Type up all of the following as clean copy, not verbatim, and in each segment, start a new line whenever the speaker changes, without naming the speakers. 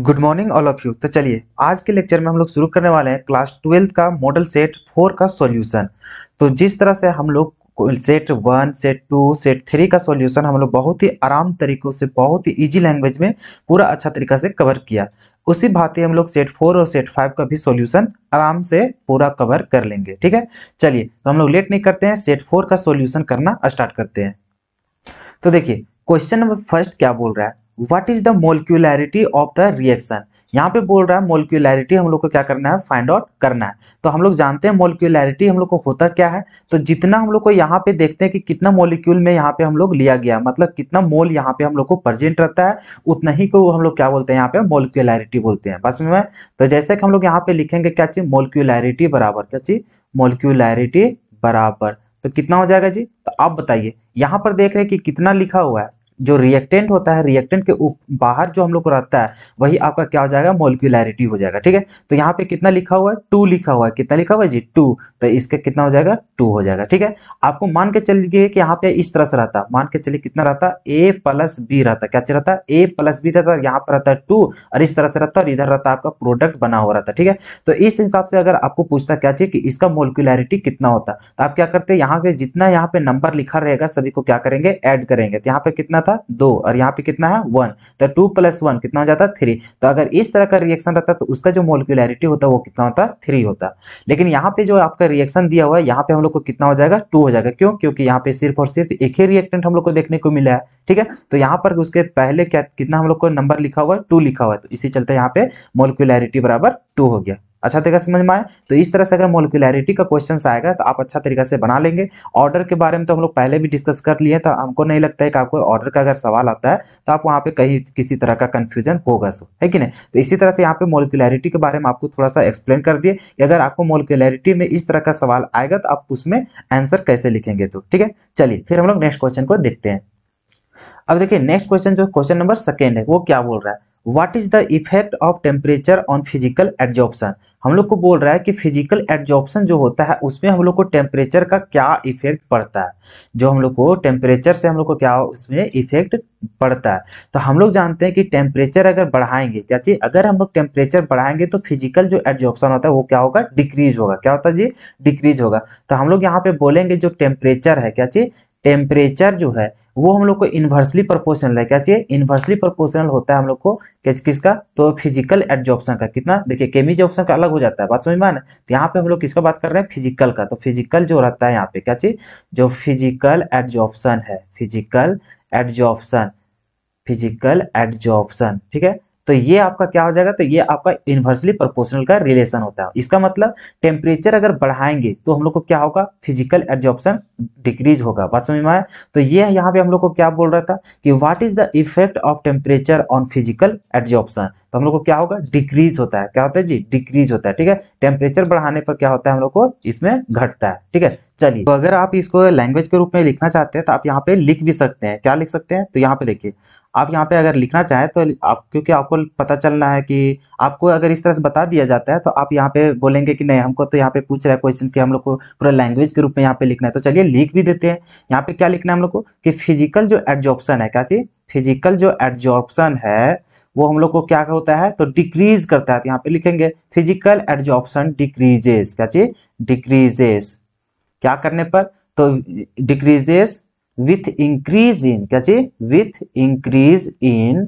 Good morning all of you. तो चलिए आज के लेक्चर में हम लोग शुरू करने वाले हैं क्लास 12 का मॉडल सेट 4 का सॉल्यूशन। तो जिस तरह से हम लोग सेट 1 सेट 2 सेट 3 का सॉल्यूशन हम लोग बहुत ही आराम तरीकों से बहुत ही इजी लैंग्वेज में पूरा अच्छा तरीका से कवर किया, उसी भांति हम लोग सेट 4 और सेट 5 का भी सॉल्यूशन आराम से पूरा कवर कर लेंगे। ठीक है, चलिए तो हम लोग लेट नहीं करते हैं, सेट 4 का सॉल्यूशन करना स्टार्ट करते हैं। तो देखिए क्वेश्चन नंबर फर्स्ट क्या बोल रहा है, what is the molecularity of the reaction. यहाँ पे बोल रहा है मोलिक्युलैरिटी हम लोग को क्या करना है, फाइंड आउट करना है। तो हम लोग जानते हैं मोलिक्युलैरिटी हम लोग को होता क्या है। तो जितना हम लोग को यहाँ पे देखते हैं कि कितना मोलिक्यूल में यहाँ पे हम लोग लिया गया, मतलब कितना मोल यहाँ पे हम लोग को प्रेजेंट रहता है, उतना ही को हम लोग क्या बोलते हैं, यहाँ पे मोलिक्युलैरिटी बोलते हैं। बस में तो जैसे कि हम लोग यहाँ पे लिखेंगे क्या चीज, मोलिक्युलैरिटी बराबर क्या चीज, मोलिक्युलैरिटी बराबर तो कितना हो जाएगा जी। तो आप बताइए, यहाँ पर देख रहे हैं कि कितना लिखा हुआ है, जो रिएक्टेंट होता है रिएक्टेंट के बाहर जो हम लोग को रहता है वही आपका क्या हो जाएगा, मोलिक्युलैरिटी हो जाएगा। ठीक है, तो यहाँ पे कितना लिखा हुआ है, 2 लिखा हुआ है। कितना लिखा हुआ है जी, 2। तो इसका कितना हो जाएगा, 2 हो जाएगा। ठीक है, आपको मान के चलिए कि यहाँ पे इस तरह से रहता, मान के चलिए कितना रहता, a प्लस बी रहता, क्या रहता, a प्लस बी रहता, यहाँ पर रहता है 2 और इस तरह से रहता और इधर रहता आपका प्रोडक्ट बना हुआ रहता। ठीक है, तो इस हिसाब से अगर आपको पूछता क्या चाहिए कि इसका मोलिक्युलैरिटी कितना होता, तो आप क्या करते हैं, यहाँ पे जितना यहाँ पे नंबर लिखा रहेगा सभी को क्या करेंगे, ऐड करेंगे। तो यहाँ पे कितना था, 2 और यहाँ पे कितना है, 1। तो 2 प्लस 1 कितना हो जाता है, 3। तो अगर इस तरह का रिएक्शन रहता तो उसका जो मोलिक्युलैरिटी होता वो कितना होता, 3 होता। लेकिन यहाँ पे जो आपका रिएक्शन दिया हुआ है यहाँ पे हम लोग को कितना हो जाएगा, 2 हो जाएगा। क्यों, क्योंकि यहाँ पे सिर्फ और सिर्फ एक ही रिएक्टेंट हम लोग को देखने को मिला है। ठीक है, तो यहाँ पर उसके पहले क्या कितना हम लोग को नंबर लिखा हुआ है, 2 लिखा हुआ है, तो इसी चलते यहाँ पे मोलिक्युलैरिटी बराबर 2 हो गया। अच्छा तरीका समझ में आया। तो इस तरह से अगर मोलिक्युलैरिटी का क्वेश्चन आएगा तो आप अच्छा तरीका से बना लेंगे। ऑर्डर के बारे में तो हम लोग पहले भी डिस्कस कर लिए, तो हमको नहीं लगता है कि आपको ऑर्डर का अगर सवाल आता है तो आप वहाँ पे कहीं किसी तरह का कंफ्यूजन होगा, सो है कि नहीं। तो इसी तरह से यहाँ पे मोलिक्युलैरिटी के बारे में आपको थोड़ा सा एक्सप्लेन कर दिए कि अगर आपको मोलिक्युलैरिटी में इस तरह का सवाल आएगा तो आप उसमें आंसर कैसे लिखेंगे। तो ठीक है, चलिए फिर हम लोग नेक्स्ट क्वेश्चन को देखते हैं। अब देखिए नेक्स्ट क्वेश्चन जो क्वेश्चन नंबर सेकेंड है वो क्या बोल रहा है, what is the effect of temperature on physical adsorption. हम लोग को बोल रहा है कि फिजिकल एडजॉर्प्शन जो होता है उसमें हम लोग को टेम्परेचर का क्या इफेक्ट पड़ता है, जो हम लोग को टेम्परेचर से हम लोग को क्या उसमें इफेक्ट पड़ता है। तो हम लोग जानते हैं कि टेम्परेचर अगर बढ़ाएंगे क्या चीज, अगर हम लोग टेम्परेचर बढ़ाएंगे तो फिजिकल जो एडजॉर्प्शन होता है वो क्या होगा, डिक्रीज होगा। क्या होता है जी, डिक्रीज होगा। तो हम लोग यहाँ पे बोलेंगे जो टेम्परेचर है क्या चीज, टेम्परेचर जो है वो हम लोग को इन्वर्सली प्रोपोर्शनल है। क्या चाहिए, इन्वर्सली प्रोपोर्शनल होता है हम लोग को किसका, तो फिजिकल एडजॉर्प्शन का। कितना, देखिए केमी ऑप्शन का अलग हो जाता है, बात समझ में आना। तो यहाँ पे हम लोग किसका बात कर रहे हैं, फिजिकल का। तो फिजिकल जो रहता है यहाँ पे क्या चीज, जो फिजिकल एडजॉर्प्शन है, फिजिकल एडजॉर्प्शन, फिजिकल एडजॉर्प्शन। ठीक है, तो ये आपका क्या हो जाएगा, तो ये आपका इन्वर्सली प्रोपोर्शनल का रिलेशन होता है। इसका मतलब टेम्परेचर अगर बढ़ाएंगे तो हम लोग को क्या होगा, फिजिकल एडजॉर्प्शन डिक्रीज होगा। बात समझ में आया। तो ये यहाँ पे हम लोग को क्या बोल रहा था कि what is the effect of temperature on physical adsorption. तो हम लोग को क्या होगा, डिक्रीज होता है। क्या होता है जी, डिक्रीज होता है। ठीक है, टेम्परेचर बढ़ाने पर क्या होता है हम लोग को, इसमें घटता है। ठीक है, चलिए तो अगर आप इसको लैंग्वेज के रूप में लिखना चाहते हैं तो आप यहाँ पे लिख भी सकते हैं। क्या लिख सकते हैं, तो यहाँ पे देखिए आप यहाँ पे अगर लिखना चाहें तो आप, क्योंकि आपको पता चलना है कि आपको अगर इस तरह से बता दिया जाता है तो आप यहाँ पे बोलेंगे कि नहीं हमको तो यहाँ पे पूछ रहा है क्वेश्चन कि हम लोग को पूरा लैंग्वेज के रूप में यहाँ पे लिखना है। तो चलिए लिख भी देते हैं। यहाँ पे क्या लिखना है हम लोग को कि फिजिकल जो एडजॉर्प्शन है, क्या चीज, फिजिकल जो एडजॉर्प्शन है वो हम लोग को क्या होता है, तो डिक्रीज करता है। तो यहाँ पे लिखेंगे फिजिकल एडजॉर्प्शन डिक्रीजेस। क्या चीज, डिक्रीजेस। क्या करने पर, तो डिक्रीजेस विथ इंक्रीज इन, क्या चाहिए, विथ इंक्रीज इन,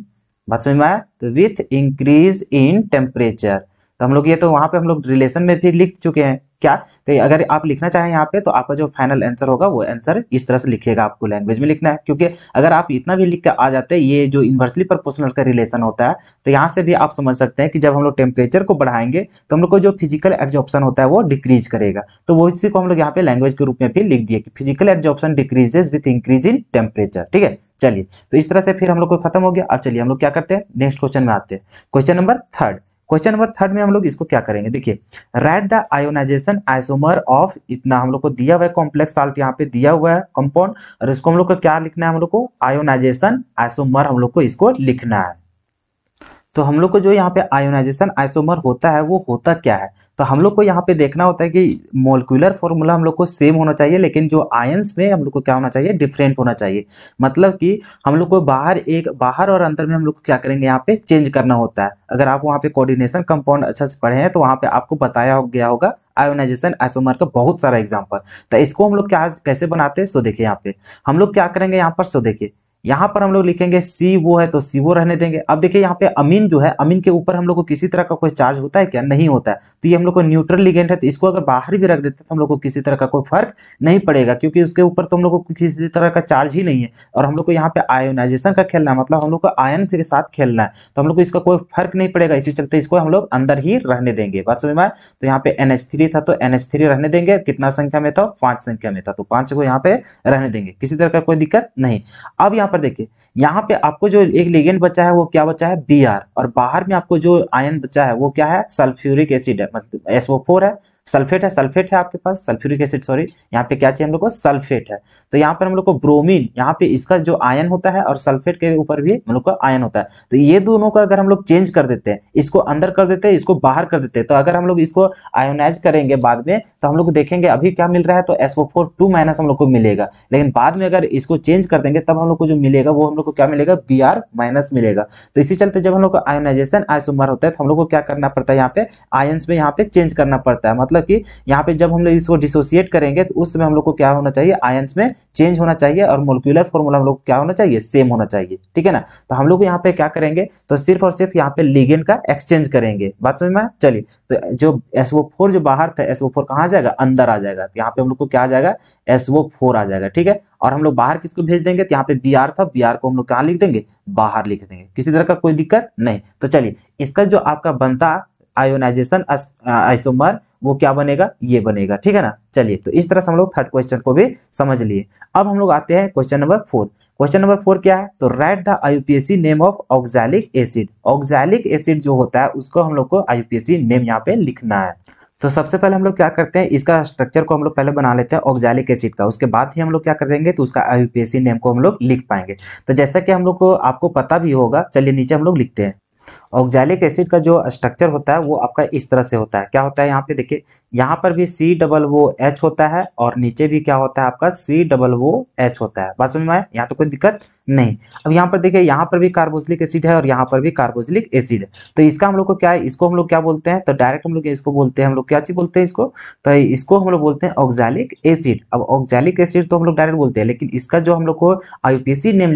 बात समझ में आया, तो विथ इंक्रीज इन टेम्परेचर। तो हम लोग ये तो वहां पे हम लोग रिलेशन में भी लिख चुके हैं। क्या, तो अगर आप लिखना चाहें यहाँ पे तो आपका जो फाइनल आंसर होगा वो आंसर इस तरह से लिखिएगा, आपको लैंग्वेज में लिखना है। क्योंकि अगर आप इतना भी लिख के आ जाते हैं, ये जो इन्वर्सली प्रोपोर्शनल का रिलेशन होता है, तो यहाँ से भी आप समझ सकते हैं कि जब हम लोग टेम्परेचर को बढ़ाएंगे तो हम लोग को जो फिजिकल एडजॉर्प्शन होता है वो डिक्रीज करेगा। तो वो इसी को हम लोग यहाँ पे लैंग्वेज के रूप में भी लिख दिए कि physical adsorption decreases with increase in temperature. ठीक है, चलिए तो इस तरह से फिर हम लोग को खत्म हो गया। अब चलिए हम लोग क्या करते हैं, नेक्स्ट क्वेश्चन में आते हैं। Question number third, question number third में हम लोग इसको क्या करेंगे, देखिए right the ionization isomer of, इतना हम लोग को दिया हुआ है कॉम्प्लेक्स साल्ट यहाँ पे दिया हुआ है कंपाउंड, और इसको हम लोग को क्या लिखना है, हम लोग को आयोनाइजेशन आइसोमर हम लोग को इसको लिखना है। तो हम लोग को जो यहाँ पे आयोनाइजेशन आइसोमर होता है वो होता क्या है, तो हम लोग को यहाँ पे देखना होता है कि मोलिकुलर फॉर्मूला हम लोग को सेम होना चाहिए, लेकिन जो आयंस में हम लोग को क्या होना चाहिए, डिफरेंट होना चाहिए। मतलब कि हम लोग को बाहर और अंदर में हम लोग को क्या करेंगे, यहाँ पे चेंज करना होता है। अगर आप वहाँ पे कोऑर्डिनेशन कंपाउंड अच्छा से पढ़े हैं तो वहाँ पे आपको बताया गया होगा आयोनाइजेशन आइसोमर का बहुत सारा एग्जाम्पल। तो इसको हम लोग क्या कैसे बनाते हैं, सो देखिए यहाँ पे हम लोग क्या करेंगे, यहाँ पर सो देखिए यहाँ पर हम लोग लिखेंगे सी वो है तो सी वो रहने देंगे। अब देखिए यहाँ पे अमीन जो है, अमीन के ऊपर हम लोग को किसी तरह का कोई चार्ज होता है क्या, नहीं होता है। तो ये हम लोग को न्यूट्रल लिगेंड है, तो इसको अगर बाहर भी रख देते तो हम लोग को किसी तरह का कोई फर्क नहीं पड़ेगा, क्योंकि उसके ऊपर तो हम लोग को किसी तरह का चार्ज ही नहीं है। और हम लोग को यहाँ पे आयोनाइजेशन का खेलना है, मतलब हम लोग को आयन के साथ खेलना है, तो हम लोग को इसका कोई फर्क नहीं पड़ेगा। इसी चलते इसको हम लोग अंदर ही रहने देंगे। बात समझ में आए? तो यहाँ पे NH3 था तो NH3 रहने देंगे। कितना संख्या में था, 5 संख्या में था, तो 5 को यहाँ पे रहने देंगे, किसी तरह का कोई दिक्कत नहीं। अब यहाँ पर देखिए यहाँ पे आपको जो एक लिगेंड बचा है वो क्या बचा है, Br, और बाहर में आपको जो आयन बचा है वो क्या है, सल्फ्यूरिक एसिड है, मतलब SO4 है, सल्फेट है आपके पास, सल्फ्यूरिक एसिड सॉरी, यहाँ पे क्या चाहिए हम लोग को, सल्फेट है। तो यहाँ पर हम लोग को ब्रोमीन, यहाँ पे इसका जो आयन होता है और सल्फेट के ऊपर भी हम लोग का आयन होता है। तो ये दोनों का अगर हम लोग चेंज कर देते हैं, इसको अंदर कर देते हैं, इसको बाहर कर देते हैं, तो अगर हम लोग इसको आयोनाइज करेंगे बाद में तो हम लोग देखेंगे अभी क्या मिल रहा है, तो SO4 2- हम लोग को मिलेगा। लेकिन बाद में अगर इसको चेंज कर देंगे तब हम लोग को जो मिलेगा वो हम लोग को क्या मिलेगा, Br- मिलेगा। तो इसी चलते जब हम लोग को आयोनाइजेशन आइसोमर होता है तो हम लोग को क्या करना पड़ता है, यहाँ पे आयंस में यहाँ पे चेंज करना पड़ता है। मतलब कि यहाँ पे जब हम लोग इसको डिसोसिएट करेंगे तो उस समय हम लोग को क्या होना चाहिए, आयंस में चेंज होना चाहिए, और मोलिकुलर फॉर्मूला हम लोग को क्या होना चाहिए, सेम होना चाहिए। ठीक है ना? तो हम लोग यहाँ पे क्या करेंगे, तो सिर्फ और सिर्फ यहाँ पे लिगेंड का एक्सचेंज करेंगे। बात समझ में आया? चलिए, तो जो SO4 जो बाहर था, SO4 कहाँ आ जाएगा, अंदर आ जाएगा। तो यहाँ पे हम लोग को क्या आ जाएगा, SO4 आ जाएगा। ठीक है, और हम लोग बाहर किसको भेज देंगे, तो यहाँ पे Br था, Br को हम लोग कहाँ लिख देंगे, बाहर लिख देंगे, किसी तरह का कोई दिक्कत नहीं। तो चलिए, इसका जो आपका बनता आयोनाइजेशन आइसोमर वो क्या बनेगा, ये बनेगा। ठीक है ना? चलिए, तो इस तरह से हम लोग थर्ड क्वेश्चन को भी समझ लिए। अब हम लोग आते हैं क्वेश्चन नंबर 4। क्वेश्चन नंबर 4 क्या है, तो right the IUPAC name of oxalic acid. Oxalic acid जो होता है उसको हम लोग को IUPAC नेम यहाँ पे लिखना है। तो सबसे पहले हम लोग क्या करते हैं, इसका स्ट्रक्चर को हम लोग पहले बना लेते हैं ऑक्सैलिक एसिड का, उसके बाद ही हम लोग क्या कर देंगे, तो उसका IUPAC नेम को हम लोग लिख पाएंगे। तो जैसा कि हम लोग को आपको पता भी होगा, चलिए नीचे हम लोग लिखते हैं। ऑक्सैलिक एसिड का जो स्ट्रक्चर होता है वो आपका इस तरह से होता है। क्या होता है, यहाँ पे देखिए, यहाँ पर भी COOH होता है और नीचे भी क्या होता है आपका COOH होता है। बात समझ में आए? यहाँ तो कोई दिक्कत नहीं। अब यहाँ पर देखिए, यहाँ पर भी कार्बोक्सिलिक एसिड है और यहाँ पर भी कार्बोक्सिलिक एसिड है। तो इसका हम लोग को क्या है, इसको हम लोग क्या बोलते हैं, तो डायरेक्ट हम लोग इसको बोलते हैं, हम लोग क्या चीज बोलते हैं इसको, तो इसको हम लोग बोलते हैं ऑक्सैलिक एसिड। अब ऑक्सैलिक एसिड तो हम लोग डायरेक्ट बोलते हैं, लेकिन इसका जो हम लोग को IUPAC नेम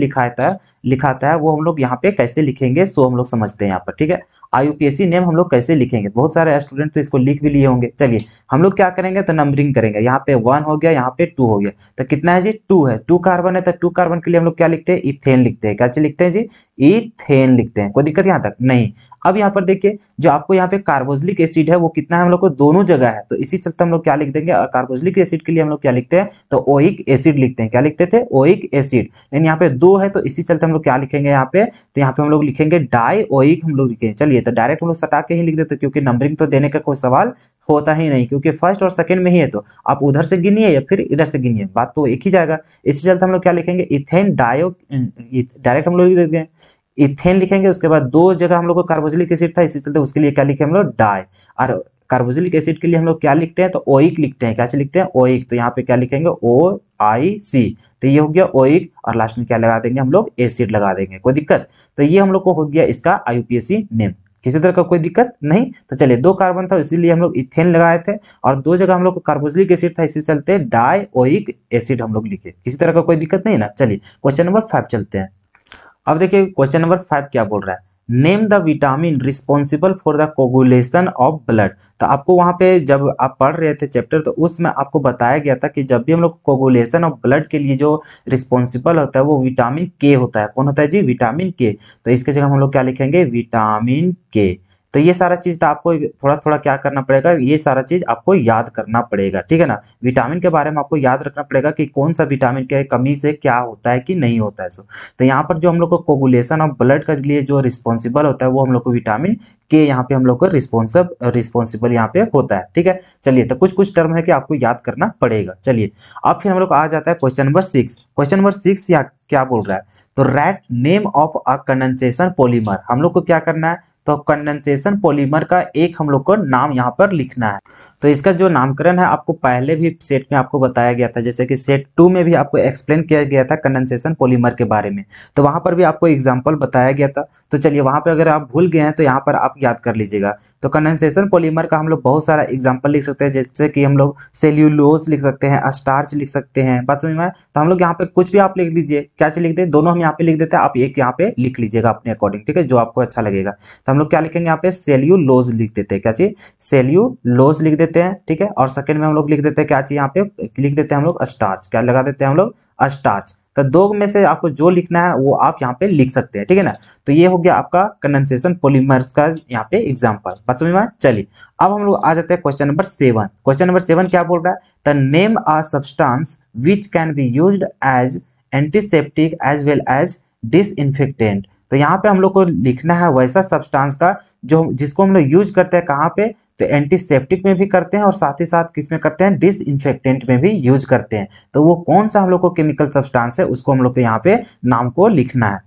लिखाता है वो हम लोग यहाँ पे कैसे लिखेंगे, सो हम लोग समझते हैं यहाँ पर। ठीक है, IUPAC नेम हम लोग कैसे लिखेंगे, बहुत सारे स्टूडेंट तो इसको लिख भी लिए होंगे। चलिए, हम लोग क्या करेंगे, तो नंबरिंग करेंगे। यहाँ पे 1 हो गया, यहाँ पे 2 हो गया, तो कितना है जी, 2 है। 2 कार्बन है, तो 2 कार्बन के लिए हम लोग क्या लिखते हैं, इथेन लिखते हैं। क्या चीज लिखते हैं जी, इथेन लिखते हैं। कोई दिक्कत यहाँ तक नहीं। अब यहाँ पर देखिए, जो आपको यहाँ पे कार्बोक्सिलिक एसिड है वो कितना है, हम लोग को दोनों जगह है, तो इसी चलते हम लोग क्या लिख देंगे, कार्बोक्सिलिक एसिड के लिए हम लोग क्या लिखते हैं, तो ओइक एसिड लिखते हैं। क्या लिखते थे, ओइक एसिड। लेकिन यहाँ पे 2 है, तो इसी चलते हम लोग क्या लिखेंगे यहाँ पे, तो यहाँ पे हम लोग लिखेंगे डाई ओइक हम लोग लिखेंगे। चलिए, तो डायरेक्ट हम लोग सटा के ही लिख देते, क्योंकि नंबरिंग तो देने का कोई सवाल होता ही नहीं, क्योंकि फर्स्ट और सेकंड में ही है, तो आप उधर से गिनिए या फिर इधर से गिनिए, बात तो एक ही जाएगा। इसी चलते हम लोग क्या लिखेंगे, इथेन डायो, डायरेक्ट हम लोग लिख देंगे इथेन लिखेंगे। उसके बाद 2 जगह हम लोग को कार्बोक्सिलिक एसिड था, इसी चलते उसके लिए क्या लिखे हम लोग, डाई। और कार्बोक्सिलिक एसिड के लिए हम लोग क्या लिखते हैं, तो ओइक लिखते हैं। क्या लिखते हैं, ओइक। तो यहाँ पे क्या लिखेंगे, OIC। तो ये हो गया ओइक, और लास्ट में क्या लगा देंगे हम लोग, एसिड लगा देंगे। कोई दिक्कत? तो ये हम लोग को हो गया इसका IUPAC नेम, किसी तरह का कोई दिक्कत नहीं। तो चलिए, 2 कार्बन था इसीलिए हम लोग इथेन लगाए थे, और 2 जगह हम लोग को कार्बोक्सिलिक एसिड था, इसी चलते डाई ओइक एसिड हम लोग लिखे, किसी तरह का कोई दिक्कत नहीं ना। चलिए, क्वेश्चन नंबर 5 चलते हैं। अब देखिए क्वेश्चन नंबर 5 क्या बोल रहा है, name the vitamin responsible for the coagulation of blood. तो आपको वहां पे जब आप पढ़ रहे थे चैप्टर, तो उसमें आपको बताया गया था कि जब भी हम लोग कोगुलेशन ऑफ ब्लड के लिए जो रिस्पॉन्सिबल होता है वो विटामिन के होता है। कौन होता है जी, विटामिन के। तो इसके जगह हम लोग क्या लिखेंगे, विटामिन के। तो तो ये सारा चीज तो आपको थोड़ा थोड़ा क्या करना पड़ेगा, ये सारा चीज आपको याद करना पड़ेगा, ठीक है ना। विटामिन के बारे में आपको याद रखना पड़ेगा कि कौन सा विटामिन के कमी से क्या होता है कि नहीं होता है। तो यहाँ पर जो हम लोग को कोगुलेशन ऑफ ब्लड के लिए जो रिस्पॉन्सिबल होता है वो हम लोग को विटामिन के यहाँ पे हम लोग को रिस्पॉन्सिबल यहाँ पे होता है, ठीक है। चलिए, तो कुछ कुछ टर्म है कि आपको याद करना पड़ेगा। चलिए, अब फिर हम लोग आ जाता है क्वेश्चन नंबर 6। क्वेश्चन नंबर 6 या क्या बोल रहा है, तो write name of a condensation polymer. हम लोग को क्या करना है, तो कंडेंसेशन पॉलीमर का एक हम लोग को नाम यहाँ पर लिखना है। तो इसका जो नामकरण है आपको पहले भी सेट में आपको बताया गया था, जैसे कि सेट 2 में भी आपको एक्सप्लेन किया गया था कंडेंसेशन पॉलीमर के बारे में, तो वहां पर भी आपको एग्जांपल बताया गया था। तो चलिए, वहां पे अगर आप भूल गए हैं तो यहाँ पर आप याद कर लीजिएगा। तो कंडेंसेशन पॉलीमर का हम लोग बहुत सारा एग्जाम्पल लिख सकते हैं, जैसे कि हम लोग सेल्यूलोज लिख सकते हैं, स्टार्च लिख सकते हैं, बात समझ में आया? तो हम लोग यहाँ पे कुछ भी आप लिख लीजिए, क्या चीज लिख दे, दोनों हम यहाँ पे लिख देते हैं, आप एक यहाँ पे लिख लीजिएगा अपने अकॉर्डिंग, ठीक है, जो आपको अच्छा लगेगा। तो हम लोग क्या लिखेंगे यहाँ पे, सेल्यूलोज लिख देते हैं, क्या चीज, सेल्यूलोज लिख देते हैं, ठीक है। और सेकंड में हम लोग लिख देते हैं क्या चीज, यहाँ पे लिख देते हैं हम लोग स्टार्च, क्या लगा देते हैं हम लोग, स्टार्च। तो दो में से आपको जो लिखना है वो आप यहाँ पे लिख सकते हैं, ठीक है ना। तो ये हो गया आपका कंडेंसेशन पॉलीमर्स का यहाँ पे एग्जांपल, बात समझ में आया? चलिए, अब हम लोग आ जाते हैं क्वेश्चन नंबर 7। क्वेश्चन नंबर 7 क्या बोल रहा है, the name a substance which can be used as antiseptic as well as disinfectant. तो यहाँ पे हम लोग को लिखना है वैसा सब्सटेंस का जो जिसको हम लोग यूज करते हैं कहाँ पे, तो एंटीसेप्टिक में भी करते हैं और साथ ही साथ किस में करते हैं, डिसइंफेक्टेंट में भी यूज करते हैं। तो वो कौन सा हम लोग को केमिकल सब्सटेंस है उसको हम लोग को यहाँ पे नाम को लिखना है।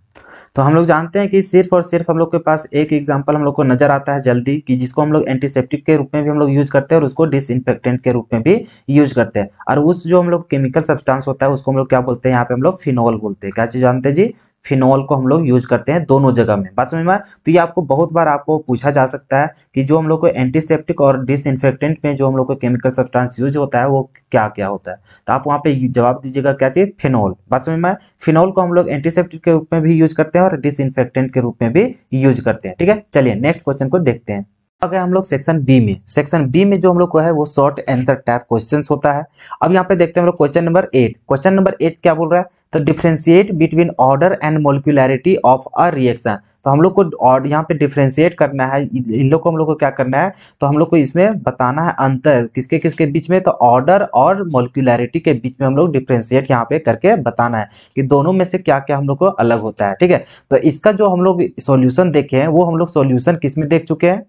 तो हम लोग जानते हैं कि सिर्फ और सिर्फ हम लोग के पास एक एग्जांपल हम लोग को नजर आता है जल्दी, कि जिसको हम लोग एंटीसेप्टिक के रूप में भी हम लोग यूज करते हैं और उसको डिसइंफेक्टेंट के रूप में भी यूज करते हैं। और उस जो हम लोग केमिकल सब्सटेंस होता है उसको हम लोग क्या बोलते हैं, यहाँ पे हम लोग फिनॉल बोलते हैं। क्या चीज जानते हैं जी, फिनॉल को हम लोग यूज करते हैं दोनों जगह में, बात समझ में आया? तो ये आपको बहुत बार आपको पूछा जा सकता है कि जो हम लोग को एंटीसेप्टिक और डिसइंफेक्टेंट में जो हम लोग को केमिकल सब्सटेंस यूज होता है वो क्या क्या होता है। तो आप वहाँ पे जवाब दीजिएगा क्या चीज, फिनॉल, बात समझ में आया? फिनॉल को हम लोग एंटीसेप्टिक के रूप में भी यूज करते हैं और डिसइंफेक्टेंट के रूप में भी यूज करते हैं, ठीक है। चलिए, नेक्स्ट क्वेश्चन को देखते हैं। अगर हम लोग सेक्शन बी में, सेक्शन बी में जो हम लोग को है वो शॉर्ट आंसर टाइप क्वेश्चंस होता है। अब यहाँ पे देखते हैं हम लोग क्वेश्चन नंबर 8। क्वेश्चन नंबर 8 क्या बोल रहा है, तो differentiate between order and molecularity of a reaction. तो हम लोग को और यहाँ पे डिफरेंशिएट करना है, इन लोग को हम लोग को क्या करना है, तो हम लोग को इसमें बताना है अंतर किसके किसके बीच में, तो ऑर्डर और मोलिकुलरिटी के बीच में हम लोग डिफरेंशिएट यहाँ पे करके बताना है कि दोनों में से क्या क्या हम लोग को अलग होता है, ठीक है। तो इसका जो हम लोग सॉल्यूशन देखे हैं वो हम लोग सॉल्यूशन किस में देख चुके हैं,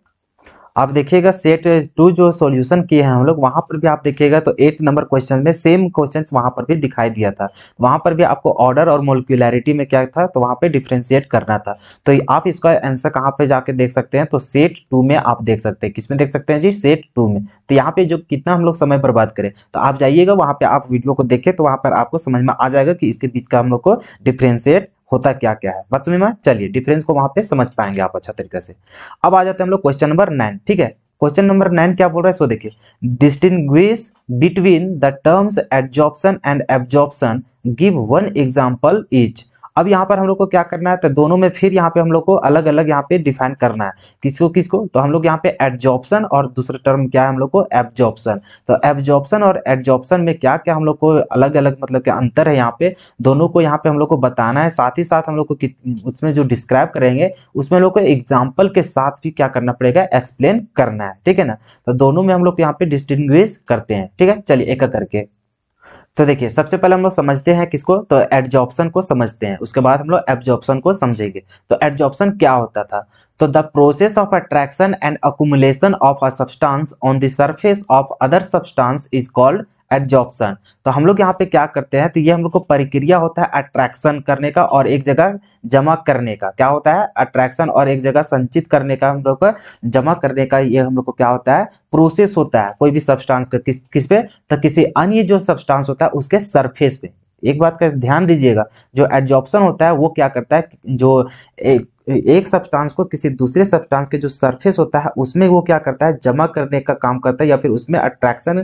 आप देखिएगा सेट 2 जो सॉल्यूशन किए हैं हम लोग वहां पर भी आप देखिएगा तो 8 नंबर क्वेश्चन में सेम क्वेश्चंस वहां पर भी दिखाई दिया था। वहां पर भी आपको ऑर्डर और मोलिकुलरिटी में क्या था, तो वहां पे डिफरेंशिएट करना था। तो आप इसका आंसर कहाँ पे जाके देख सकते हैं, तो सेट 2 में आप देख सकते हैं। किसमें देख सकते हैं जी, सेट 2 में। तो यहाँ पे जो कितना हम लोग समय बर्बाद करें, तो आप जाइएगा वहां पे, आप वीडियो को देखें तो वहां पर आपको समझ में आ जाएगा कि इसके बीच का हम लोग को डिफरेंशिएट होता क्या क्या है, बात समझ में। चलिए, डिफरेंस को वहां पे समझ पाएंगे आप अच्छा तरीके से। अब आ जाते हैं हम लोग क्वेश्चन नंबर 9, ठीक है। क्वेश्चन नंबर 9 क्या बोल रहा है, सो देखिए, distinguish between the terms adsorption and absorption, give one example each. अब यहाँ पर हम लोग को क्या करना है, तो दोनों में फिर यहाँ पे हम लोग को अलग अलग यहाँ पे डिफाइन करना है, किसको किसको, तो हम लोग यहाँ पे एडजॉर्प्शन और दूसरा टर्म क्या है हम लोग को, एब्जॉर्प्शन। तो एब्जॉर्प्शन और एडजॉर्प्शन में क्या क्या हम लोग को अलग अलग मतलब क्या अंतर है, यहाँ पे दोनों को यहाँ पे हम लोग को बताना है। साथ ही साथ हम लोग को उसमें जो डिस्क्राइब करेंगे उसमें लोग को एग्जाम्पल के साथ भी क्या करना पड़ेगा, एक्सप्लेन करना है, ठीक है ना। तो दोनों में हम लोग यहाँ पे डिस्टिंग्विश करते हैं, ठीक है। चलिए, एक एक करके तो देखिए, सबसे पहले हम लोग समझते हैं किसको, तो एडजॉर्प्शन को समझते हैं, उसके बाद हम लोग एब्जॉर्प्शन को समझेंगे। तो एडजॉर्प्शन क्या होता था, तो the process of attraction and accumulation of a substance on the surface of other substance is called adsorption. तो हम लोग यहाँ पे क्या करते हैं, तो ये हम लोग को प्रक्रिया होता है अट्रैक्शन करने का और एक जगह जमा करने का। क्या होता है, अट्रैक्शन और एक जगह संचित करने का, हम लोग को जमा करने का, ये हम लोग को क्या होता है, प्रोसेस होता है कोई भी सब्सटेंस का। किस पे, तो किसी अन्य जो सब्सटेंस होता है उसके सरफेस पे। एक बात का ध्यान दीजिएगा, जो एडजॉर्प्शन होता है वो क्या करता है, जो एक सब्सटेंस को किसी दूसरे सब्सटेंस के जो सरफेस होता है उसमें वो क्या करता है, जमा करने का काम करता है, या फिर उसमें अट्रैक्शन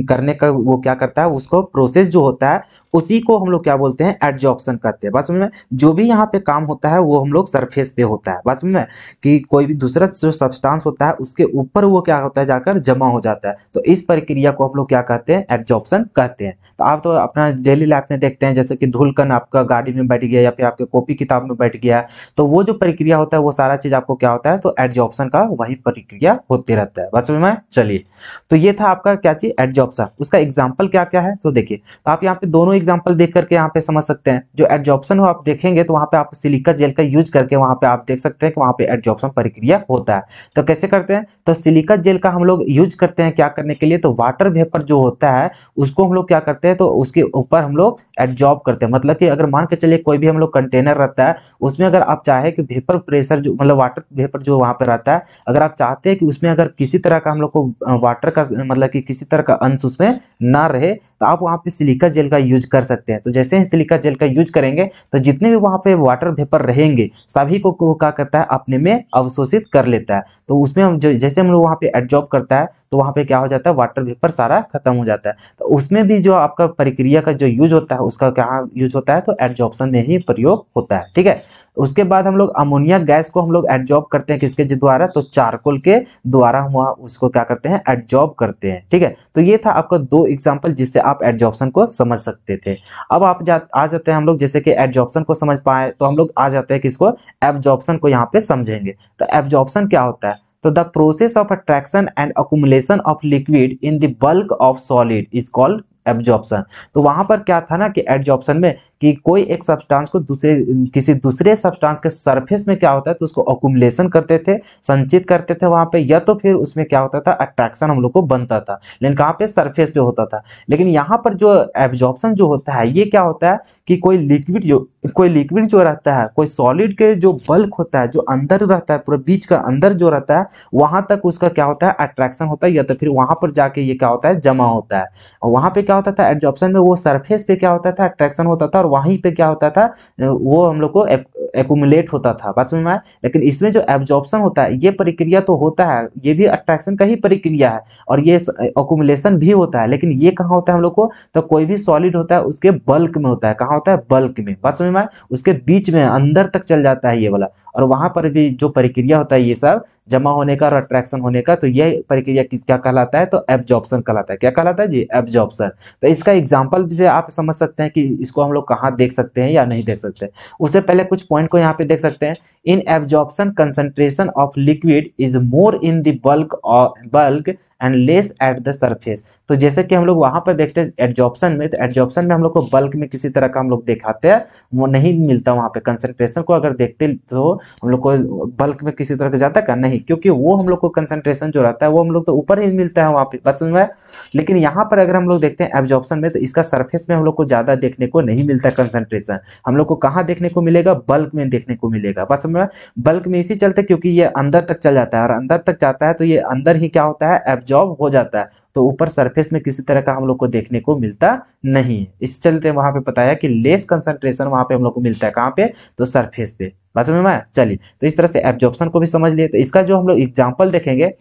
करने का वो क्या करता है, उसको प्रोसेस जो होता है उसी को हम लोग क्या बोलते हैं, एडजॉर्प्शन करते हैं। बात समझ में, जो भी यहाँ पे काम होता है वो हम लोग सरफेस पे होता है। बात समझ में, कि कोई भी दूसरा जो सब्सटेंस होता है उसके ऊपर वो क्या होता है, जाकर जमा हो जाता है। तो इस प्रक्रिया को हम लोग क्या कहते हैं, एडजॉर्प्शन कहते हैं। तो आप तो अपना डेली लाइफ में देखते हैं, जैसे कि धूलकण आपका गाड़ी में बैठ गया या फिर आपके कॉपी किताब में बैठ गया, तो वो जो प्रक्रिया होता है वो सारा चीज आपको क्या होता है, तो एडजॉर्प्शन का वही प्रक्रिया होते रहता है। बात समझ में? चलिए, तो ये था आपका क्या चीज, एडजॉर्प्शन। उसका एग्जाम्पल क्या क्या है तो देखिए, तो आप यहाँ पे दोनों एग्जाम्पल देख करके यहाँ पे समझ सकते हैं। जो एडजॉर्प्शन हो आप देखेंगे तो वहाँ पे आप सिलिका जेल का यूज करके वहाँ पे आप देख सकते हैं कि वहाँ पे एडजॉर्प्शन प्रक्रिया होता है। तो कैसे करते हैं, तो सिलिका जेल का हम लोग यूज करते हैं क्या करने के लिए, तो वाटर वेपर जो होता है उसको हम लोग क्या करते हैं, तो उसके ऊपर हम लोग एडजॉर्ब करते हैं। मतलब कि अगर मान के चलिए कोई भी हम लोग कंटेनर रहता है, उसमें अगर आप चाहे कि वेपर प्रेशर जो मतलब वाटर वेपर जो वहाँ पे रहता है, अगर आप चाहते हैं कि उसमें अगर किसी तरह का हम लोग को वाटर का मतलब कि किसी तरह का अंश उसमें ना रहे, तो आप वहाँ पे सिलिका जेल का यूज कर सकते हैं। तो जैसे ही सिलिका जेल का यूज करेंगे तो जितने भी वहाँ पे वाटर वेपर रहेंगे सभी को क्या करता है, अपने में अवशोषित कर लेता है। तो उसमें हम जैसे हम लोग वहाँ पे एडजॉर्ब करता है तो वहाँ पे क्या हो जाता है, वाटर वेपर सारा खत्म हो जाता है। तो उसमें भी जो आपका प्रक्रिया का जो यूज होता है उसका क्या यूज होता है, तो एडजॉर्प्शन में ही प्रयोग होता है। ठीक है, उसके बाद हम लोग अमोनिया गैस को हम लोग एडजॉर्ब करते हैं किसके द्वारा, तो चारकोल के द्वारा हम उसको क्या करते हैं, एडजॉर्ब करते हैं। ठीक है, तो ये था आपका दो एग्जांपल जिससे आप एडजॉर्प्शन को समझ सकते थे। अब आप आ जाते हैं हम लोग, जैसे कि एडजॉर्प्शन को समझ पाए तो हम लोग आ जाते हैं किसको, एब्जॉर्प्शन को यहाँ पे समझेंगे। तो एब्जॉर्प्शन क्या होता है, तो the process of attraction and accumulation of liquid in the bulk of solid is called absorption. तो वहां पर क्या था ना कि एब्जॉर्प्शन में कि कोई एक सब्सटेंस को दूसरे किसी दूसरे सब्सटेंस के सरफेस में क्या होता है, तो उसको अकुमुलेशन करते थे, संचित करते थे वहां पे, या तो फिर उसमें क्या होता था, अट्रैक्शन हम लोग को बनता था, लेकिन कहाँ पे, सरफेस पे होता था। लेकिन यहाँ पर जो एब्जॉर्प्शन जो होता है ये क्या होता है कि कोई लिक्विड जो रहता है, कोई सॉलिड के जो बल्क होता है, जो अंदर रहता है, पूरा बीच का अंदर जो रहता है, वहां तक उसका क्या होता है, अट्रैक्शन होता है, या तो फिर वहां पर जाके ये क्या होता है, जमा होता है। और वहां पे क्या होता था, एडजॉर्प्शन में वो सरफेस पे क्या होता था, अट्रैक्शन होता था, और वहीं पे क्या होता था, वो हम लोग को एक्यूमुलेट होता था। बात समझ में आया? लेकिन इसमें जो एब्जॉर्प्शन होता है ये प्रक्रिया तो होता है, ये भी अट्रैक्शन का ही प्रक्रिया है, और ये एक्यूमुलेशन भी होता है, लेकिन ये कहाँ होता है हम लोग को, तो कोई भी सॉलिड होता है उसके बल्क में होता है। कहाँ होता है, बल्क में। बात समझ में आया? उसके बीच में अंदर तक चल जाता है ये वाला, और वहां पर भी जो प्रक्रिया होता है ये सब जमा होने का और अट्रैक्शन होने का, तो ये प्रक्रिया क्या कहलाता है, तो एब्जॉर्प्शन कहलाता है। क्या कहलाता है जी, एब्जॉर्प्शन। तो इसका एग्जांपल से आप समझ सकते हैं कि इसको हम लोग कहाँ देख सकते हैं या नहीं देख सकते। उससे पहले कुछ पॉइंट को यहाँ पे देख सकते हैं। इन absorption concentration of liquid is more in the bulk and less at the surface. तो जैसे कि हम लोग वहां पर देखते हैं एड्जॉर्प्शन में, तो एड्जॉर्प्शन में हम लोग को बल्क में किसी तरह का हम लोग दिखाते हैं, वो नहीं मिलता वहां पे। कंसंट्रेशन को अगर देखते तो हम लोग को बल्क में किसी तरह का जाता है क्या, नहीं, क्योंकि वो हम लोग को कंसंट्रेशन जो रहता है वो हम लोग तो ऊपर ही मिलता है वहां पे। बात समझ में? लेकिन यहाँ पर अगर हम लोग देखते हैं एब्जॉर्प्शन में, तो इसका सरफेस में हम लोग को ज्यादा देखने को नहीं मिलता कंसंट्रेशन। हम लोग को कहाँ देखने को मिलेगा, बल्क में देखने को मिलेगा। बात समझ में? बल्क में इसी चलते क्योंकि ये अंदर तक चल जाता है, और अंदर तक जाता है तो ये अंदर ही क्या होता है, एब्जॉर्ब हो जाता है। तो ऊपर सरफेस में किसी तरह का हम लोग को देखने को मिलता नहीं है। इस चलते वहां पे बताया कि लेस कंसंट्रेशन वहां पे हम लोग को मिलता है, कहां पे, तो सरफेस पे। बात समझ में आया? चलिए, तो इस तरह से एब्जॉर्प्शन को भी समझ लिए। तो इसका जो हम लोग एग्जांपल देखेंगे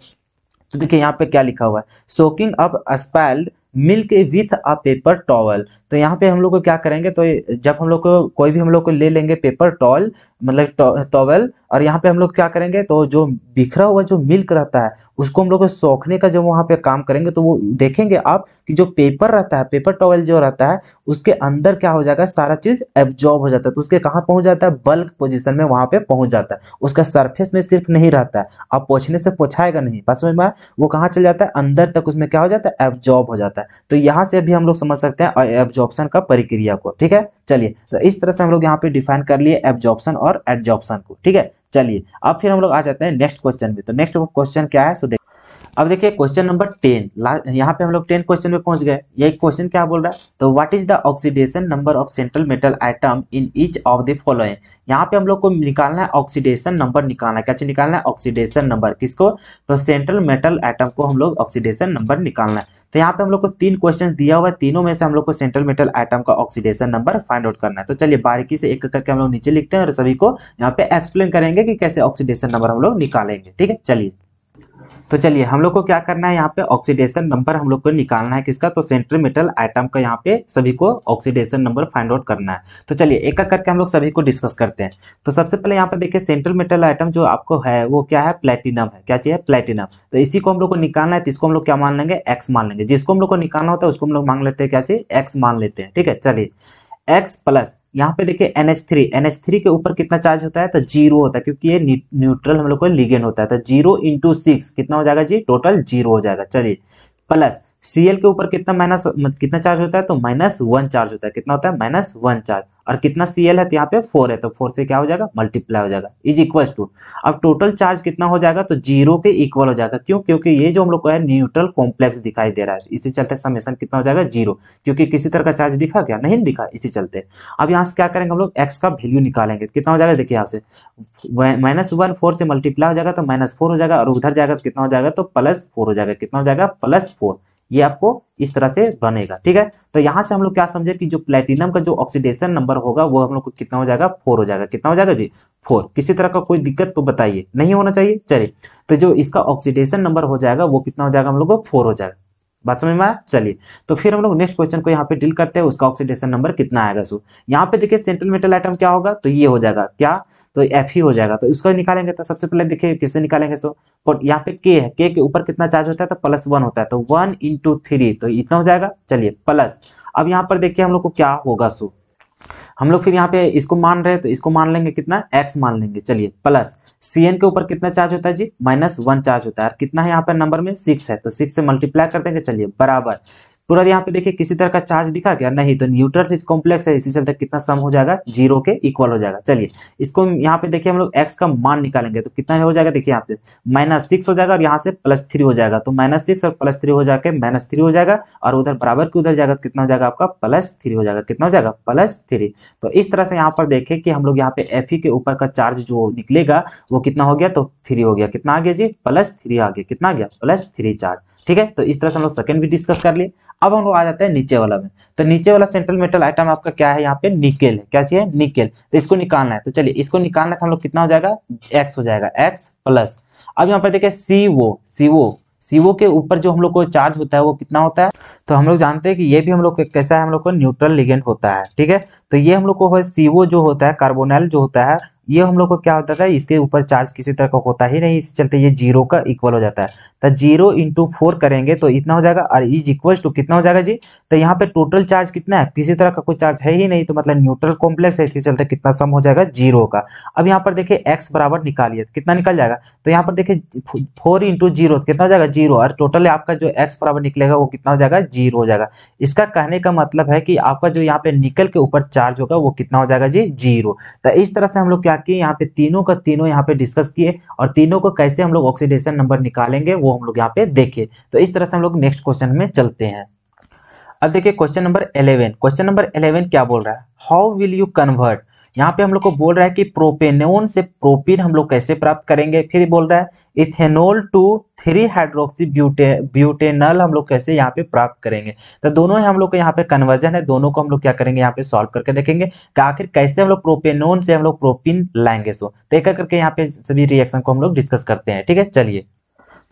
तो देखिए यहाँ पे क्या लिखा हुआ है, soaking up spelled milk with a paper towel. तो यहाँ पे हम लोग को क्या करेंगे, तो जब हम लोग को कोई भी हम लोग को ले लेंगे पेपर टॉवल मतलब टॉवल, और यहाँ पे हम लोग क्या करेंगे, तो जो बिखरा हुआ जो मिल्क रहता है उसको हम लोग को सोखने का जब वहाँ पे काम करेंगे, तो वो देखेंगे आप कि जो पेपर रहता है, पेपर टॉवल जो रहता है उसके अंदर क्या हो जाएगा, सारा चीज एब्जॉर्ब हो जाता है। तो उसके कहाँ पहुंच जाता है, बल्क पोजिशन में वहां पे पहुंच जाता है। उसका सरफेस में सिर्फ नहीं रहता है, आप पोंछने से पोछाएगा नहीं। बात समझ में आया? वो कहाँ चल जाता है, अंदर तक उसमें क्या हो जाता है, एब्जॉर्ब हो जाता है। तो यहाँ से भी हम लोग समझ सकते हैं एब्जॉर्प्शन का प्रक्रिया को। ठीक है, चलिए, तो इस तरह से हम लोग यहाँ पे डिफाइन कर लिए एब्जॉर्प्शन और एडजॉर्प्शन को। ठीक है, चलिए अब फिर हम लोग आ जाते हैं नेक्स्ट क्वेश्चन में। तो नेक्स्ट क्वेश्चन क्या है, सो अब देखिए क्वेश्चन नंबर 10, यहाँ पे हम लोग 10 क्वेश्चन में पहुंच गए। ये क्वेश्चन क्या बोल रहा है, तो what is the oxidation number of central metal atom in each of the following. यहाँ पे हम लोग को निकालना है ऑक्सीडेशन नंबर, निकालना है क्या चीज, निकालना है ऑक्सीडेशन नंबर। किसको, तो सेंट्रल मेटल आइटम को हम लोग ऑक्सीडेशन नंबर निकालना है। तो यहाँ पे हम लोग को 3 क्वेश्चन दिया हुआ है, तीनों में से हम लोग को सेंट्रल मेटल आइटम का ऑक्सीडेशन नंबर फाइंड आउट करना है। तो चलिए बारीकी से एक करके हम लोग नीचे लिखते हैं और सभी को यहाँ पे एक्सप्लेन करेंगे कि कैसे ऑक्सीडेशन नंबर हम लोग निकालेंगे। ठीक है, चलिए, तो चलिए हम लोग को क्या करना है, यहाँ पे ऑक्सीडेशन नंबर हम लोग को निकालना है। किसका, तो सेंट्रल मेटल आइटम का यहाँ पे सभी को ऑक्सीडेशन नंबर फाइंड आउट करना है। तो चलिए एक एक करके हम लोग सभी को डिस्कस करते हैं। तो सबसे पहले यहाँ पे देखिए सेंट्रल मेटल आइटम जो आपको है वो क्या है, प्लेटिनम है। क्या चाहिए, प्लेटिनम। तो इसी को हम लोग को निकालना है, तो इसको हम लोग क्या मान लेंगे, एक्स मान लेंगे। जिसको हम लोग को निकालना होता है उसको हम लोग मान लेते हैं क्या चाहिए, एक्स मान लेते हैं। ठीक है, चलिए X प्लस यहाँ पे देखिए NH3 के ऊपर कितना चार्ज होता है तो 0 होता है, क्योंकि ये न्यूट्रल हम लोग को लिगेंड होता है। तो 0 इंटू 6 कितना हो जाएगा जी, टोटल 0 हो जाएगा। चलिए प्लस Cl के ऊपर कितना चार्ज होता है तो -1 चार्ज होता है। कितना होता है, -1 चार्ज। और कितना Cl है तो यहाँ पे 4 है, तो 4 से क्या हो जाएगा, मल्टीप्लाई हो जाएगा, इज इक्वल टू। अब टोटल चार्ज कितना हो जाएगा तो 0 के इक्वल हो जाएगा। क्यों, क्योंकि ये जो हम लोग को है न्यूट्रल कॉम्प्लेक्स दिखाई दे रहा है, इसी चलते समेशन कितना हो जाएगा 0, क्योंकि किसी तरह का चार्ज दिखा क्या, नहीं दिखा, इसी चलते। अब यहाँ से क्या करेंगे हम लोग, x का वैल्यू निकालेंगे, कितना हो जाएगा देखिए यहाँ से -1 4 से मल्टीप्लाई हो जाएगा तो -4 हो जाएगा, और उधर जाएगा तो कितना हो जाएगा तो +4 हो जाएगा। कितना हो जाएगा, +4। ये आपको इस तरह से बनेगा, ठीक है। तो यहाँ से हम लोग क्या समझे कि जो प्लेटिनम का जो ऑक्सीडेशन नंबर होगा वो हम लोग को कितना हो जाएगा, 4 हो जाएगा। कितना हो जाएगा जी, 4। किसी तरह का कोई दिक्कत तो बताइए, नहीं होना चाहिए। चलिए, तो जो इसका ऑक्सीडेशन नंबर हो जाएगा वो कितना हो जाएगा हम लोग को, 4 हो जाएगा। बात समझ में आया। चलिए, तो फिर हम लोग नेक्स्ट क्वेश्चन को यहाँ पे डील करते हैं, उसका ऑक्सीडेशन नंबर कितना आएगा। सो यहाँ पे देखिए सेंट्रल मेटल आइटम क्या होगा, तो ये हो जाएगा क्या, तो Fe हो जाएगा। तो इसको निकालेंगे, तो सबसे पहले देखिए किससे निकालेंगे। सो यहाँ पे K है, K के ऊपर कितना चार्ज होता है तो +1 होता है, तो 1 इंटू 3 तो इतना हो जाएगा। चलिए प्लस, अब यहाँ पर देखिए हम लोग को क्या होगा। सो हम लोग फिर यहाँ पे इसको मान रहे हैं तो इसको मान लेंगे कितना, x मान लेंगे। चलिए प्लस Cn के ऊपर कितना चार्ज होता है जी, -1 चार्ज होता है। और कितना है यहाँ पे नंबर में, 6 है, तो 6 से मल्टीप्लाई कर देंगे। चलिए बराबर, पूरा यहाँ पे देखिए किसी तरह का चार्ज दिखा क्या, नहीं, तो न्यूट्रल कॉम्प्लेक्स है, इसी चलते कितना सम हो जाएगा, 0 के इक्वल हो जाएगा। चलिए इसको यहाँ पे देखिए हम लोग x का मान निकालेंगे, तो कितना हो जाएगा देखिए यहाँ पे -6 हो जाएगा, और यहाँ से +3 हो जाएगा, तो -6 और +3 हो जाके -3 हो जाएगा, और उधर बराबर के उधर जाएगा तो कितना हो जाएगा आपका, +3 हो जाएगा। कितना हो जाएगा, +3। तो इस तरह से यहाँ पर देखें कि हम लोग यहाँ पे Fe के ऊपर का चार्ज जो निकलेगा वो कितना हो गया, तो 3 हो गया। कितना आ गया जी, +3 आ गया। कितना आ गया, +3 चार्ज, ठीक है। तो इस तरह से हम लोग सेकंड भी डिस्कस कर लिए। अब हम लोग आ जाते हैं नीचे वाला में। तो नीचे वाला सेंट्रल मेटल आइटम आपका क्या है, यहाँ पे निकेल है। क्या चाहिए, निकेल। तो इसको निकालना है, तो चलिए इसको निकालना है, तो हम लोग कितना हो जाएगा, x हो जाएगा, x प्लस। अब यहाँ पर देखिए CO के ऊपर जो हम लोग को चार्ज होता है वो कितना होता है, तो हम लोग जानते हैं कि ये भी हम लोग कैसा है, हम लोग को न्यूट्रल लिगेंड होता है, ठीक है। तो ये हम लोग को CO जो होता है, कार्बोनाइल जो होता है, ये हम लोग को क्या होता है, इसके ऊपर चार्ज किसी तरह का होता ही नहीं, इस चलते ये 0 का इक्वल हो जाता है। तो 0 इंटू 4 करेंगे तो इतना हो जाएगा, और इज इक्वल टू कितना हो जाएगा जी, तो यहाँ पे टोटल चार्ज कितना है, किसी तरह का कोई चार्ज है ही नहीं, तो मतलब न्यूट्रल कॉम्प्लेक्स है, इसी चलते कितना सम हो जाएगा, 0 का। अब यहाँ पर देखिए x बराबर निकालिए, कितना निकल जाएगा, तो यहाँ पर देखिए 4 इंटू 0 कितना हो जाएगा, 0, और टोटल आपका जो x बराबर निकलेगा वो कितना हो जाएगा, 0 हो जाएगा। इसका कहने का मतलब है कि आपका जो यहाँ पे निकल के ऊपर चार्ज होगा वो कितना हो जाएगा जी, 0। तो इस तरह से हम लोग क्या किए, यहाँ पे तीनों का तीनों यहाँ पे डिस्कस किए, और तीनों को कैसे हम लोग ऑक्सीडेशन नंबर निकालेंगे वो हम लोग यहाँ पे देखे। तो इस तरह से हम लोग नेक्स्ट क्वेश्चन में चलते हैं। अब देखिए क्वेश्चन नंबर 11। क्वेश्चन नंबर 11 क्या बोल रहा है, हाउ विल यू कन्वर्ट। यहाँ पे हम लोग को बोल रहा है कि प्रोपेनोन से प्रोपीन हम लोग कैसे प्राप्त करेंगे। फिर बोल रहा है इथेनॉल टू 3 हाइड्रोक्सी ब्यूटेनॉल हम लोग कैसे यहाँ पे प्राप्त करेंगे। तो दोनों ही हम लोग को यहाँ पे कन्वर्जन है, दोनों को हम लोग क्या करेंगे, यहाँ पे सॉल्व करके देखेंगे कि आखिर कैसे हम लोग प्रोपेनोन से हम लोग प्रोपीन लाएंगे। सो तो एक करके यहाँ पे सभी रिएक्शन को हम लोग डिस्कस करते हैं, ठीक है। चलिए,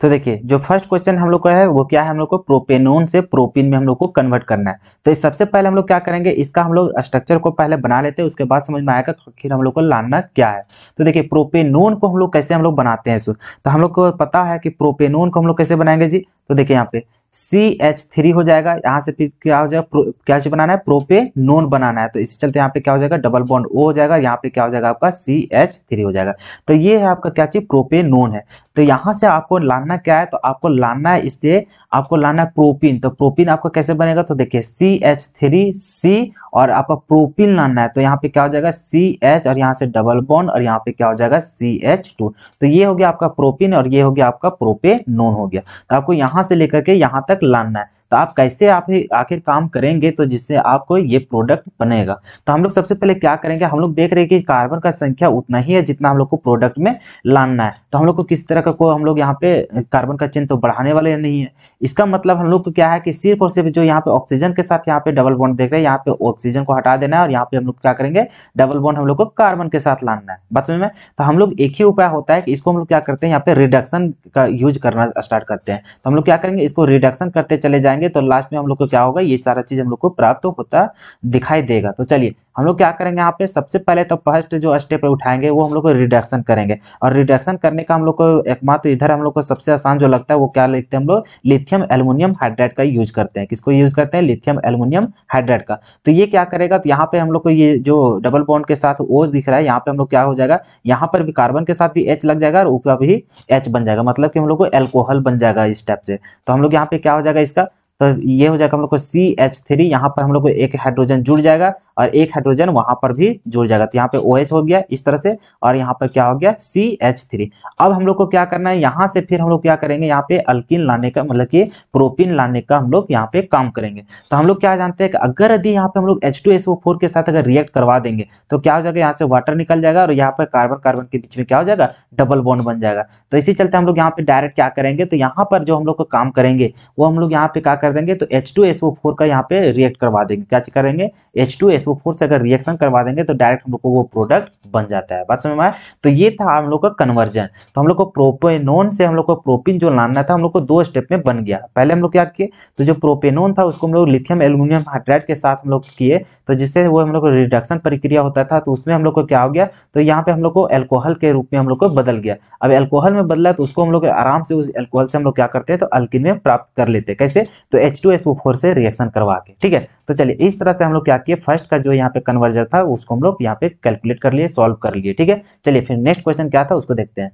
तो देखिए जो फर्स्ट क्वेश्चन हम लोग का है वो क्या है, हम लोग को प्रोपेनोन से प्रोपीन में हम लोग को कन्वर्ट करना है। तो इस सबसे पहले हम लोग क्या करेंगे, इसका हम लोग स्ट्रक्चर को पहले बना लेते हैं, उसके बाद समझ में आएगा फिर हम लोग को लाना क्या है। तो देखिए प्रोपेनोन को हम लोग कैसे हम लोग बनाते हैं। तो हम लोग को पता है कि प्रोपेनोन को हम लोग कैसे बनाएंगे जी। तो देखिए यहाँ पे CH3 हो जाएगा, यहाँ से फिर क्या हो जाएगा, क्या चीज बनाना है, प्रोपेनोन बनाना है। तो इसी चलते यहाँ पे क्या हो जाएगा, डबल बॉन्ड O हो जाएगा, यहाँ पे क्या हो जाएगा आपका CH3 हो जाएगा। तो ये है आपका क्या चीज, प्रोपेनोन है। तो यहाँ से आपको लाना क्या है, तो आपको लाना है इससे, आपको लाना है प्रोपीन। तो प्रोपीन आपका कैसे बनेगा, तो देखिए CH3C और आपका प्रोपीन लाना है, तो यहाँ पे क्या हो जाएगा CH और यहाँ से डबल बॉन्ड और यहाँ पे क्या हो जाएगा CH2। तो ये हो गया आपका प्रोपीन और ये हो गया आपका प्रोपेनोन हो गया। तो आपको यहाँ से लेकर के यहाँ तक लाना है। तो आप कैसे आप आखिर काम करेंगे तो जिससे आपको ये प्रोडक्ट बनेगा। तो हम लोग सबसे पहले क्या करेंगे, हम लोग देख रहे हैं कि कार्बन का संख्या उतना ही है जितना हम लोग को प्रोडक्ट में लाना है। तो हम लोग को किस तरह का को हम लोग यहाँ पे कार्बन का चेन तो बढ़ाने वाले नहीं है। इसका मतलब हम लोग को क्या है कि सिर्फ और सिर्फ जो यहाँ पे ऑक्सीजन के साथ यहाँ पे डबल बॉन्ड देख रहे हैं, यहाँ पे ऑक्सीजन को हटा देना है और यहाँ पे हम लोग क्या करेंगे, डबल बॉन्ड हम लोग को कार्बन के साथ लाना है। बात समझ में। तो हम लोग एक ही उपाय होता है कि इसको हम लोग क्या करते हैं, यहाँ पे रिडक्शन का यूज करना स्टार्ट करते हैं। तो हम लोग क्या करेंगे, इसको रिडक्शन करते चले जाएंगे तो लास्ट में हम लोग को क्या होगा, ये सारा चीज हम लोग को प्राप्त होता दिखाई देगा। तो चलिए हम लोग क्या करेंगे यहाँ पे, सबसे पहले तो फर्स्ट जो स्टेप उठाएंगे वो हम लोग को रिडक्शन करेंगे। और रिडक्शन करने का हम लोग को एकमात्र इधर हम लोग को सबसे आसान जो लगता है वो क्या लिखते हैं हम लोग, लिथियम एल्युमिनियम हाइड्राइड का यूज करते हैं। किसको यूज करते हैं, लिथियम एल्युमिनियम हाइड्राइड का। तो ये क्या करेगा, तो यहाँ पे हम लोग को ये जो डबल बॉन्ड के साथ O दिख रहा है, यहाँ पे हम लोग क्या हो जाएगा, यहाँ पर भी कार्बन के साथ भी H लग जाएगा और ऊपर भी H बन जाएगा, मतलब कि हम लोग को एल्कोहल बन जाएगा इस टाइप से। तो हम लोग यहाँ पे क्या हो जाएगा इसका, तो ये हो जाएगा हम लोग को CH3, यहाँ पर हम लोग को एक हाइड्रोजन जुड़ जाएगा और एक हाइड्रोजन वहां पर भी जुड़ जाएगा। तो यहाँ पे OH हो गया इस तरह से और यहाँ पर क्या हो गया CH3। अब हम लोग को क्या करना है, यहाँ से फिर हम लोग क्या करेंगे, यहाँ पे अल्कीन लाने का मतलब कि प्रोपीन लाने का हम लोग यहाँ पे काम करेंगे। तो हम लोग क्या जानते हैं कि अगर यदि यहाँ पे हम लोग H2SO4 के साथ अगर रिएक्ट करवा देंगे तो क्या हो जाएगा, यहाँ से वाटर निकल जाएगा और यहाँ पर कार्बन कार्बन के बीच में क्या हो जाएगा, डबल बॉन्ड बन जाएगा। तो इसी चलते हम लोग यहाँ पे डायरेक्ट क्या करेंगे, तो यहाँ पर जो हम लोग को काम करेंगे वो हम लोग यहाँ पे क्या कर देंगे, तो H2SO4 का यहाँ पे रिएक्ट करवा देंगे। क्या करेंगे, H2SO4 से अगर रिएक्शन करवा देंगे तो डायरेक्ट हम लोग को वो प्रोडक्ट बन जाता है। बात समझ में आया। तो ये था हम लोग का कन्वर्जन। तो हम लोग को प्रोपेनोन से हम लोग को प्रोपिन जो लाना था हम लोग को 2 स्टेप में बन गया। पहले हम लोग क्या किए, तो जो प्रोपेनोन था उसको हम लोग लिथियम एल्युमिनियम हाइड्राइड के साथ हम लोग किए, तो जिससे वो हम लोग को रिडक्शन प्रक्रिया होता था, तो उसमें हम लोग को क्या हो गया, तो यहाँ पे हम लोग को अल्कोहल के रूप में हम लोग को बदल गया। अब अल्कोहल में बदला तो उसको हम लोग आराम से उस अल्कोहल से हम लोग क्या करते हैं, तो अल्कीन में प्राप्त कर लेते हैं। कैसे, तो H2SO4 से रिएक्शन करवा के। ठीक है, तो चलिए इस तरह से हम लोग क्या किए, फर्स्ट का जो यहाँ पे कन्वर्जन था उसको हम लोग यहाँ पे कैलकुलेट कर लिए, सॉल्व कर लिए। ठीक है, चलिए फिर नेक्स्ट क्वेश्चन क्या था उसको देखते हैं।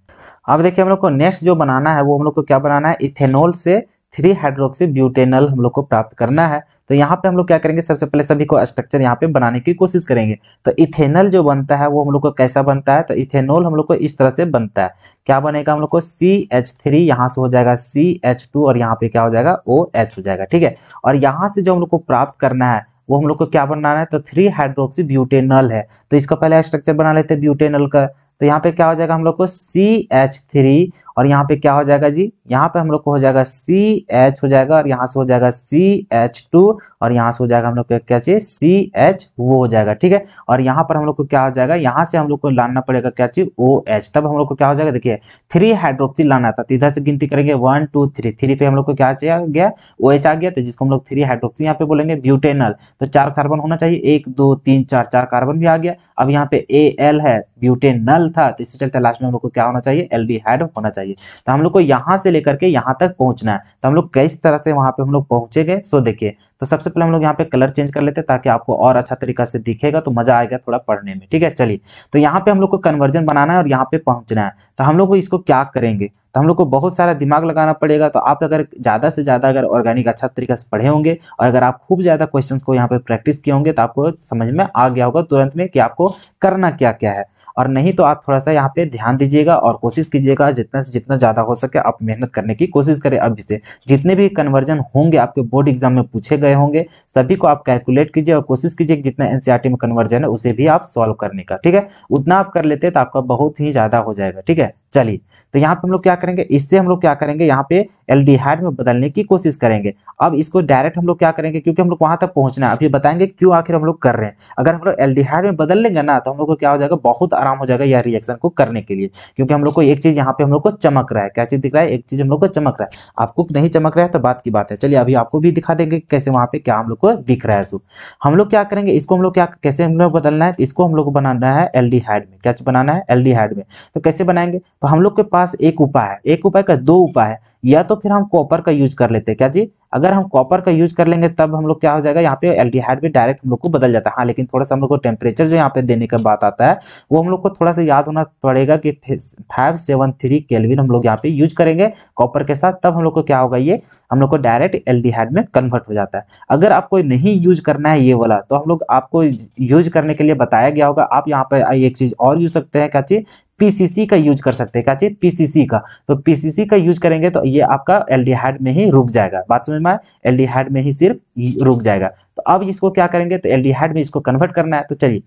अब देखिए हम लोग को नेक्स्ट जो बनाना है वो हम लोग को क्या बनाना है, इथेनॉल से 3 हाइड्रोक्सी ब्यूटेनॉल हम लोग को प्राप्त करना है। तो यहाँ पे हम लोग क्या करेंगे, सबसे पहले सभी को स्ट्रक्चर यहाँ पे बनाने की कोशिश करेंगे। तो इथेनॉल जो बनता है वो हम लोग को कैसा बनता है, तो इथेनॉल हम लोग को इस तरह से बनता है। क्या बनेगा, हम लोग को CH3 यहाँ से हो जाएगा CH2 और यहाँ पे क्या हो जाएगा OH हो जाएगा। ठीक है, और यहाँ से जो हम लोग को प्राप्त करना है वो हम लोग को क्या बनाना है, तो 3 हाइड्रोक्सी ब्यूटेनॉल है। तो इसका पहले स्ट्रक्चर बना लेते हैं ब्यूटेनॉल का। तो यहाँ पे क्या हो जाएगा हम लोग को CH3 और यहाँ पे क्या हो जाएगा जी, यहाँ पे हम लोग को हो जाएगा CH हो जाएगा और यहाँ से हो जाएगा CH2 और यहाँ से हो जाएगा हम लोग को क्या चाहिए CH वो हो जाएगा। ठीक है, और यहाँ पर हम लोग को क्या हो जाएगा, यहाँ से हम लोग को लाना पड़ेगा क्या चीज OH, तब हम लोग को क्या हो जाएगा, देखिए 3 हाइड्रोक्सी लाना था तो इधर से गिनती करेंगे 1 2 3, 3 पे हम लोग को क्या चाहिए गया OH आ गया, तो जिसको हम लोग 3 हाइड्रोक्सी यहाँ पे बोलेंगे। ब्यूटेनॉल तो 4 कार्बन होना चाहिए, 1 2 3 4, 4 कार्बन भी आ गया। अब यहाँ पे Al है, ब्यूटेनॉल था, तो इससे चलते लास्ट में हम लोग को क्या होना चाहिए, एल्डिहाइड होना चाहिए। तो हम लोग को यहाँ से लेकर के यहाँ तक पहुंचना है। तो हम लोग किस तरह से वहां पे हम लोग पहुंचेंगे, सो देखिए। तो सबसे पहले हम लोग यहाँ पे कलर चेंज कर लेते हैं ताकि आपको और अच्छा तरीका से दिखेगा, तो मजा आएगा थोड़ा पढ़ने में। ठीक है, चलिए तो यहाँ पे हम लोग को कन्वर्जन बनाना है और यहाँ पे पहुंचना है। तो हम लोग को इसको क्या करेंगे, तो हम लोग को बहुत सारा दिमाग लगाना पड़ेगा। तो आप अगर ज़्यादा से ज़्यादा अगर ऑर्गेनिक अच्छा तरीके से पढ़े होंगे और अगर आप खूब ज़्यादा क्वेश्चंस को यहाँ पे प्रैक्टिस किए होंगे तो आपको समझ में आ गया होगा तुरंत में कि आपको करना क्या क्या है। और नहीं तो आप थोड़ा सा यहाँ पे ध्यान दीजिएगा और कोशिश कीजिएगा जितना से जितना ज़्यादा हो सके आप मेहनत करने की कोशिश करें। अभी से जितने भी कन्वर्जन होंगे आपके बोर्ड एग्जाम में पूछे गए होंगे सभी को आप कैलकुलेट कीजिए और कोशिश कीजिए कि जितना एनसीईआरटी में कन्वर्जन है उसे भी आप सॉल्व करने का। ठीक है, उतना आप कर लेते तो आपका बहुत ही ज़्यादा हो जाएगा। ठीक है, चलिए तो यहाँ पे हम लोग क्या करेंगे, इससे हम लोग क्या करेंगे, यहाँ पे एल्डिहाइड में बदलने की कोशिश करेंगे। अब इसको डायरेक्ट हम लोग क्या करेंगे, क्योंकि हम लोग वहां तक पहुंचना है, अभी बताएंगे क्यों आखिर हम लोग कर रहे हैं। अगर हम लोग एल्डिहाइड में बदल लेंगे ना तो हम लोग को क्या हो जाएगा, बहुत आराम हो जाएगा यह रिएक्शन को करने के लिए। क्योंकि हम लोग को एक चीज यहाँ पे हम लोग को चमक रहा है, क्या चीज दिख रहा है, एक चीज हम लोग को चमक रहा है। आपको नहीं चमक रहा है तो बात की बात है। चलिए अभी आपको भी दिखा देंगे कैसे वहां पे क्या हम लोग को दिख रहा है। सो हम लोग क्या करेंगे, इसको हम लोग क्या कैसे हम लोग बदलना है, तो इसको हम लोग को बनाना है एल्डिहाइड में। क्या बनाना है, एल्डिहाइड में। तो कैसे बनाएंगे, तो हम लोग के पास एक उपाय है, एक उपाय का 2 उपाय है। या तो फिर हम कॉपर का यूज कर लेते हैं, क्या जी, अगर हम कॉपर का यूज कर लेंगे तब हम लोग क्या हो जाएगा, यहाँ पे एल्डिहाइड में डायरेक्ट हम लोग को बदल जाता है। हाँ, लेकिन थोड़ा सा हम लोग को टेम्परेचर जो यहाँ पे देने का बात आता है वो हम लोग को थोड़ा सा याद होना पड़ेगा कि 573 केल्विन हम लोग यहाँ पे यूज करेंगे कॉपर के साथ, तब हम लोग को क्या होगा, ये हम लोग को डायरेक्ट एल्डिहाइड में कन्वर्ट हो जाता है। अगर आपको नहीं यूज करना है ये वाला तो हम लोग आपको यूज करने के लिए बताया गया होगा। आप यहाँ पे एक चीज और यूज सकते हैं, क्या चीज, पीसीसी का यूज कर सकते हैं। क्या चीज, पीसीसी का। तो पीसीसी का यूज करेंगे तो ये आपका एल्डिहाइड में ही रुक जाएगा। बात समझ में आए, एल्डिहाइड में ही सिर्फ रुक जाएगा। तो अब इसको क्या करेंगे, तो एल्डिहाइड में इसको कन्वर्ट करना है। तो चलिए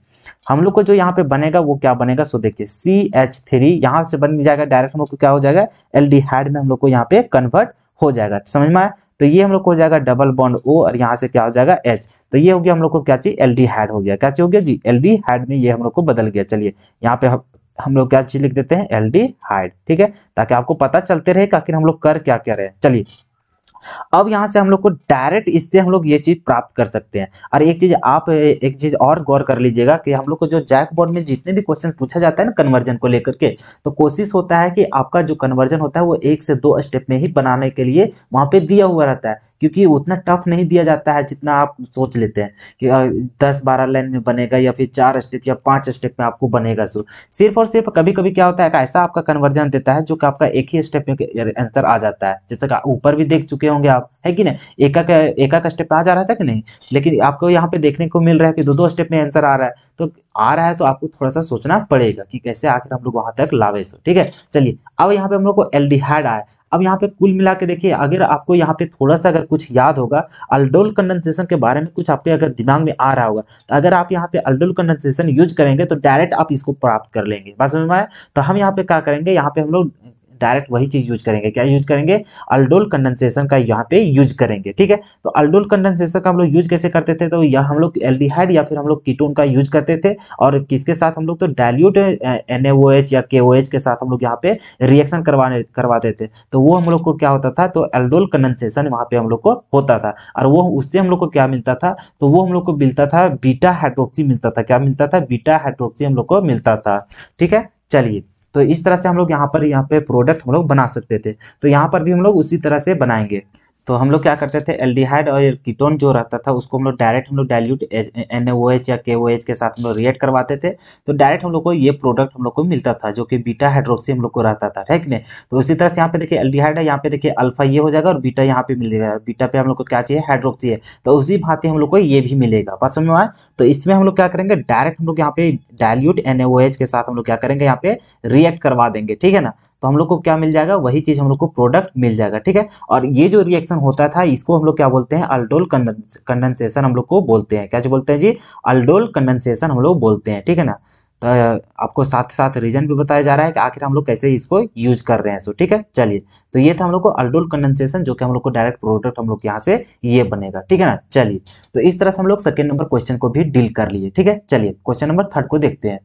हम लोग को जो यहाँ पे बनेगा वो क्या बनेगा, सो देखिए CH3 यहाँ से बन जाएगा, डायरेक्ट हम लोग को क्या हो जाएगा, एल्डिहाइड में हम लोग को यहाँ पे कन्वर्ट हो जाएगा। समझ में आया, तो ये हम लोग को हो जाएगा डबल बॉन्ड O और यहाँ से क्या हो जाएगा H। तो ये हो गया हम लोग को क्या चीज, एल्डिहाइड हो गया। क्या चीज हो गया जी, एल्डिहाइड में ये हम लोग को बदल गया। चलिए यहाँ पे हम लोग क्या चीज लिख देते हैं, एल्डिहाइड। ठीक है, ताकि आपको पता चलते रहे कि आखिर हम लोग कर क्या क्या रहे हैं। चलिए अब यहाँ से हम लोग को डायरेक्ट इससे हम लोग ये चीज प्राप्त कर सकते हैं। और एक चीज और गौर कर लीजिएगा कि हम लोग को जो जैक बोर्ड में जितने भी क्वेश्चन पूछा जाता है ना कन्वर्जन को लेकर के, तो कोशिश होता है कि आपका जो कन्वर्जन होता है वो 1 से 2 स्टेप में ही बनाने के लिए वहां पे दिया हुआ रहता है, क्योंकि उतना टफ नहीं दिया जाता है जितना आप सोच लेते हैं कि 10-12 लाइन में बनेगा या फिर 4 स्टेप या 5 स्टेप में आपको बनेगा। सिर्फ और सिर्फ कभी कभी क्या होता है कि ऐसा आपका कन्वर्जन देता है जो कि आपका एक ही स्टेप में आंसर आ जाता है, जैसे कि ऊपर भी देख चुके होंगे आप, है कि नहीं, एक स्टेप आ जा रहा था कि नहीं, लेकिन आपको यहाँ पे देखने को मिल रहा है कि 2-2 स्टेप में आंसर आ रहा है। तो आ रहा है तो आपको थोड़ा सा सोचना पड़ेगा कि कैसे आखिर हम लोग वहां तक लावे। ठीक है, चलिए अब यहाँ पे हम लोग को एल्डिहाइड आया। अब यहाँ पे कुल मिला के देखिए, अगर आपको यहाँ पे थोड़ा सा अगर कुछ याद होगा, अल्डोल कंडेंसेशन के बारे में कुछ आपके अगर दिमाग में आ रहा होगा, तो अगर आप यहाँ पे अल्डोल कंडेंसेशन यूज करेंगे तो डायरेक्ट आप इसको प्राप्त कर लेंगे। बात समझ में आया? तो हम यहाँ पे क्या करेंगे, यहाँ पे हम लोग डायरेक्ट वही चीज यूज करेंगे। क्या यूज करेंगे? अल्डोल कंडेंसेशन का यहाँ पे यूज करेंगे। ठीक है, तो अल्डोल कंडेंसेशन का हम लोग यूज कैसे करते थे, तो यह हम लोग एल्डिहाइड या फिर हम लोग कीटोन का यूज करते थे, और किसके साथ हम लोग, तो डाइल्यूट NaOH या KOH के साथ हम लोग यहाँ पे रिएक्शन करवाते थे। तो वो हम लोग को क्या होता था, तो अल्डोल कंडेंसेशन वहाँ पे हम लोग को होता था, और वो उससे हम लोग को क्या मिलता था, तो वो हम लोग को मिलता था बीटा हाइड्रोक्सी मिलता था। क्या मिलता था? बीटा हाइड्रोक्सी हम लोग को मिलता था। ठीक है, चलिए, तो इस तरह से हम लोग यहाँ पे प्रोडक्ट हम लोग बना सकते थे। तो यहाँ पर भी हम लोग उसी तरह से बनाएंगे। तो हम लोग क्या करते थे, एल्डिहाइड और कीटोन जो रहता था उसको हम लोग डायरेक्ट हम लोग डाइल्यूट NaOH या KOH के साथ हम लोग रिएक्ट करवाते थे, तो डायरेक्ट हम लोग को ये प्रोडक्ट हम लोग को मिलता था जो कि बीटा हाइड्रोक्सी हम लोग को रहता था, है कि नहीं। तो उसी तरह से यहाँ पे देखिए एल्डिहाइड है, यहाँ पे देखिए अल्फा ये हो जाएगा और बीटा यहाँ पे मिलेगा, बीटा पे हम लोग को क्या चाहिए, हाइड्रोक्सी है, तो उसी भांति हम लोग को ये भी मिलेगा। बात समझ में आया? तो इसमें हम लोग क्या करेंगे, डायरेक्ट हम लोग यहाँ पे डाइल्यूट NaOH के साथ हम लोग क्या करेंगे, यहाँ पे रिएक्ट करवा देंगे। ठीक है ना, तो हम लोग को क्या मिल जाएगा, वही चीज हम लोग को प्रोडक्ट मिल जाएगा। ठीक है, और ये जो रिएक्शन होता था इसको हम लोग क्या बोलते हैं, अल्डोल कंडेंसेशन हम लोग को बोलते हैं। क्या बोलते हैं जी? अल्डोल कंडेंसेशन हम लोग बोलते हैं। ठीक है ना, तो आपको साथ साथ रीजन भी बताया जा रहा है कि आखिर हम लोग कैसे इसको यूज कर रहे हैं। सो ठीक है, चलिए, तो ये था हम लोग को अल्डोल कंडेंसेशन, जो कि हम लोग को डायरेक्ट प्रोडक्ट हम लोग यहाँ से ये बनेगा। ठीक है ना, चलिए, तो इस तरह से हम लोग सेकेंड नंबर क्वेश्चन को भी डील कर लिए। ठीक है, चलिए क्वेश्चन नंबर थर्ड को देखते हैं।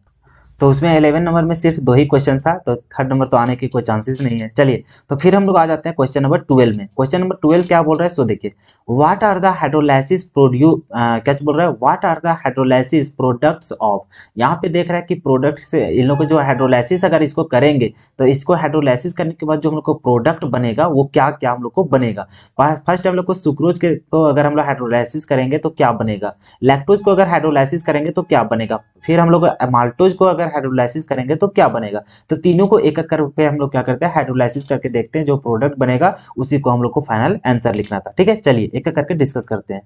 तो उसमें 11 नंबर में सिर्फ 2 ही क्वेश्चन था, तो थर्ड नंबर तो आने की कोई चांसेस नहीं है। चलिए, तो फिर हम लोग आ जाते हैं क्वेश्चन नंबर 12 में। क्वेश्चन नंबर 12 क्या बोल रहा है, सो देखिए, व्हाट आर द हाइड्रोलाइसिस क्या बोल रहा है, what are the hydrolysis products of. यहाँ पे देख रहा है कि प्रोडक्ट्स, इन लोग को जो हाइड्रोलाइसिस अगर इसको करेंगे तो इसको हाइड्रोलाइसिस करने के बाद जो हम लोग को प्रोडक्ट बनेगा वो क्या क्या हम लोग को बनेगा। फर्स्ट हम लोग को सुक्रोज को अगर हम लोग हाइड्रोलाइसिस करेंगे तो क्या बनेगा, लैक्टोज को अगर हाइड्रोलाइसिस करेंगे तो क्या बनेगा, फिर हम लोग माल्टोज को अगर हाइड्रोलाइसिस करेंगे तो क्या बनेगा। तो तीनों को एक एक करके हम लोग क्या करते हैं, हाइड्रोलाइसिस करके देखते हैं, जो प्रोडक्ट बनेगा उसी को हम लोग को फाइनल आंसर लिखना था। ठीक है, चलिए एक एक करके डिस्कस करते हैं।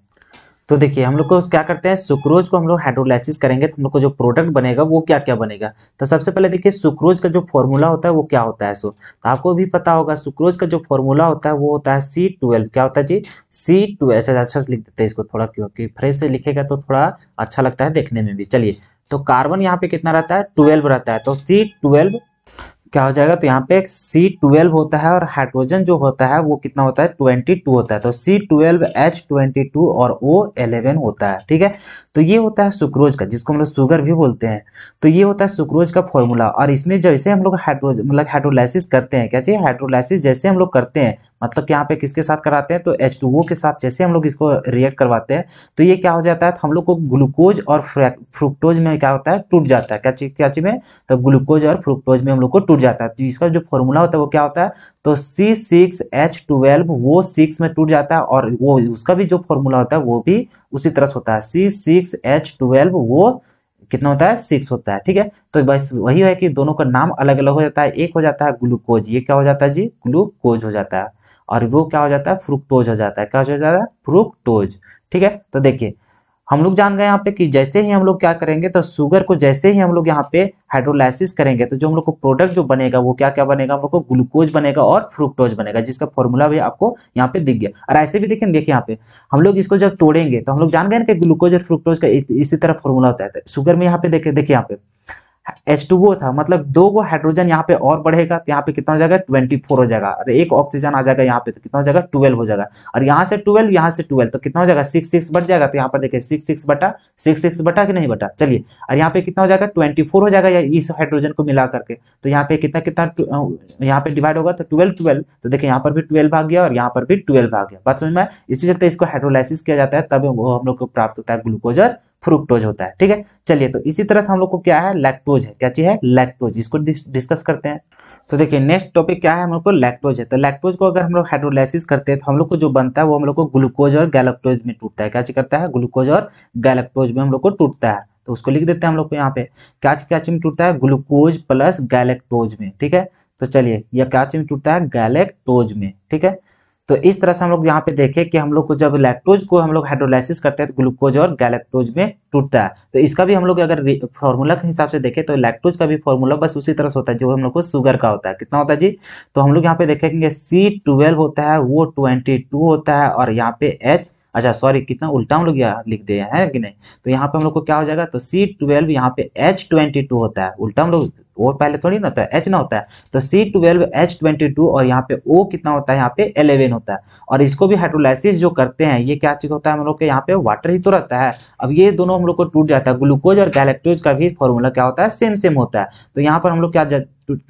तो देखिए हम लोग को क्या करते हैं, सुक्रोज को हम लोग हाइड्रोलाइसिस करेंगे तो हम लोग को जो प्रोडक्ट बनेगा वो क्या क्या बनेगा। तो सबसे पहले देखिए सुक्रोज का जो फॉर्मूला होता है वो क्या होता है। तो आपको भी पता होगा सुक्रोज का जो फॉर्मूला होता है वो होता है C12। क्या होता है जी, C12। अच्छा से लिख देते हैं इसको थोड़ा, क्योंकि फ्रेश से लिखेगा तो थोड़ा अच्छा लगता है देखने में भी। चलिए, तो कार्बन यहाँ पे कितना रहता है, 12 रहता है, तो C12 क्या हो जाएगा, तो यहाँ पे C12 होता है, और हाइड्रोजन जो होता है वो कितना होता है, 22 होता है, तो C12H22 और O11 होता है। ठीक है, तो ये होता है सुक्रोज का, जिसको हम लोग शुगर भी बोलते हैं। तो ये होता है सुक्रोज का फॉर्मूला, और इसमें जैसे हम लोग हाइड्रोलाइसिस करते हैं, क्या चाहिए, हाइड्रोलाइसिस जैसे हम लोग करते हैं, मतलब कि यहाँ पे किसके साथ कराते हैं, तो H2O के साथ जैसे हम लोग इसको रिएक्ट करवाते हैं तो ये क्या हो जाता है, तो हम लोग को ग्लूकोज और फ्रुक्टोज में क्या होता है, टूट जाता है। क्या चीज में, तो ग्लूकोज और फ्रुक्टोज में हम लोग को टूट जाता है। तो इसका जो फॉर्मूला होता है वो क्या होता है, तो C6H12 वो 6 में टूट जाता है, और वो उसका भी जो फॉर्मूला होता है वो भी उसी तरह से होता है, C6H12 वो कितना होता है, 6 होता है। ठीक है, तो बस वही है कि दोनों का नाम अलग अलग हो जाता है, एक हो जाता है ग्लूकोज, ये क्या हो जाता है जी, ग्लूकोज हो जाता है, और वो क्या हो जाता है, फ्रुक्टोज हो जाता है। क्या हो जाता है, फ्रुक्टोज। ठीक है, तो देखिए हम लोग जान गए यहाँ पे कि जैसे ही हम लोग क्या करेंगे, तो शुगर को जैसे ही हम लोग यहाँ पे हाइड्रोलाइसिस करेंगे तो जो हम लोग को प्रोडक्ट जो बनेगा वो क्या क्या बनेगा, हम लोग को ग्लूकोज बनेगा और फ्रुक्टोज बनेगा, जिसका फॉर्मूला भी आपको यहाँ पे दिख गया। और ऐसे भी देखिए यहाँ पे हम लोग इसको जब तोड़ेंगे तो हम लोग जान गए ना कि ग्लूकोज और फ्रुक्टोज का इसी तरह फॉर्मूला होता है। शुगर में यहाँ पे देखिए यहाँ पे H2O था, मतलब 2 को हाइड्रोजन यहाँ पे और बढ़ेगा तो यहाँ पे कितना हो जाएगा 24 हो जाएगा, और एक ऑक्सीजन आ जाएगा यहाँ पे तो कितना हो जाएगा 12 हो जाएगा, और यहाँ से 12 यहाँ से 12 तो कितना हो जाएगा 6 बढ़ जाएगा, तो यहाँ पर देखिए 6 बटा कि नहीं बटा, चलिए, और यहाँ पे कितना हो जाएगा 24 हो जाएगा इस हाइड्रोजन को मिला करके, तो यहाँ पे कितना कितना यहाँ पे डिवाइड होगा तो 12 तो देखिए यहाँ पर भी 12 आ गया और यहाँ पर भी 12 आ गया, बात समझ में आया? इसी चलते इसको हाइड्रोलाइसिस किया जाता है, तब वो हम लोग को प्राप्त होता है ग्लूकोज और फ्रुक्टोज होता है, ठीक है। चलिए, तो इसी तरह से हम लोग को क्या है लैक्टोज है, क्या चीज है लैक्टोज, इसको डिस्कस करते हैं। तो देखिए नेक्स्ट टॉपिक क्या है, हम लोग को लैक्टोज है। तो लैक्टोज को अगर हम लोग हाइड्रोलाइसिस करते हैं तो हम लोग को जो बनता है वो हम लोग को ग्लूकोज और गैलेक्टोज में टूटता है, क्या चीज करता है ग्लूकोज और गैलेक्टोज में हम लोग को टूटता है, तो उसको लिख देते हैं हम लोग को यहाँ पे क्या चीज में टूटता है ग्लूकोज प्लस गैलेक्टोज में, ठीक है। तो चलिए यह क्या चीज में टूटता है गैलेक्टोज में, ठीक है। तो इस तरह से हम लोग यहाँ पे देखें कि हम लोग को जब लैक्टोज को हम लोग हाइड्रोलाइसिस करते हैं तो ग्लूकोज और गैलेक्टोज में टूटता है। तो इसका भी हम लोग अगर फॉर्मूला के हिसाब से देखें तो लैक्टोज का भी फॉर्मूला बस उसी तरह से होता है जो हम लोग को शुगर का होता है, कितना होता है जी, तो हम लोग यहाँ पे देखेंगे C12 होता है वो 22 होता है, और यहाँ पे H, अच्छा सॉरी कितना उल्टा हम लोग यहाँ लिख दिए हैं कि नहीं, तो यहाँ पे हम लोग को क्या हो जाएगा तो C12 यहाँ पे H22 होता है, उल्टा हम लोग वो पहले थोड़ी ना होता है H ना होता है, तो C12 H22 और यहाँ पे O कितना होता है यहाँ पे 11 होता है, और इसको भी हाइड्रोलाइसिस जो करते हैं ये क्या चीज होता है हम लोग के यहाँ पे वाटर ही तो रहता है। अब ये दोनों हम लोग को टूट जाता है, ग्लूकोज और गैलेक्टोज का भी फॉर्मूला क्या होता है सेम होता है, तो यहाँ पर हम लोग क्या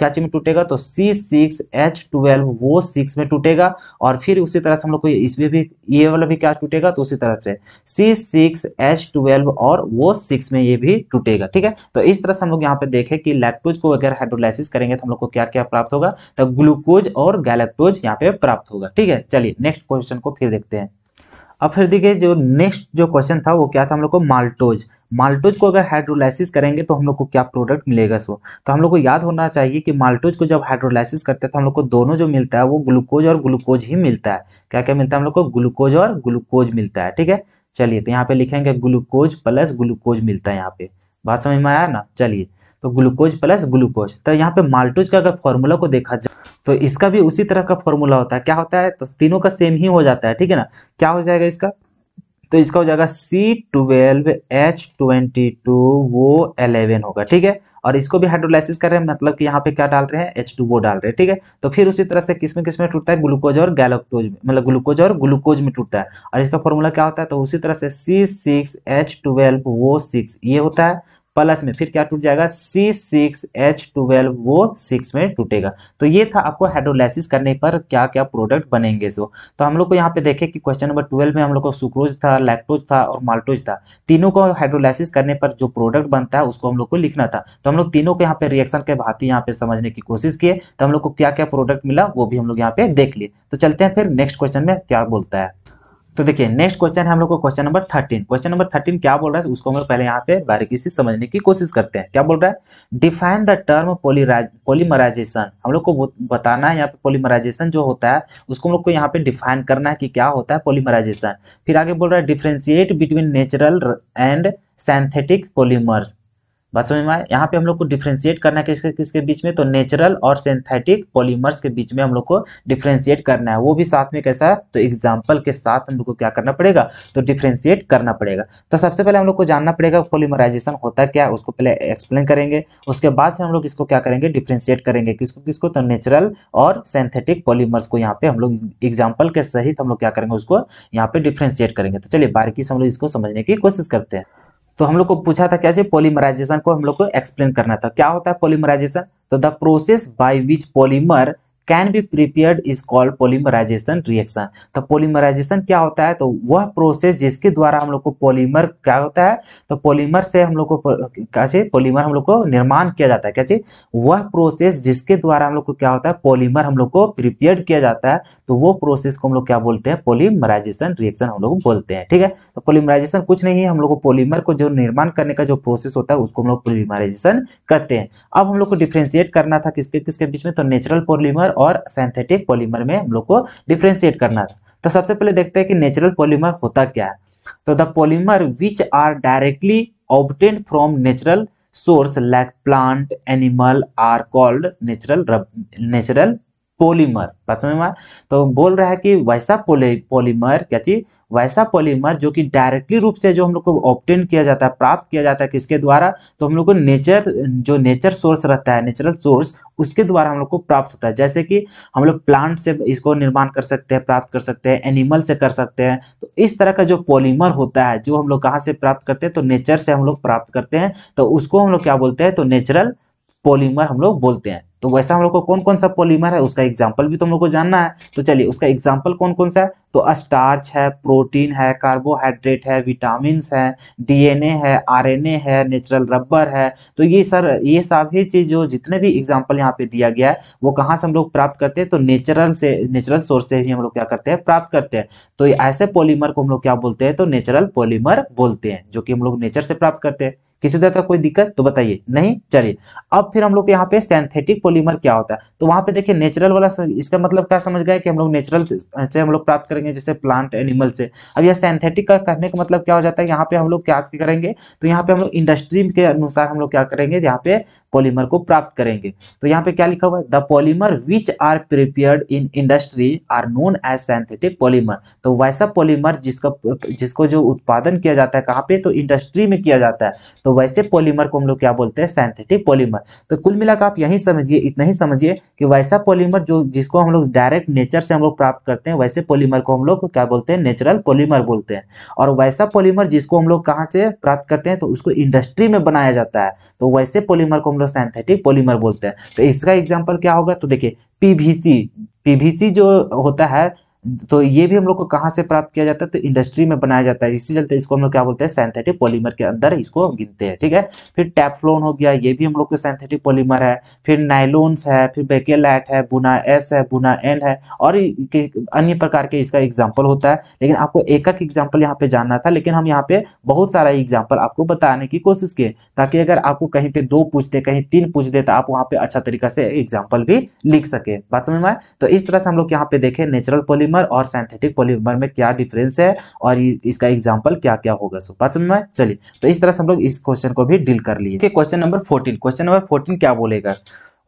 चीज में टूटेगा तो C6H12 वो 6 में टूटेगा, और फिर उसी तरह से हम लोग को इसमें भी ये वाला भी क्या टूटेगा तो उसी तरह से C6H12 और वो 6 में ये भी टूटेगा, ठीक है। तो इस तरह से हम लोग यहाँ पे देखें कि लैक्टोज को अगर हाइड्रोलाइसिस करेंगे तो हम लोग को क्या क्या प्राप्त होगा, तो ग्लूकोज और गैलेक्टोज यहाँ पे प्राप्त होगा, ठीक है। चलिए नेक्स्ट क्वेश्चन को फिर देखते हैं। अब फिर देखिए जो नेक्स्ट जो क्वेश्चन था वो क्या था हम लोग को माल्टोज को अगर हाइड्रोलाइसिस करेंगे तो हम लोग को क्या प्रोडक्ट मिलेगा, सो तो हम लोग को याद होना चाहिए कि माल्टोज को जब हाइड्रोलाइसिस करते हैं तो हम लोग को दोनों जो मिलता है वो ग्लूकोज और ग्लूकोज ही मिलता है, क्या क्या मिलता है हम लोग को ग्लूकोज और ग्लूकोज मिलता है, ठीक है। चलिए तो यहाँ पे लिखेंगे ग्लूकोज प्लस ग्लूकोज मिलता है, यहाँ पे बात समझ में आया ना। चलिए तो ग्लूकोज प्लस ग्लूकोज, तो यहाँ पे माल्टोज का अगर फॉर्मूला को देखा जाए तो इसका भी उसी तरह का फॉर्मूला होता है, क्या होता है तो तीनों का सेम ही हो जाता है, ठीक है ना। क्या हो जाएगा इसका, तो इसका हो जाएगा C12H22 वो 11 होगा, ठीक है। और इसको भी हाइड्रोलाइसिस कर रहे हैं, मतलब कि यहाँ पे क्या डाल रहे हैं H2O डाल रहे हैं, ठीक है। तो फिर उसी तरह से किसमें टूटता है ग्लूकोज और गैलेक्टोज में, मतलब ग्लूकोज और ग्लूकोज में टूटता है, और इसका फॉर्मूला क्या होता है तो उसी तरह से C6H12 वो 6 ये होता है, प्लस में फिर क्या टूट जाएगा C6H12 वो 6 में टूटेगा। तो ये था आपको हाइड्रोलाइसिस करने पर क्या क्या प्रोडक्ट बनेंगे। सो तो हम लोग को यहाँ पे देखें कि क्वेश्चन नंबर 12 में हम लोग को सुक्रोज था, लैक्टोज था और माल्टोज था, तीनों को हाइड्रोलाइसिस करने पर जो प्रोडक्ट बनता है उसको हम लोग को लिखना था। तो हम लोग तीनों को यहाँ पे रिएक्शन के भांति यहाँ पे समझने की कोशिश किए, तो हम लोग को क्या क्या प्रोडक्ट मिला वो भी हम लोग यहाँ पे देख लिए। तो चलते हैं फिर नेक्स्ट क्वेश्चन में क्या बोलता है। तो देखिए नेक्स्ट क्वेश्चन है हम लोग को क्वेश्चन नंबर 13। क्वेश्चन नंबर 13 क्या बोल रहा है उसको हम लोग पहले यहाँ पे बारीकी से समझने की कोशिश करते हैं। क्या बोल रहा है, डिफाइन द टर्म पॉलीमराइजेशन, हम लोग को बताना है यहाँ पे पॉलीमराइजेशन जो होता है उसको हम लोग को यहाँ पे डिफाइन करना है कि क्या होता है पॉलीमराइजेशन। फिर आगे बोल रहा है differentiate between natural and synthetic polymers, बात समझ में आए। यहाँ पे हम लोग को डिफ्रेंशिएट करना है किसके किसके बीच में, तो नेचुरल और सिंथेटिक पॉलीमर्स के बीच में हम लोग को डिफ्रेंशिएट करना है, वो भी साथ में कैसा है तो एग्जांपल के साथ हम लोग को क्या करना पड़ेगा तो डिफ्रेंशिएट करना पड़ेगा। तो सबसे पहले हम लोग को जानना पड़ेगा पॉलीमराइजेशन होता क्या है, उसको पहले एक्सप्लेन करेंगे, उसके बाद फिर हम लोग इसको क्या करेंगे डिफ्रेंशिएट करेंगे किसको किसको, तो नेचुरल और सिंथेटिक पॉलीमर्स को यहाँ पे हम लोग एग्जाम्पल के सहित हम लोग क्या करेंगे उसको यहाँ पे डिफ्रेंशिएट करेंगे। तो चलिए बारीकी से हम लोग इसको समझने की कोशिश करते हैं। तो हम लोग को पूछा था क्या चाहिए पॉलीमराइजेशन को हम लोग को एक्सप्लेन करना था। क्या होता है पॉलीमराइजेशन, तो the process by which polymer can be prepared is called polymerization reaction. तो पॉलीमराइजेशन क्या होता है, तो वह प्रोसेस जिसके द्वारा हम लोग को पॉलीमर क्या होता है, तो पॉलीमर से हम लोग को क्या चाहिए पॉलीमर हम लोग को निर्माण किया जाता है, क्या चाहिए वह प्रोसेस जिसके द्वारा हम लोग को क्या होता है पॉलीमर हम लोग को प्रिपेयर किया जाता है, तो वो प्रोसेस को हम लोग क्या बोलते हैं पॉलीमराइजेशन रिएक्शन हम लोग बोलते हैं, ठीक है। तो पॉलीमराइजेशन कुछ नहीं है, हम लोग को पॉलीमर को जो निर्माण करने का जो प्रोसेस होता है उसको हम लोग पॉलीमराइजेशन करते हैं। अब हम लोग को डिफ्रेंशिएट करना था किसके किसके बीच में, तो नेचुरल पॉलीमर और सिंथेटिक पॉलीमर में हम लोग को डिफरेंशिएट करना था। तो सबसे पहले देखते हैं कि नेचुरल पॉलीमर होता क्या है। तो the polymer which are directly obtained from natural source like plant animal are called natural polymer, बात समझ में आया? तो बोल रहा है कि वैसा पॉलीमर, क्या चीज, वैसा पॉलीमर जो कि डायरेक्टली रूप से जो हम लोग को ऑब्टेन किया जाता है, प्राप्त किया जाता है किसके द्वारा, तो हम लोग को नेचर सोर्स रहता है, नेचुरल सोर्स, उसके द्वारा हम लोग को प्राप्त होता है। जैसे कि हम लोग प्लांट से इसको निर्माण कर सकते हैं, प्राप्त कर सकते हैं, एनिमल से कर सकते हैं। तो इस तरह का जो पॉलीमर होता है, जो हम लोग कहाँ से प्राप्त करते हैं, तो नेचर से हम लोग प्राप्त करते हैं, तो उसको हम लोग क्या बोलते हैं, तो नेचुरल पॉलीमर हम लोग बोलते हैं। तो वैसा हम लोग को कौन कौन सा पॉलीमर है उसका एग्जाम्पल भी तो हम लोग को जानना है। तो चलिए उसका एग्जाम्पल कौन कौन सा है, तो स्टार्च है, प्रोटीन है, कार्बोहाइड्रेट है, विटामिन है, डीएनए है, आरएनए है, नेचुरल रबर है। तो ये सभी चीज जो जितने भी एग्जाम्पल यहाँ पे दिया गया है वो कहाँ से हम लोग प्राप्त करते हैं, तो नेचुरल सोर्स से ही हम लोग क्या करते हैं, प्राप्त करते हैं। तो ऐसे पॉलीमर को हम लोग क्या बोलते हैं, तो नेचुरल पॉलीमर बोलते हैं, जो कि हम लोग नेचर से प्राप्त करते हैं। किसी तरह का कोई दिक्कत तो बताइए नहीं। चलिए अब फिर हम लोग यहाँ पे सिंथेटिक पॉलीमर क्या होता है, तो वहां पे देखिए नेचुरल वाला इसका मतलब क्या समझ गए कि हम लोग नेचुरल से हम लोग प्राप्त करेंगे, जैसे प्लांट एनिमल से। अब यह सिंथेटिक का कहने का मतलब क्या हो जाता है, यहाँ पे हम लोग क्या करेंगे, तो यहाँ पे हम लोग इंडस्ट्री के अनुसार हम लोग क्या करेंगे, यहाँ पे पॉलीमर को प्राप्त करेंगे। तो यहाँ पे क्या लिखा हुआ है, the polymer which are prepared in industry are known as synthetic polymer. तो वैसा पॉलीमर जिसको जो उत्पादन किया जाता है कहाँ पे, तो इंडस्ट्री में किया जाता है, तो वैसे पॉलीमर को हम लोग क्या बोलते हैं, सिंथेटिक पॉलीमर। तो कुल मिलाकर आप यही समझिए, इतना ही समझिए कि वैसा पॉलीमर जिसको हम लोग डायरेक्ट नेचर से हम लोग प्राप्त करते हैं, वैसे पॉलीमर को हम लोग क्या बोलते हैं, नेचुरल पॉलीमर बोलते हैं। और वैसा पॉलीमर जिसको हम लोग कहाँ से प्राप्त करते हैं, तो उसको इंडस्ट्री में बनाया जाता है, तो वैसे पॉलीमर को हम लोग सिंथेटिक पॉलीमर बोलते हैं। तो इसका एग्जाम्पल क्या होगा, तो देखिए पीवीसी जो होता है, तो ये भी हम लोग को कहाँ से प्राप्त किया जाता है, तो इंडस्ट्री में बनाया जाता है, इसी चलते इसको हम लोग क्या बोलते हैं, सिंथेटिक पॉलीमर के अंदर इसको गिनते हैं, ठीक है। फिर टेफ्लॉन हो गया, ये भी हम लोग को सिंथेटिक पॉलीमर है। फिर नायलॉन्स है, फिर बेकेलैट है, बुना एस है, बुना एन है, और अन्य प्रकार के इसका एग्जाम्पल होता है। लेकिन आपको एक एक एग्जाम्पल यहाँ पे जानना था, लेकिन हम यहाँ पे बहुत सारा एग्जाम्पल आपको बताने की कोशिश किए, ताकि अगर आपको कहीं पे 2 पूछते, कहीं 3 पूछते, तो आप वहाँ पे अच्छा तरीका से एग्जाम्पल भी लिख सके। बात समझ में आए? तो इस तरह से हम लोग यहाँ पे देखें नेचुरल पॉलीमर और सिंथेटिक पॉलीमर में क्या डिफरेंस है और इसका एग्जांपल क्या क्या होगा। सो बात समझ में आए? चलिए तो इस तरह से हम लोग इस क्वेश्चन को भी डील कर लिए। क्वेश्चन नंबर 14 क्या बोलेगा,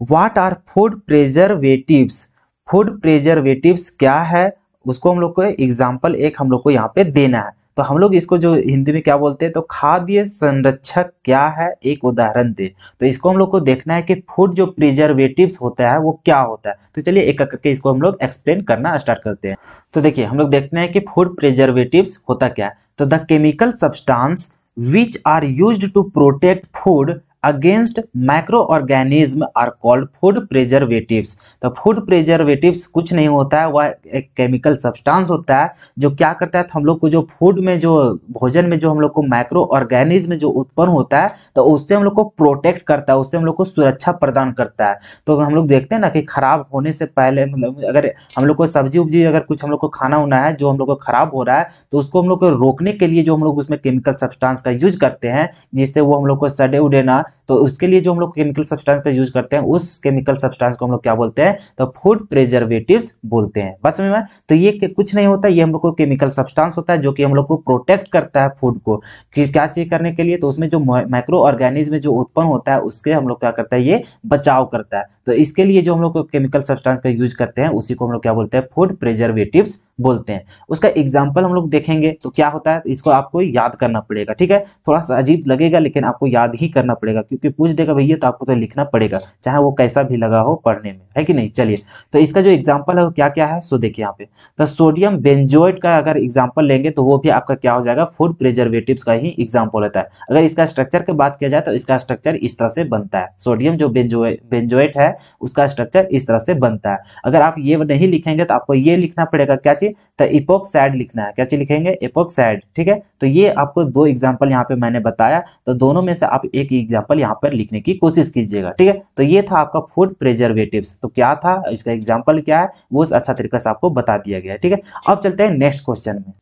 what are food preservatives. Food preservatives क्या है, उसको हम लोग को एग्जाम्पल एक हम लोग को यहाँ पे देना है। तो हम लोग इसको जो हिंदी में क्या बोलते हैं, तो खाद्य संरक्षक क्या है, एक उदाहरण दे। तो इसको हम लोग को देखना है कि फूड जो प्रिजर्वेटिव्स होता है वो क्या होता है। तो चलिए एक एक करके इसको हम लोग एक्सप्लेन करना स्टार्ट करते हैं। तो देखिए हम लोग देखते हैं कि फूड प्रिजर्वेटिव्स होता क्या है। तो the chemical substance which are used to protect food against micro organism are called food preservatives. तो फूड प्रिजर्वेटिव्स कुछ नहीं होता है, वह एक केमिकल सब्सटेंस होता है जो क्या करता है, तो हम लोग को जो फूड में, जो भोजन में जो हम लोग को माइक्रो ऑर्गेनिज्म जो उत्पन्न होता है, तो उससे हम लोग को प्रोटेक्ट करता है, उससे हम लोग को सुरक्षा प्रदान करता है। तो हम लोग देखते हैं ना कि खराब होने से पहले, मतलब अगर हम लोग को सब्जी उब्जी अगर कुछ हम लोग को खाना होना है जो हम लोग को खराब हो रहा है, तो उसको हम लोग को रोकने के लिए जो हम लोग उसमें केमिकल सब्सटेंस का यूज करते हैं, जिससे वो हम लोग को सड़े उड़े ना, तो उसके लिए जो हम लोग केमिकल सब्सटेंस का यूज करते हैं, उस केमिकल सब्सटेंस को हम लोग क्या बोलते हैं, तो फूड प्रिजर्वेटिव्स बोलते हैं। बात समझ में? तो ये कुछ नहीं होता, ये हम लोग को केमिकल सब्सटेंस होता है जो कि हम लोग को प्रोटेक्ट करता है फूड को, कि क्या चीज करने के लिए, तो उसमें जो माइक्रो ऑर्गेनिज्म जो उत्पन्न होता है उसके हम लोग क्या करता है, ये बचाव करता है। तो इसके लिए जो हम लोग को केमिकल सब्सटेंस का यूज करते हैं उसी को हम लोग क्या बोलते हैं, फूड प्रिजर्वेटिव्स बोलते हैं। उसका एग्जाम्पल हम लोग देखेंगे तो क्या होता है, इसको आपको याद करना पड़ेगा, ठीक है। थोड़ा सा अजीब लगेगा लेकिन आपको याद ही करना पड़ेगा, क्योंकि पूछ देगा भैया तो आपको तो लिखना पड़ेगा, चाहे वो कैसा भी लगा हो पढ़ने में, है कि नहीं। चलिए तो इसका जो एग्जाम्पल है वो क्या क्या है, सो देखिए यहाँ पे, तो सोडियम बेंजोएट का अगर एग्जाम्पल लेंगे तो वो भी आपका क्या हो जाएगा, फूड प्रिजर्वेटिव्स का ही एग्जाम्पल होता है। अगर इसका स्ट्रक्चर की बात किया जाए तो इसका स्ट्रक्चर इस तरह से बनता है, सोडियम जो बेंजोएट है उसका स्ट्रक्चर इस तरह से बनता है। अगर आप ये नहीं लिखेंगे तो आपको ये लिखना पड़ेगा, क्या चीज, तो इपोक्साइड लिखना है। क्या चीज लिखेंगे, इपोक्साइड, ठीक है। तो ये आपको 2 एग्जाम्पल यहाँ पे मैंने बताया, तो दोनों में से आप एक एग्जाम्पल यहाँ पर लिखने की कोशिश कीजिएगा, ठीक है। तो ये था आपका फूड प्रिजर्वेटिव्स, तो क्या था, इसका एग्जाम्पल क्या है, वो अच्छा तरीके से आपको बता दिया गया है, ठीक है। अब चलते हैं नेक्स्ट क्वेश्चन में।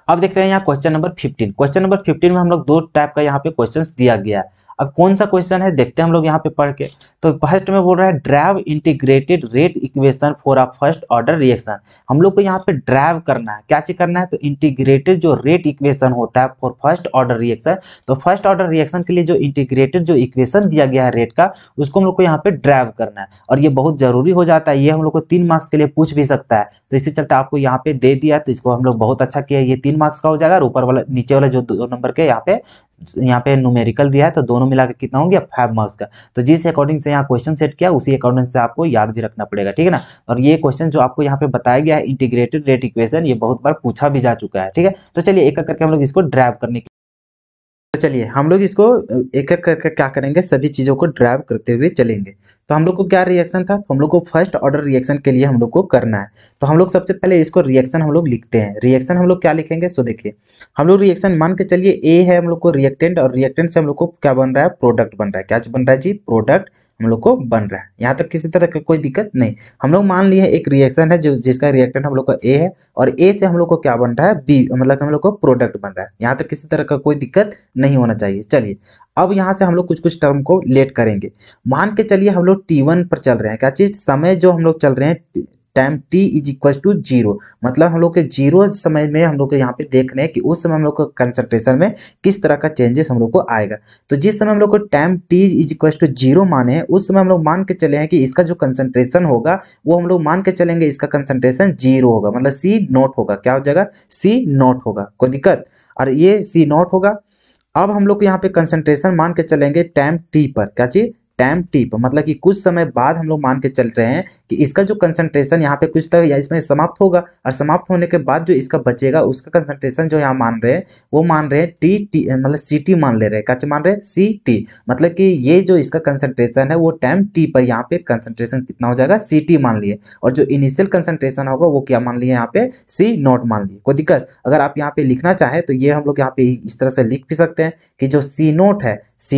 अब देखते हैं यहाँ क्वेश्चन नंबर 15। क्वेश्चन नंबर 15 में हम लोग 2 टाइप का यहाँ पे क्वेश्चन दिया गया है। अब कौन सा क्वेश्चन है देखते हैं हम लोग यहाँ पे पढ़ के। तो फर्स्ट में बोल रहा है drive integrated rate equation for a first order reaction. हम लोग को यहाँ पे ड्राइव करना है, क्या चीज करना है, तो इंटीग्रेटेड जो रेट इक्वेशन होता है फॉर फर्स्ट ऑर्डर रिएक्शन, तो फर्स्ट ऑर्डर रिएक्शन के लिए जो इंटीग्रेटेड जो इक्वेशन दिया गया है रेट का, उसको हम लोग को यहाँ पे ड्राइव करना है। और ये बहुत जरूरी हो जाता है, ये हम लोग को 3 मार्क्स के लिए पूछ भी सकता है, तो इसी चलते आपको यहाँ पे दे दिया, तो इसको हम लोग बहुत अच्छा किया, ये 3 मार्क्स का हो जाएगा। और ऊपर वाला नीचे वाला जो 2 नंबर के यहाँ पे न्यूमेरिकल दिया है, तो दोनों मिला के कितना हो गया 5 मार्क्स का। तो जिस अकॉर्डिंग से यहाँ क्वेश्चन सेट किया उसी अकॉर्डिंग से आपको याद भी रखना पड़ेगा, ठीक है ना। और ये क्वेश्चन जो आपको यहाँ पे बताया गया है इंटीग्रेटेड रेट इक्वेशन, ये बहुत बार पूछा भी जा चुका है, ठीक है। तो चलिए एक एक करके हम लोग इसको ड्राइव करने की, तो चलिए हम लोग इसको एक एक करके क्या करेंगे, सभी चीज़ों को ड्राइव करते हुए चलेंगे। तो हम लोग को क्या रिएक्शन था, तो हम लोग को फर्स्ट ऑर्डर रिएक्शन के लिए हम लोग को करना है। तो हम लोग सबसे पहले इसको रिएक्शन हम लोग लिखते हैं। रिएक्शन हम लोग क्या लिखेंगे, सो देखिए हम लोग रिएक्शन मान के चलिए ए है हम लोग को रिएक्टेंट, और रिएक्टेंट से हम लोग को क्या बन रहा है, प्रोडक्ट बन रहा है। क्या बन रहा है जी, प्रोडक्ट हम लोग को बन रहा है। यहाँ तक किसी तरह का कोई दिक्कत नहीं। हम लोग मान लिए एक रिएक्शन है जो जिसका रिएक्टेंट हम लोग का ए है, और ए से हम लोग को क्या बन रहा है, बी, मतलब हम लोग को प्रोडक्ट बन रहा है। यहाँ तक किसी तरह का कोई दिक्कत नहीं होना चाहिए। चलिए अब यहाँ से हम लोग कुछ कुछ टर्म को लेट करेंगे। मान के चलिए हम लोग T1 पर चल रहे हैं, क्या चीज, समय जो हम लोग चल रहे हैं time t is equal to 0, मतलब हम लोग के 0 समय में हम लोग को यहाँ पे देख रहे हैं कि उस समय हम लोग को कंसंट्रेशन में किस तरह का चेंजेस हम लोग को आएगा। तो जिस समय हम लोग को time t is equal to 0 माने हैं, उस समय हम लोग मान के चले हैं कि इसका जो कंसंट्रेशन होगा वो हम लोग मान के चलेंगे इसका कंसंट्रेशन 0 होगा, मतलब C नॉट होगा। क्या हो जाएगा, C नॉट होगा, कोई दिक्कत, और ये C नॉट होगा। अब हम लोग यहाँ पे कंसंट्रेशन मान के चलेंगे टाइम टी पर, क्या चीज, टाइम टी पर, मतलब कि कुछ समय बाद हम लोग मान के चल रहे हैं कि इसका जो कंसंट्रेशन यहाँ पे कुछ तरह या इसमें समाप्त होगा, और समाप्त होने के बाद जो इसका बचेगा उसका कंसंट्रेशन जो यहाँ मान रहे हैं वो मान रहे हैं टी मतलब सी टी मान ले रहे हैं। क्या मान रहे हैं, सी टी, मतलब कि ये जो इसका कंसंट्रेशन है वो टाइम टी पर यहाँ पे कंसंट्रेशन कितना हो जाएगा, सी टी मान लिए, और जो इनिशियल कंसंट्रेशन होगा वो क्या मान लिए यहाँ पे, सी नॉट मान लिए। कोई दिक्कत, अगर आप यहाँ पे लिखना चाहें तो ये हम लोग यहाँ पे इस तरह से लिख भी सकते हैं कि जो सी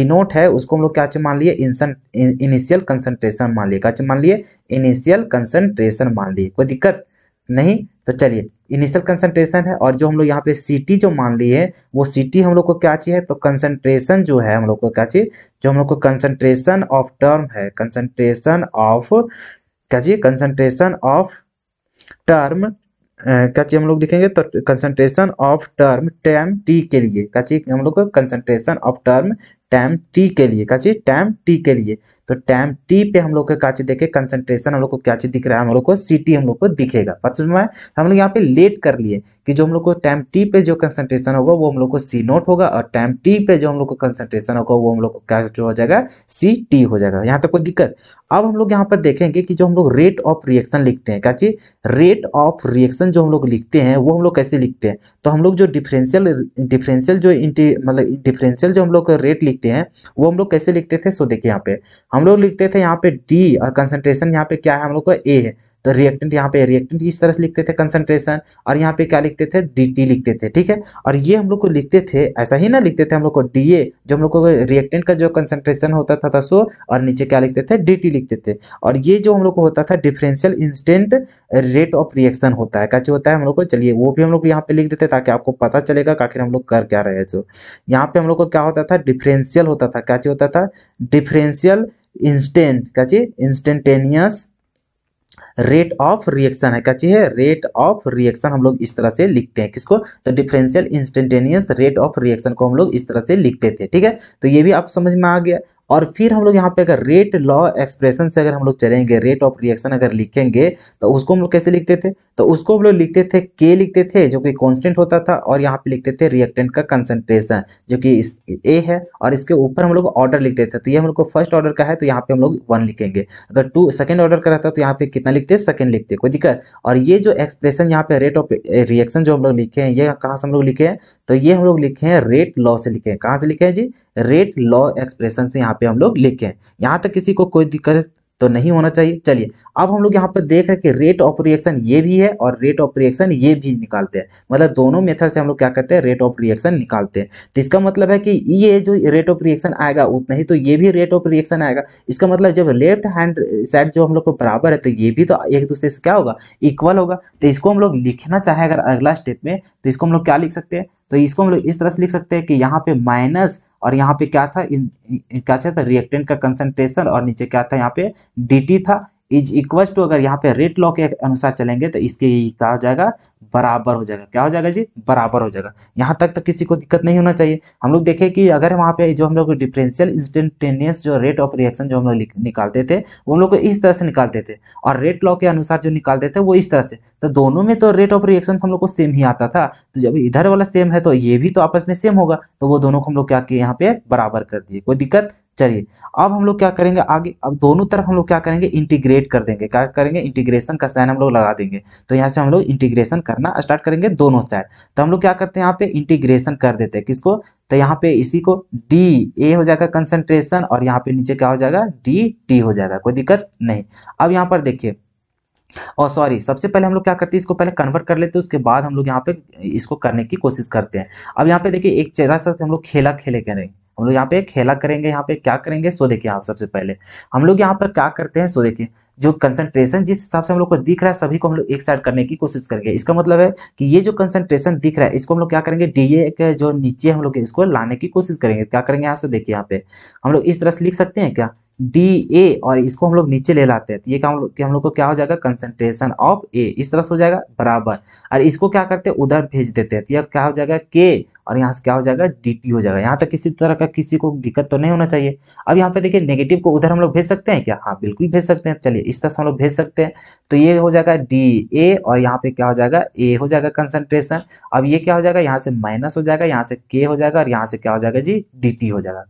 नोट है उसको हम लोग क्या मान लिए, इनिशियल कंसंट्रेशन मान लिए। क्या मान लिए, इनिशियल कंसंट्रेशन मान लिए। कोई दिक्कत नहीं। तो चलिए इनिशियल कंसंट्रेशन है, और जो हम लोग यहाँ पे सीटी जो मान लिए है वो सीटी हम लोग को क्या चाहिए, तो कंसंट्रेशन जो है हम लोग को क्या चाहिए, जो हम लोग को कंसंट्रेशन ऑफ टर्म है, कंसंट्रेशन ऑफ क्या चाहिए, कंसंट्रेशन ऑफ टर्म क्या चाहिए हम लोग लिखेंगे, तो concentration of term time T के लिए। क्या चाहिए हम लोग को, concentration of term time T के लिए। क्या चाहिए, टाइम टी के लिए। तो टाइम टी पे हम लोग को क्या चीज देखे, कंसंट्रेशन हम लोग को क्या चीज दिख रहा है, हम लोग को सीटी हम लोग को दिखेगा। पता समझ में आया? हम लोग यहाँ पे लेट कर लिए कि जो हम लोग को टाइम टी पे जो कंसंट्रेशन होगा वो हम लोग को सी नोट होगा, और टाइम टी पे जो हम लोग को कंसंट्रेशन होगा वो हम लोग को क्या जो हो जाएगा, सी टी हो जाएगा। यहाँ तक कोई दिक्कत। अब हम लोग यहाँ पर देखेंगे कि जो हम लोग रेट ऑफ रिएक्शन लिखते हैं, क्या चीज, रेट ऑफ रिएक्शन जो हम लोग लिखते हैं वो हम लोग कैसे लिखते हैं, तो हम लोग जो डिफरेंशियल जो मतलब डिफरेंशियल जो हम लोग रेट लिखते हैं वो हम लोग कैसे लिखते थे। सो देखिए यहाँ पे हम लोग लिखते थे यहाँ पे डी, और कंसंट्रेशन यहाँ पे क्या है हम लोग को, ए है, तो रिएक्टेंट यहाँ पे रिएक्टेंट इस तरह से लिखते थे कंसंट्रेशन, और यहाँ पे क्या लिखते थे, डी लिखते थे, ठीक है। और ये हम लोग को लिखते थे ऐसा ही ना, लिखते थे हम लोग को डी जो हम लोग को रिएक्टेंट का जो कंसंट्रेशन होता था सो, और नीचे क्या लिखते थे, डी लिखते थे। और ये जो हम लोग को होता था differential instant rate of reaction होता है, क्या होता है हम लोग को, चलिए वो भी हम लोग यहाँ पे लिख देते ताकि आपको पता चलेगा कि आखिर हम लोग कर क्या रहे हैं। जो यहाँ पे हम लोग को क्या होता था, डिफरेंशियल होता था, क्या होता था, डिफरेंशियल इंस्टेंट, क्या चीज, इंस्टेंटेनियस रेट ऑफ रिएक्शन है। क्या चीज है, रेट ऑफ रिएक्शन हम लोग इस तरह से लिखते हैं, किसको, तो differential instantaneous rate of reaction को हम लोग इस तरह से लिखते थे, ठीक है। तो ये भी आप समझ में आ गया। और फिर हम लोग यहाँ पे अगर रेट लॉ एक्सप्रेशन से अगर हम लोग चलेंगे, रेट ऑफ रिएक्शन अगर लिखेंगे तो उसको हम लोग कैसे लिखते थे, तो उसको हम लोग लिखते थे के लिखते थे जो कि कांस्टेंट होता था, और यहाँ पे लिखते थे रिएक्टेंट का कंसंट्रेशन जो कि ए है, और इसके ऊपर हम लोग ऑर्डर लिखते थे। तो ये हम लोग को फर्स्ट ऑर्डर का है तो यहाँ पे हम लोग 1 लिखेंगे, अगर 2 सेकंड ऑर्डर का रहता तो यहाँ पे कितना लिखते, सेकंड लिखते, कोई दिक्कत। और ये जो एक्सप्रेशन यहाँ पे रेट ऑफ रिएक्शन जो हम लोग लिखे हैं, ये कहाँ से हम लोग लिखे हैं, तो ये हम लोग लिखे हैं रेट लॉ से लिखे हैं। कहाँ से लिखे हैं जी, रेट लॉ एक्सप्रेशन से यहाँ पे हम लोग लिखे हैं। यहाँ तक किसी को कोई दिक्कत तो नहीं होना चाहिए। चलिए अब हम लोग यहाँ पर देख रहे हैं कि रेट ऑफ रिएक्शन ये भी है और रेट ऑफ रिएक्शन ये भी निकालते हैं, मतलब दोनों मेथड से हम लोग क्या करते हैं, रेट ऑफ रिएक्शन निकालते हैं। तो इसका मतलब है कि ये जो रेट ऑफ रिएक्शन आएगा उतना ही तो ये भी रेट ऑफ रिएक्शन आएगा। इसका मतलब जब लेफ्ट हैंड साइड जो हम लोग को बराबर है तो ये भी तो एक दूसरे से क्या होगा, इक्वल होगा। तो इसको हम लोग लिखना चाहे अगर अगला स्टेप में तो इसको हम लोग क्या लिख सकते हैं, तो इसको हम लोग इस तरह से लिख सकते हैं कि यहाँ पे माइनस और यहाँ पे क्या था, क्या था रिएक्टेंट का कंसंट्रेशन, और नीचे क्या था यहाँ पे dt था, इज इक्वल टू, अगर यहाँ पे रेट लॉ के अनुसार चलेंगे तो इसके क्या हो जाएगा, बराबर हो जाएगा। क्या हो जाएगा जी, बराबर हो जाएगा। यहाँ तक तो किसी को दिक्कत नहीं होना चाहिए। हम लोग देखें कि अगर वहाँ पे जो हम लोग डिफरेंशियल इंस्टेंटेनियस जो रेट ऑफ रिएक्शन जो हम लोग निकालते थे वो हम लोग को इस तरह से निकालते थे, और रेट लॉ के अनुसार जो निकालते थे वो इस तरह से, तो दोनों में तो रेट ऑफ रिएक्शन हम लोग को सेम ही आता था। तो जब इधर वाला सेम है तो ये भी तो आपस में सेम होगा, तो वो दोनों को हम लोग क्या किए, यहाँ पे बराबर कर दिए, कोई दिक्कत। चलिए अब हम लोग क्या करेंगे आगे, अब दोनों तरफ हम लोग क्या करेंगे, इंटीग्रेट कर देंगे। क्या करेंगे, इंटीग्रेशन का साइन हम लोग लगा देंगे। तो यहाँ से हम लोग इंटीग्रेशन करना स्टार्ट करेंगे दोनों साइड। तो हम लोग क्या करते हैं, यहाँ पे इंटीग्रेशन कर देते हैं किसको, तो यहाँ पे इसी को डी ए हो जाएगा कंसंट्रेशन, और यहाँ पे नीचे क्या हो जाएगा, डी टी हो जाएगा, कोई दिक्कत नहीं। अब यहाँ पर देखिए, और सॉरी, सबसे पहले हम लोग क्या करते हैं, इसको पहले कन्वर्ट कर लेते हैं, उसके बाद हम लोग यहाँ पे इसको करने की कोशिश करते हैं। अब यहाँ पे देखिए एक चेहरा सा हम लोग खेला खेले करेंगे, हम लोग यहाँ पे खेला करेंगे। यहाँ पे क्या करेंगे, सो देखिए आप, सबसे पहले हम लोग यहाँ पर क्या करते हैं, सो देखिए जो कंसंट्रेशन जिस हिसाब से हम लोग को दिख रहा है सभी को हम लोग एक साइड करने की कोशिश करेंगे। इसका मतलब है कि ये जो कंसंट्रेशन दिख रहा है इसको हम लोग क्या करेंगे, डीए के जो नीचे हम लोग इसको लाने की कोशिश करेंगे। क्या करेंगे, यहाँ से देखिए यहाँ पे हम लोग इस तरह से लिख सकते हैं क्या, डी ए, और इसको हम लोग नीचे ले लाते हैं, तो ये क्या हम लोग को क्या हो जाएगा, कंसंट्रेशन ऑफ ए, इस तरह से हो जाएगा बराबर। और इसको क्या करते हैं, उधर भेज देते हैं, तो यह क्या हो जाएगा के, और यहाँ से क्या हो जाएगा, dt हो जाएगा। यहाँ तक किसी तरह का किसी को दिक्कत तो नहीं होना चाहिए। अब यहाँ पे देखिए नेगेटिव को उधर हम लोग भेज सकते हैं क्या, हाँ बिल्कुल भेज सकते हैं। चलिए इस तरह से हम लोग भेज सकते हैं, तो ये हो जाएगा da, और यहाँ पे क्या हो जाएगा, a हो जाएगा कंसंट्रेशन। अब ये क्या हो जाएगा, यहाँ से माइनस हो जाएगा, यहाँ से k हो जाएगा, और यहाँ से क्या हो जाएगा जी, dt हो जाएगा।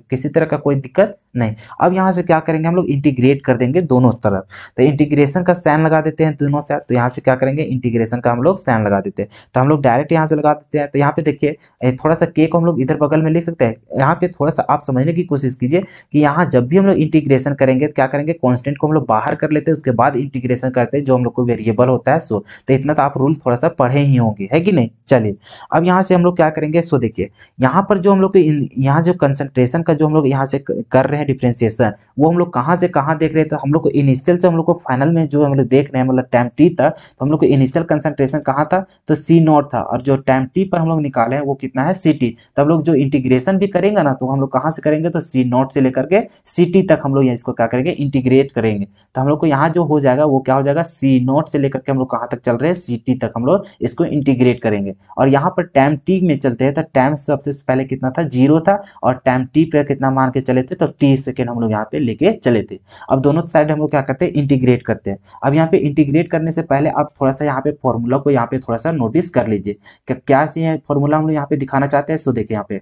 किसी तरह का कोई दिक्कत नहीं। अब यहाँ से क्या करेंगे, हम लोग इंटीग्रेट कर देंगे दोनों तरफ, तो इंटीग्रेशन का साइन लगा देते हैं दोनों साइड। तो यहाँ से क्या करेंगे, इंटीग्रेशन का हम लोग साइन लगा देते हैं, तो हम लोग डायरेक्ट यहाँ से लगा देते हैं। तो यहाँ पे देखिए थोड़ा सा के को हम लोग इधर बगल में लिख सकते हैं। यहाँ पे थोड़ा सा आप समझने की कोशिश कीजिए कि यहाँ जब भी हम लोग इंटीग्रेशन करेंगे तो क्या करेंगे, कांस्टेंट को हम लोग बाहर कर लेते हैं, उसके बाद इंटीग्रेशन करते हैं जो हम लोग को वेरिएबल होता है। सो तो इतना तो आप रूल थोड़ा सा पढ़े ही होंगे, है कि नहीं। चलिए अब यहाँ से हम लोग क्या करेंगे, सो देखिए यहाँ पर जो हम लोग यहाँ जो कंसंट्रेशन का जो हम लोग यहाँ से कर रहे हैं डिफ्रेंसिएशन, वो हम लोग कहाँ से कहाँ देख रहे हैं, तो हम लोग को इनिशियल से हम लोग को फाइनल में जो हम लोग देख रहे हैं, मतलब टाइम टी था, तो हम लोग को इनिशियल कंसंट्रेशन कहाँ था, तो सी नॉट था, और जो टाइम टी पर हम लोग निकाले हैं वो कितना है, सी टी। तो हम लोग जो इंटीग्रेशन भी करेंगे ना, तो हम लोग कहाँ से करेंगे, तो सी नॉट से लेकर के सी टी तक हम लोग इसको क्या करेंगे, इंटीग्रेट करेंगे। तो हम लोग को यहाँ जो हो जाएगा वो क्या हो जाएगा, सी नॉट से लेकर के हम लोग कहाँ तक चल रहे हैं, सी टी तक हम लोग इसको इंटीग्रेट करेंगे। और यहाँ पर टाइम टी में चलते हैं, तो टाइम सबसे पहले कितना था, 0 था, और टाइम टी पे कितना मान के चले थे, तो टी सेकेंड हम लोग यहाँ पे लेके चले थे। अब दोनों साइड हम लोग क्या करते हैं, इंटीग्रेट करते हैं। अब यहाँ पे इंटीग्रेट करने से पहले आप थोड़ा सा यहाँ पे फॉर्मूला को यहाँ पे थोड़ा सा नोटिस कर लीजिए, क्या चाहिए फॉर्मूला हम लोग यहाँ पे दिखाना चाहते हैं। सो देखिए यहाँ पे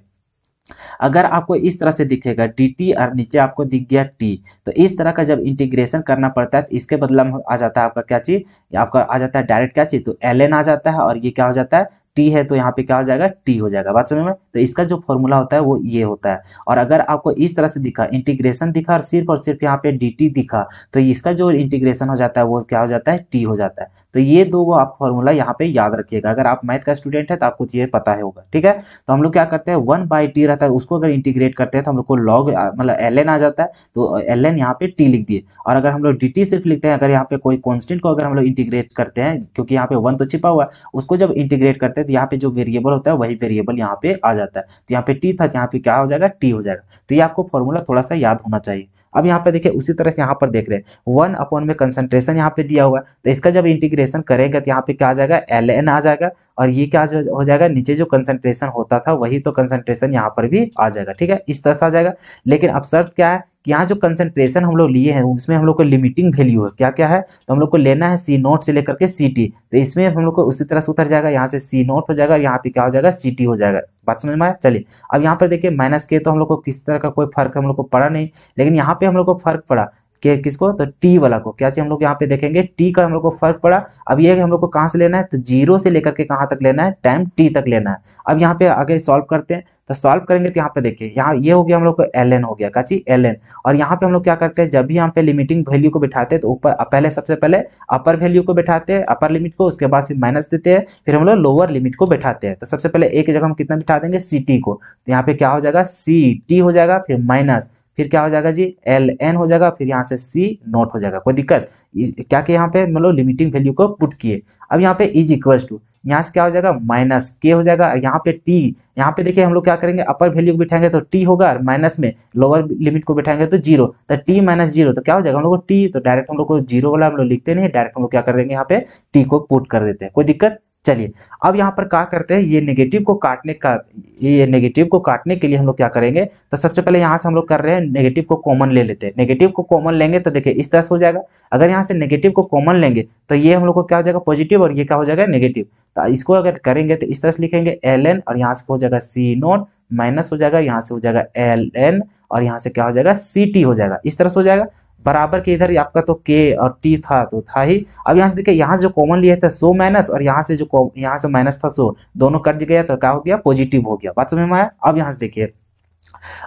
अगर आपको इस तरह से दिखेगा dt और नीचे आपको दिख गया t, तो इस तरह का जब इंटीग्रेशन करना पड़ता है तो इसके बदला में आ जाता है आपका क्या चीज, आपका आ जाता है डायरेक्ट क्या चीज, तो ln आ जाता है, और ये क्या हो जाता है, टी है, तो यहाँ पे क्या हो जाएगा, टी हो जाएगा। बात समझ में। तो इसका जो फॉर्मूला होता है वो ये होता है। और अगर आपको इस तरह से दिखा, इंटीग्रेशन दिखा और सिर्फ यहाँ पे dt दिखा, तो इसका जो इंटीग्रेशन हो जाता है वो क्या हो जाता है, टी हो जाता है। तो ये दो आप फॉर्मूला यहाँ पे याद रखिएगा, अगर आप मैथ का स्टूडेंट है तो आपको ये पता होगा, ठीक है। तो हम लोग क्या करते हैं, 1/t रहता है, उसको अगर इंटीग्रेट करते हैं तो हम लोग को लॉग मतलब ln आ जाता है, तो ln यहाँ पे t लिख दिए। और अगर हम लोग dt सिर्फ लिखते हैं, अगर यहाँ पे कोई कॉन्स्टेंट को अगर हम लोग इंटीग्रेट करते हैं, क्योंकि यहाँ पे 1 तो छिपा हुआ है, उसको जब इंटीग्रेट करते हैं तो यहाँ पे जो वेरिएबल होता है वही वेरिएबल यहाँ पे आ जाता है। तो यहाँ पे टी था, यहाँ पे क्या हो जाएगा, टी हो जाएगा। तो ये आपको फॉर्मूला थोड़ा सा याद होना चाहिए। अब यहाँ पे देखिए उसी तरह से यहाँ पर देख रहे हैं 1 में कंसंट्रेशन यहाँ पे दिया हुआ है, तो इसका जब इंटीग्रेशन करेंगे तो यहाँ पे क्या आ जाएगा, ln आ जाएगा, और ये क्या हो जाएगा, नीचे जो कंसंट्रेशन होता था वही तो कंसंट्रेशन यहाँ पर भी आ जाएगा, ठीक है, इस तरह से आ जाएगा। लेकिन अब शर्त क्या है कि यहाँ जो कंसंट्रेशन हम लोग लिए हैं उसमें हम लोग को लिमिटिंग वैल्यू है, क्या क्या है, तो हम लोग को लेना है सी नॉट से लेकर के सी टी, तो इसमें हम लोग को उसी तरह से उतर जाएगा, यहाँ से सी नॉट हो जाएगा, यहाँ पे क्या हो जाएगा, सी टी हो जाएगा। बात समझ में आया। चलिए अब यहाँ पर देखिए माइनस के, तो हम लोग को किस तरह का कोई फर्क हम लोग को पड़ा नहीं, लेकिन यहाँ पे हम लोग को फर्क पड़ा कि किसको, तो टी वाला को, क्या चाहिए हम लोग यहाँ पे देखेंगे, टी का हम लोग को फर्क पड़ा। अब ये हम लोग को कहाँ से लेना है, तो 0 से लेकर के कहाँ तक लेना है, टाइम टी तक लेना है। अब यहाँ पे आगे सॉल्व करते हैं, तो सॉल्व करेंगे तो यहाँ पे देखिए, यहाँ ये हो गया हम लोग को ln हो गया, क्या चीज, ln। और यहाँ पे हम लोग क्या करते हैं, जब भी यहाँ पे लिमिटिंग वैल्यू को बैठाते हैं तो ऊपर पहले सबसे पहले अपर वैल्यू को बैठाते हैं, अपर लिमिट को, उसके बाद फिर माइनस देते हैं, फिर हम लोग लोअर लिमिट को बैठाते हैं। तो सबसे पहले एक जगह हम कितना बैठा देंगे, सी टी को, तो यहाँ पे क्या हो जाएगा, सी टी हो जाएगा, फिर माइनस, फिर क्या हो जाएगा जी, ln हो जाएगा, फिर यहाँ से सी नॉट हो जाएगा। कोई दिक्कत क्या कि यहाँ पे मतलब लिमिटिंग वैल्यू को पुट किए। अब यहाँ पे इज इक्वल्स टू, यहाँ से क्या हो जाएगा माइनस के हो जाएगा, यहाँ पे टी, यहाँ पे देखिए हम लोग क्या करेंगे अपर वैल्यू को बिठाएंगे तो टी होगा, और माइनस में लोअर लिमिट को बिठाएंगे तो जीरो, तो टी माइनस जीरो तो क्या हो जाएगा हम लोग को टी, तो डायरेक्ट हम लोग को जीरो वाला हम लोग लिखते नहीं, डायरेक्ट हम लोग क्या कर देंगे यहाँ पे टी को पुट कर देते हैं, कोई दिक्कत। चलिए अब यहाँ पर क्या करते हैं, ये नेगेटिव को काटने का, ये नेगेटिव को काटने के लिए हम लोग क्या करेंगे, तो सबसे पहले यहाँ से हम लोग कर रहे हैं नेगेटिव को कॉमन ले लेते हैं, नेगेटिव को कॉमन लेंगे तो देखिए इस तरह से हो जाएगा, अगर यहाँ से नेगेटिव को कॉमन लेंगे तो ये हम लोग को क्या हो जाएगा पॉजिटिव, और ये क्या हो जाएगा नेगेटिव, तो इसको अगर करेंगे तो इस तरह से लिखेंगे एल एन, और यहाँ से हो जाएगा सी नोट, माइनस हो जाएगा यहाँ से हो जाएगा एल एन, और यहाँ से क्या हो जाएगा सी टी हो जाएगा, इस तरह से हो जाएगा बराबर के इधर आपका तो के और टी था तो था ही। अब यहाँ से देखिए यहाँ से जो कॉमन लिए थे सो माइनस, और यहाँ से जो यहाँ से माइनस था सो, दोनों कट गया तो क्या हो गया पॉजिटिव हो गया, बात समझ में आया। अब यहाँ से देखिए,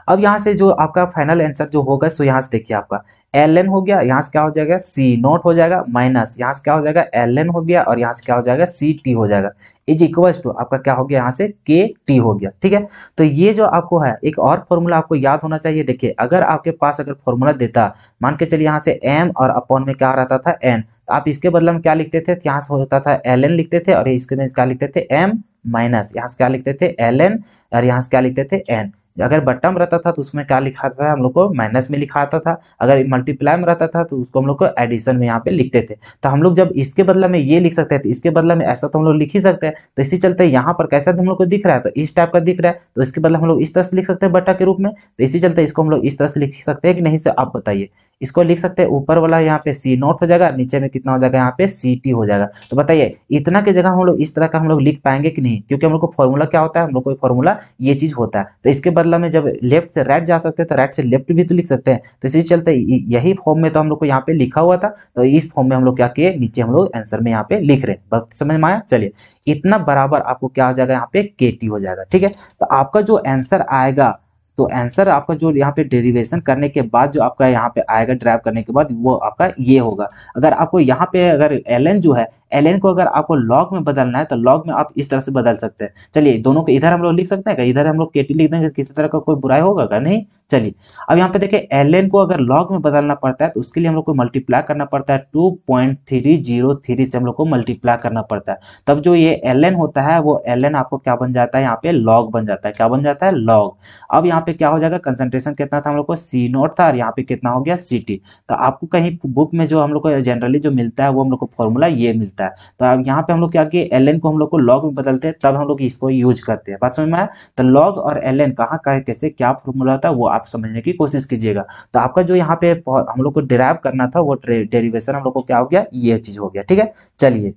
अब यहाँ से जो आपका फाइनल आंसर जो होगा सो यहाँ से देखिए आपका एल एन हो गया, यहाँ से क्या हो जाएगा सी नोट हो जाएगा, माइनस यहाँ से क्या हो जाएगा एल एन हो गया, और यहाँ से क्या हो जाएगा सी टी हो जाएगा, इज इक्वल्स टू आपका क्या हो गया यहाँ से के टी हो गया, ठीक है। तो ये जो आपको है एक और फॉर्मूला आपको याद होना चाहिए, देखिए अगर आपके पास अगर फॉर्मूला देता, मान के चलिए यहाँ से एम और अपॉन में क्या रहता था एन, तो आप इसके बदले में क्या लिखते थे, यहाँ से होता था एल एन लिखते थे, और इसके में क्या लिखते थे एम माइनस, यहाँ से क्या लिखते थे एल एन, और यहाँ से क्या लिखते थे एन। अगर बट्टा में रहता था तो उसमें क्या लिखा था हम लोग को माइनस में लिखा आता था, अगर मल्टीप्लाई में रहता था तो उसको हम लोग को एडिशन में यहाँ पे लिखते थे। तो हम लोग जब इसके बदले में ये लिख सकते हैं तो इसके बदले में ऐसा तो हम लोग लिख ही सकते हैं, तो इसी चलते यहाँ पर कैसा हम लोग को दिख रहा है तो इस टाइप का दिख रहा है, तो इसके बदले हम लोग इस तरह से लिख सकते हैं बट्टा के रूप में, तो इसी चलते इसको हम लोग इस तरह से लिख सकते हैं कि नहीं से आप बताइए। इसको लिख सकते हैं ऊपर वाला यहाँ पे सी नोट हो जाएगा, नीचे में कितना हो जाएगा यहाँ पे सी टी हो जाएगा। तो बताइए इतना की जगह हम लोग इस तरह का हम लोग लिख पाएंगे कि नहीं, क्योंकि हम लोग को फॉर्मूला क्या होता है, हम लोग को फॉर्मूला ये चीज होता है, तो इसके बदला में जब लेफ्ट से राइट जा सकते हैं तो राइट से लेफ्ट भी तो लिख सकते हैं, तो इसी चलते यही फॉर्म में तो हम लोग को यहाँ पे लिखा हुआ था, तो इस फॉर्म में हम लोग क्या किए नीचे हम लोग आंसर में यहाँ पे लिख रहे हैं, बात समझ में आया। चलिए इतना बराबर आपको क्या हो जाएगा यहाँ पे के टी हो जाएगा, ठीक है। तो आपका जो आंसर आएगा, तो आंसर आपका जो यहाँ पे डेरिवेशन करने के बाद जो आपका यहाँ पे आएगा ड्राइव करने के बाद वो आपका ये होगा। अगर आपको यहाँ पे अगर ln जो है, ln को अगर आपको log में बदलना है तो log में आप इस तरह से बदल सकते हैं। चलिए दोनों को इधर हम लोग लिख सकते हैं क्या, इधर हम लोग kt लिख देंगे, किसी तरह का कोई बुराई होगा क्या, नहीं। चलिए अब यहाँ पे देखिए ln को अगर log में बदलना पड़ता है तो उसके लिए हम लोग को मल्टीप्लाई करना पड़ता है, 2.303 से हम लोग को मल्टीप्लाई करना पड़ता है, तब जो ये ln होता है वो ln आपको क्या बन जाता है यहाँ पे log बन जाता है, क्या बन जाता है log। अब यहाँ पे क्या हो जाएगा कंसंट्रेशन कितना था हम लोग को सी नोट था, और यहाँ पे कितना हो गया सी टी। तो आपको कहीं बुक में जो हम लोग को जनरली जो मिलता है वो हम लोग को फॉर्मूला ये मिलता है, तो अब यहाँ पे हम लोग क्या किए एल को हम लोग को लॉग में बदलते हैं, तब हम लोग इसको यूज करते हैं, बात समझ में आया। तो लॉग और एल कहाँ का कैसे क्या फॉर्मूला होता है वो आप समझने की कोशिश कीजिएगा। तो आपका जो यहाँ पे हम लोग को डिराइव करना था वो डेरिवेशन हम लोग को क्या हो गया ये चीज हो गया, ठीक है। चलिए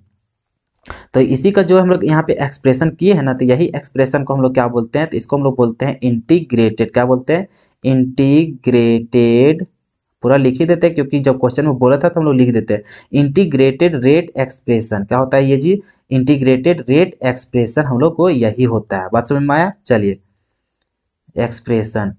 तो इसी का जो हम लोग यहाँ पे एक्सप्रेशन किए हैं ना, तो यही एक्सप्रेशन को हम लोग क्या बोलते हैं, तो इसको हम लोग बोलते हैं इंटीग्रेटेड, क्या बोलते हैं इंटीग्रेटेड, पूरा लिख ही देते हैं क्योंकि जब क्वेश्चन में बोला था तो हम लोग लिख देते हैं इंटीग्रेटेड रेट एक्सप्रेशन, क्या होता है ये जी इंटीग्रेटेड रेट एक्सप्रेशन हम लोग को यही होता है, बात समझ में आया। चलिए एक्सप्रेशन,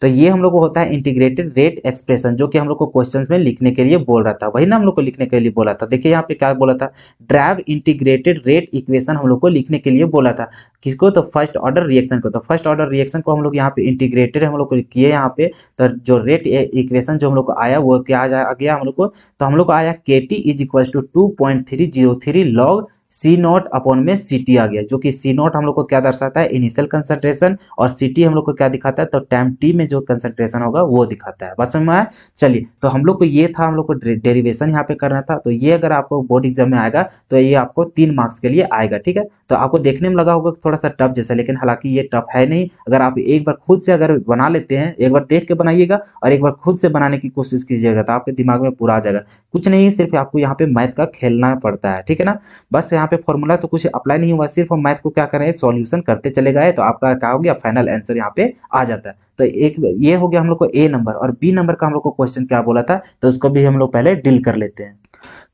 तो ये हम लोग को होता है इंटीग्रेटेड रेट एक्सप्रेशन, जो कि हम लोग को क्वेश्चंस में लिखने के लिए बोल रहा था, वही ना हम लोग को लिखने के लिए बोला था। देखिए यहाँ पे क्या बोला था, ड्राइव इंटीग्रेटेड रेट इक्वेशन हम लोग को लिखने के लिए बोला था, किसको, तो फर्स्ट ऑर्डर रिएक्शन को। तो फर्स्ट ऑर्डर रिएक्शन को हम लोग यहाँ पे इंटीग्रेटेड हम लोग को किए यहाँ पे, तो जो रेट इक्वेशन जो हम लोग को आया वो क्या आ गया हम लोग को, तो हम लोग को आया के T is equal to 2.303 log C naught upon में सी टी आ गया, जो कि सी नोट हम लोग को क्या दर्शाता है इनिशियल कंसंट्रेशन, और सी टी हम लोग को क्या दिखाता है, तो टाइम टी में जो कंसंट्रेशन होगा वो दिखाता है, बात समझ में आया। चलिए तो हम लोग को ये था, हम लोग को डेरिवेशन यहाँ पे करना था, तो ये अगर आपको बोर्ड एग्जाम में आएगा तो ये आपको 3 मार्क्स के लिए आएगा, ठीक है। तो आपको देखने में लगा होगा थोड़ा सा टफ जैसा, लेकिन हालांकि ये टफ है नहीं, अगर आप एक बार खुद से अगर बना लेते हैं, एक बार देख के बनाइएगा और एक बार खुद से बनाने की कोशिश कीजिएगा तो आपके दिमाग में पूरा आ जाएगा। कुछ नहीं, सिर्फ आपको यहाँ पे मैथ का खेलना पड़ता है, ठीक है ना। बस यहाँ पे फॉर्मूला तो कुछ अप्लाई नहीं हुआ, सिर्फ हम मैथ को क्या करें सॉल्यूशन करते चले गए, तो आपका क्या हो गया फाइनल आंसर यहाँ पे आ जाता है। तो एक ये हो गया हम लोग को ए नंबर, और बी नंबर का हम लोग को क्वेश्चन क्या बोला था, तो उसको भी हम लोग पहले डील कर लेते हैं।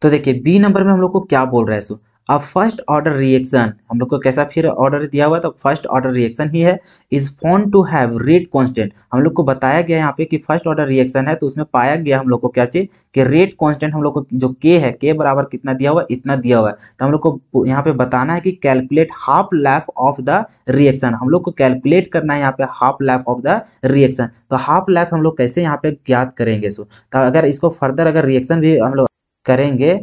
तो देखिए बी नंबर में हम लोग को क्या बोल रहा है, सो अब फर्स्ट ऑर्डर रिएक्शन हम लोग को कैसा फिर ऑर्डर दिया हुआ है, तो फर्स्ट ऑर्डर रिएक्शन ही है, is found to have rate constant, हम लोग को बताया गया यहाँ पे कि फर्स्ट ऑर्डर रिएक्शन है, तो उसमें पाया गया हम लोग को क्या चीज कि रेट कांस्टेंट हम लोग को जो के है, के बराबर कितना दिया हुआ है, इतना दिया हुआ है, तो हम लोग को यहाँ पे बताना है कि calculate half life of the reaction, हम लोग को कैलकुलेट करना है यहाँ पे half life of the reaction. तो हाफ लाइफ हम लोग कैसे यहाँ पे ज्ञात करेंगे, सो तो अगर इसको फर्दर अगर रिएक्शन भी हम लोग करेंगे,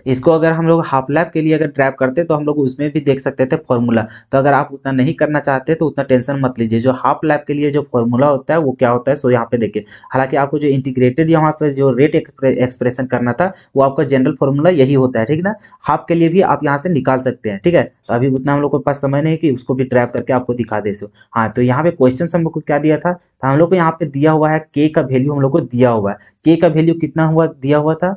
इसको अगर हम लोग हाफ लैप के लिए अगर ड्राइव करते तो हम लोग उसमें भी देख सकते थे फॉर्मूला। तो अगर आप उतना नहीं करना चाहते तो उतना टेंशन मत लीजिए। जो हाफ लैप के लिए जो फॉर्मूला होता है वो क्या होता है, सो यहाँ पे देखिए। हालांकि आपको जो इंटीग्रेटेड यहाँ पे जो रेट एक्सप्रेशन करना था वो आपका जनरल फॉर्मूला यही होता है, ठीक ना। हाफ के लिए भी आप यहाँ से निकाल सकते हैं, ठीक है। तो अभी उतना हम लोग के पास समय नहीं कि उसको भी ड्राइव करके आपको दिखा दे सो। हाँ, तो यहाँ पे क्वेश्चन हम लोग को क्या दिया था, तो हम लोग को यहाँ पे दिया हुआ है के का वैल्यू हम लोग को दिया हुआ है। के का वैल्यू कितना हुआ दिया हुआ था,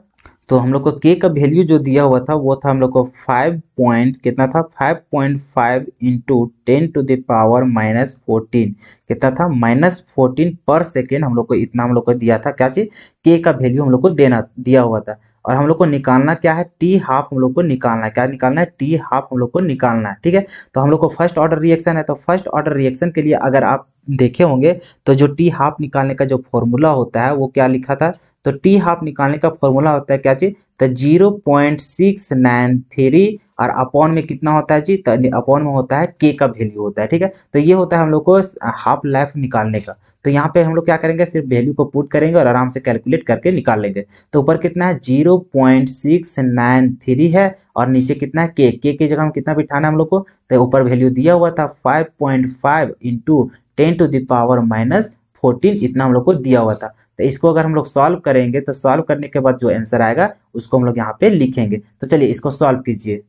तो हम लोग को के का वैल्यू जो दिया हुआ था वो था हम लोग को 5 पॉइंट कितना था, 5.5 इंटू 10⁻⁻14 कितना था, -14 पर सेकेंड हम लोग को इतना हम लोग को दिया था। क्या चीज, के का वैल्यू हम लोग को देना दिया हुआ था। और हम लोग को निकालना क्या है, टी हाफ हम लोग को निकालना है। क्या निकालना है, टी हाफ हम लोग को निकालना है, ठीक है। तो हम लोग को फर्स्ट ऑर्डर रिएक्शन है, तो फर्स्ट ऑर्डर रिएक्शन के लिए अगर आप देखे होंगे तो जो टी हाफ निकालने का जो फॉर्मूला होता है वो क्या लिखा था, तो टी हाफ निकालने का फॉर्मूला होता है क्या चीज, तो 0.693 और अपॉन में कितना होता है जी, तो अपॉन में होता है के का वैल्यू होता है, ठीक है। तो ये होता है हम लोग को हाफ लाइफ निकालने का। तो यहाँ पे हम लोग क्या करेंगे, सिर्फ वैल्यू को पुट करेंगे और आराम से कैलकुलेट करके निकाल लेंगे। तो ऊपर कितना है, 0.693 है और नीचे कितना है, के की जगह हम कितना बिठाना है हम लोग को, तो ऊपर वैल्यू दिया हुआ था 5.5 इंटू 10⁻⁻14 इतना हम लोग को दिया हुआ था। तो इसको अगर हम लोग सॉल्व करेंगे तो सॉल्व करने के बाद जो आंसर आएगा उसको हम लोग यहाँ पे लिखेंगे। तो चलिए इसको सॉल्व कीजिए।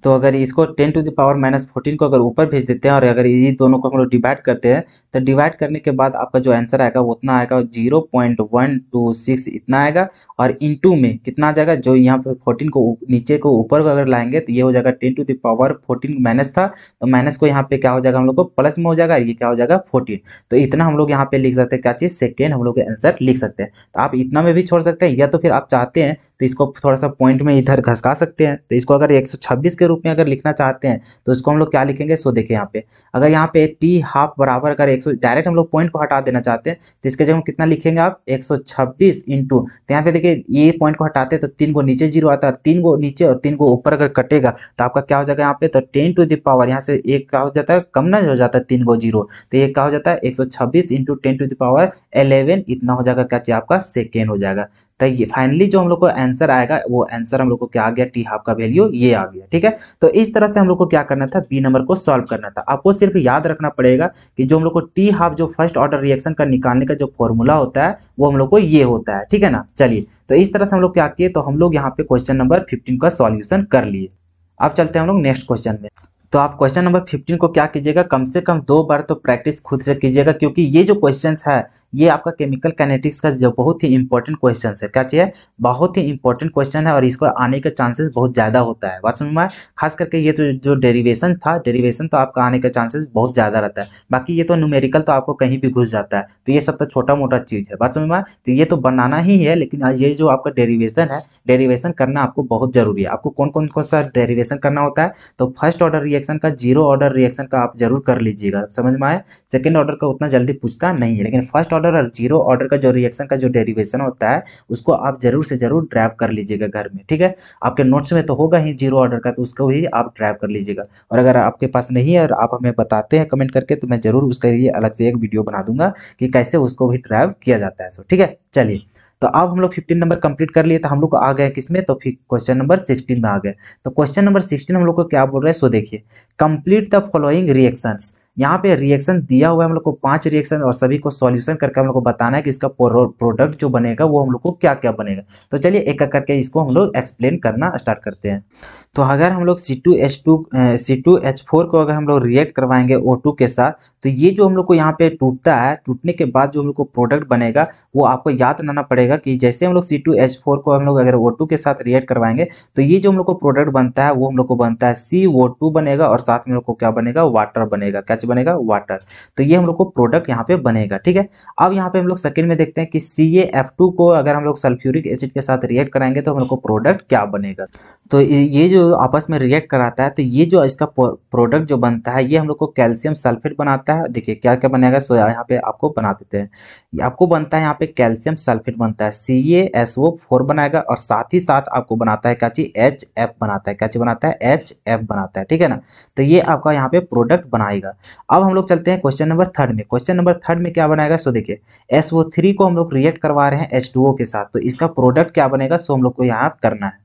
तो अगर इसको 10⁻⁻14 को अगर ऊपर भेज देते हैं और अगर ये दोनों को हम लोग डिवाइड करते हैं तो डिवाइड करने के बाद आपका जो आंसर आएगा वो उतना आएगा, 0.126 इतना आएगा। और इंटू में कितना आ जाएगा, जो यहाँ पे 14 को नीचे को ऊपर को अगर लाएंगे तो ये हो जाएगा 10⁻14 माइनस था, तो माइनस को यहाँ पे क्या हो जाएगा हम लोग को प्लस में हो जाएगा, ये क्या हो जाएगा 14। तो इतना हम लोग यहाँ पे लिख सकते हैं, क्या चीज़, सेकेंड हम लोग आंसर लिख सकते हैं। तो आप इतना में भी छोड़ सकते हैं, या तो फिर आप चाहते हैं तो इसको थोड़ा सा पॉइंट में इधर घसका सकते हैं। तो इसको अगर 126 के रूप में अगर लिखना चाहते हैं तो इसको हम लोग क्या लिखेंगे, सो देखिए यहाँ पे अगर यहाँ पे टी हाफ बराबर अगर 100 डायरेक्ट हम लोग पॉइंट को हटा देना चाहते हैं तो इसके जगह हम कितना लिखेंगे, आप 126 इंटू, तो यहाँ पे देखिए ये पॉइंट को हटाते तो 3 को नीचे जीरो आता है, 3 को नीचे और 3 को ऊपर अगर कटेगा तो आपका क्या हो जाएगा यहाँ पे, तो 10⁻, यहाँ से एक क्या हो जाता है, कम ना हो जाता है 3 को जीरो, तो ये क्या हो जाता है 126 इंटू 10⁻11 इतना हो जाएगा, क्या चाहिए आपका सेकेंड हो जाएगा। तो ये फाइनली जो हम लोग को आंसर आएगा वो आंसर हम लोग को क्या आ गया, टी हाफ का वैल्यू ये आ गया, ठीक है। तो इस तरह से हम लोग को क्या करना था, बी नंबर को सॉल्व करना था। आपको सिर्फ याद रखना पड़ेगा कि जो हम लोग को टी हाफ जो फर्स्ट ऑर्डर रिएक्शन का निकालने का जो फॉर्मूला होता है वो हम लोग को ये होता है, ठीक है ना। चलिए तो इस तरह से हम लोग क्या किए, तो हम लोग यहाँ पे क्वेश्चन नंबर 15 का सॉल्यूशन कर लिए। अब चलते हैं हम लोग नेक्स्ट क्वेश्चन में। तो आप क्वेश्चन नंबर 15 को क्या कीजिएगा, कम से कम 2 बार तो प्रैक्टिस खुद से कीजिएगा, क्योंकि ये जो क्वेश्चंस है ये आपका केमिकल काइनेटिक्स का जो बहुत ही इंपॉर्टेंट क्वेश्चन है। क्या चाहिए, बहुत ही इंपॉर्टेंट क्वेश्चन है और इसको आने के चांसेस बहुत ज़्यादा होता है। बात समझ में आए, खास करके ये जो डेरिवेशन था, डेरिवेशन तो आपका आने का चांसेस बहुत ज़्यादा रहता है। बाकी ये तो न्यूमेरिकल तो आपको कहीं भी घुस जाता है, तो ये सब तो छोटा मोटा चीज़ है। बात समझ में आए, तो ये तो बनाना ही है, लेकिन ये जो आपका डेरिवेशन है, डेरिवेशन करना आपको बहुत जरूरी है। आपको कौन कौन सा डेरिवेशन करना होता है, तो फर्स्ट ऑर्डर रिएक्शन का, जीरो ऑर्डर रिएक्शन का आप जरूर कर लीजिएगा, समझ में आए। सेकेंड ऑर्डर का उतना जल्दी पूछता नहीं है, लेकिन फर्स्ट ऑर्डर और जीरो ऑर्डर का जो रिएक्शन का जो डेरिवेशन होता है उसको आप जरूर से जरूर ड्राइव कर लीजिएगा घर में, ठीक है। आपके नोट्स में तो होगा ही जीरो ऑर्डर का, तो उसको ही आप ड्राइव कर लीजिएगा। और अगर आपके पास नहीं है और आप हमें बताते हैं कमेंट करके, तो मैं जरूर उसके लिए अलग से एक वीडियो बना दूंगा कि कैसे उसको भी ड्राइव किया जाता है, सो ठीक है। चलिए तो अब हम लोग 15 नंबर कंप्लीट कर लिए, तो हम लोग को आ गए किसमें, तो फिर क्वेश्चन नंबर 16 में आ गए। तो क्वेश्चन नंबर 16 हम लोग को क्या बोल रहे हैं, सो देखिए, कंप्लीट द फॉलोइंग रिएक्शंस। यहाँ पे रिएक्शन दिया हुआ है हम लोग को 5 रिएक्शन और सभी को सॉल्यूशन करके हम लोग को बताना है कि इसका प्रोडक्ट जो बनेगा वो हम लोग को क्या क्या बनेगा। तो चलिए एक एक करके इसको हम लोग एक्सप्लेन करना स्टार्ट करते हैं। तो अगर हम लोग C2H4 को अगर हम लोग रिएक्ट करवाएंगे O2 के साथ, तो ये जो हम लोग को यहाँ पे टूटता है, टूटने के बाद जो हम लोग को प्रोडक्ट बनेगा वो आपको याद रहना पड़ेगा कि जैसे हम लोग C2H4 को हम लोग अगर O2 के साथ रिएक्ट करवाएंगे तो ये जो हम लोग को प्रोडक्ट बनता है वो हम लोग को बनता है CO2 बनेगा और साथ में हम लोग को क्या बनेगा, वाटर बनेगा। क्या बनेगा, वाटर। तो ये हम लोग को प्रोडक्ट यहाँ पे बनेगा, ठीक है। अब यहाँ पे हम लोग सेकेंड में देखते हैं कि CaF2 को अगर हम लोग सल्फ्यूरिक एसिड के साथ रिएक्ट कराएंगे तो हम लोग को प्रोडक्ट क्या बनेगा। तो ये जो आपस में रिएक्ट कराता है, तो ये जो इसका प्रोडक्ट जो बनता है ये हम लोग को कैल्शियम सल्फेट बनाता है। देखिए क्या क्या बनेगा, सो यहाँ पे आपको बना देते हैं। आपको बनता है यहाँ पे कैल्शियम सल्फेट बनता है, CaSO4 बनाएगा और साथ ही साथ आपको बनाता है क्या चीज, HF बनाता है। क्या चीज बनाता है, HF बनाता है, ठीक है ना। तो ये आपका यहाँ पे प्रोडक्ट बनाएगा। अब हम लोग चलते हैं क्वेश्चन नंबर थर्ड में। क्वेश्चन नंबर थर्ड में क्या बनाएगा, सो देखिए SO3 को हम लोग रिएक्ट करवा रहे हैं H2O के साथ, तो इसका प्रोडक्ट क्या बनेगा, सो हम लोग को यहाँ करना है।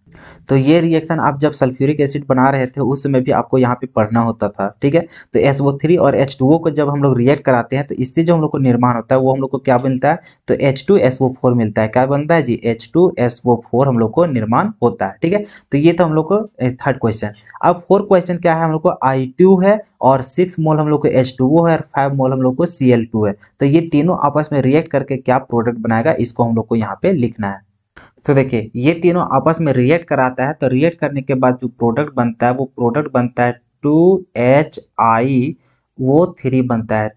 तो ये रिएक्शन आप जब सल्फ्यूरिक एसिड बना रहे थे उस समय भी आपको यहाँ पे पढ़ना होता था, ठीक है। तो SO3 और H2O को जब हम लोग रिएक्ट कराते हैं तो इससे जो हम लोग को निर्माण होता है वो हम लोग को क्या मिलता है, तो H2SO4 मिलता है। क्या बनता है जी, H2SO4 हम लोग को निर्माण होता है, ठीक है। तो ये तो हम लोग को थर्ड क्वेश्चन। अब फोर्थ क्वेश्चन क्या है, हम लोग को I2 है और 6 मोल हम लोग को H2O है और 5 मोल हम लोग को Cl2 है। तो ये तीनों आपस में रिएक्ट करके क्या प्रोडक्ट बनाएगा, इसको हम लोग को यहाँ पे लिखना है। तो देखिए ये तीनों आपस में रिएक्ट कराता है, तो रिएक्ट करने के बाद जो प्रोडक्ट बनता है वो प्रोडक्ट बनता है 2HI वो 3 बनता है,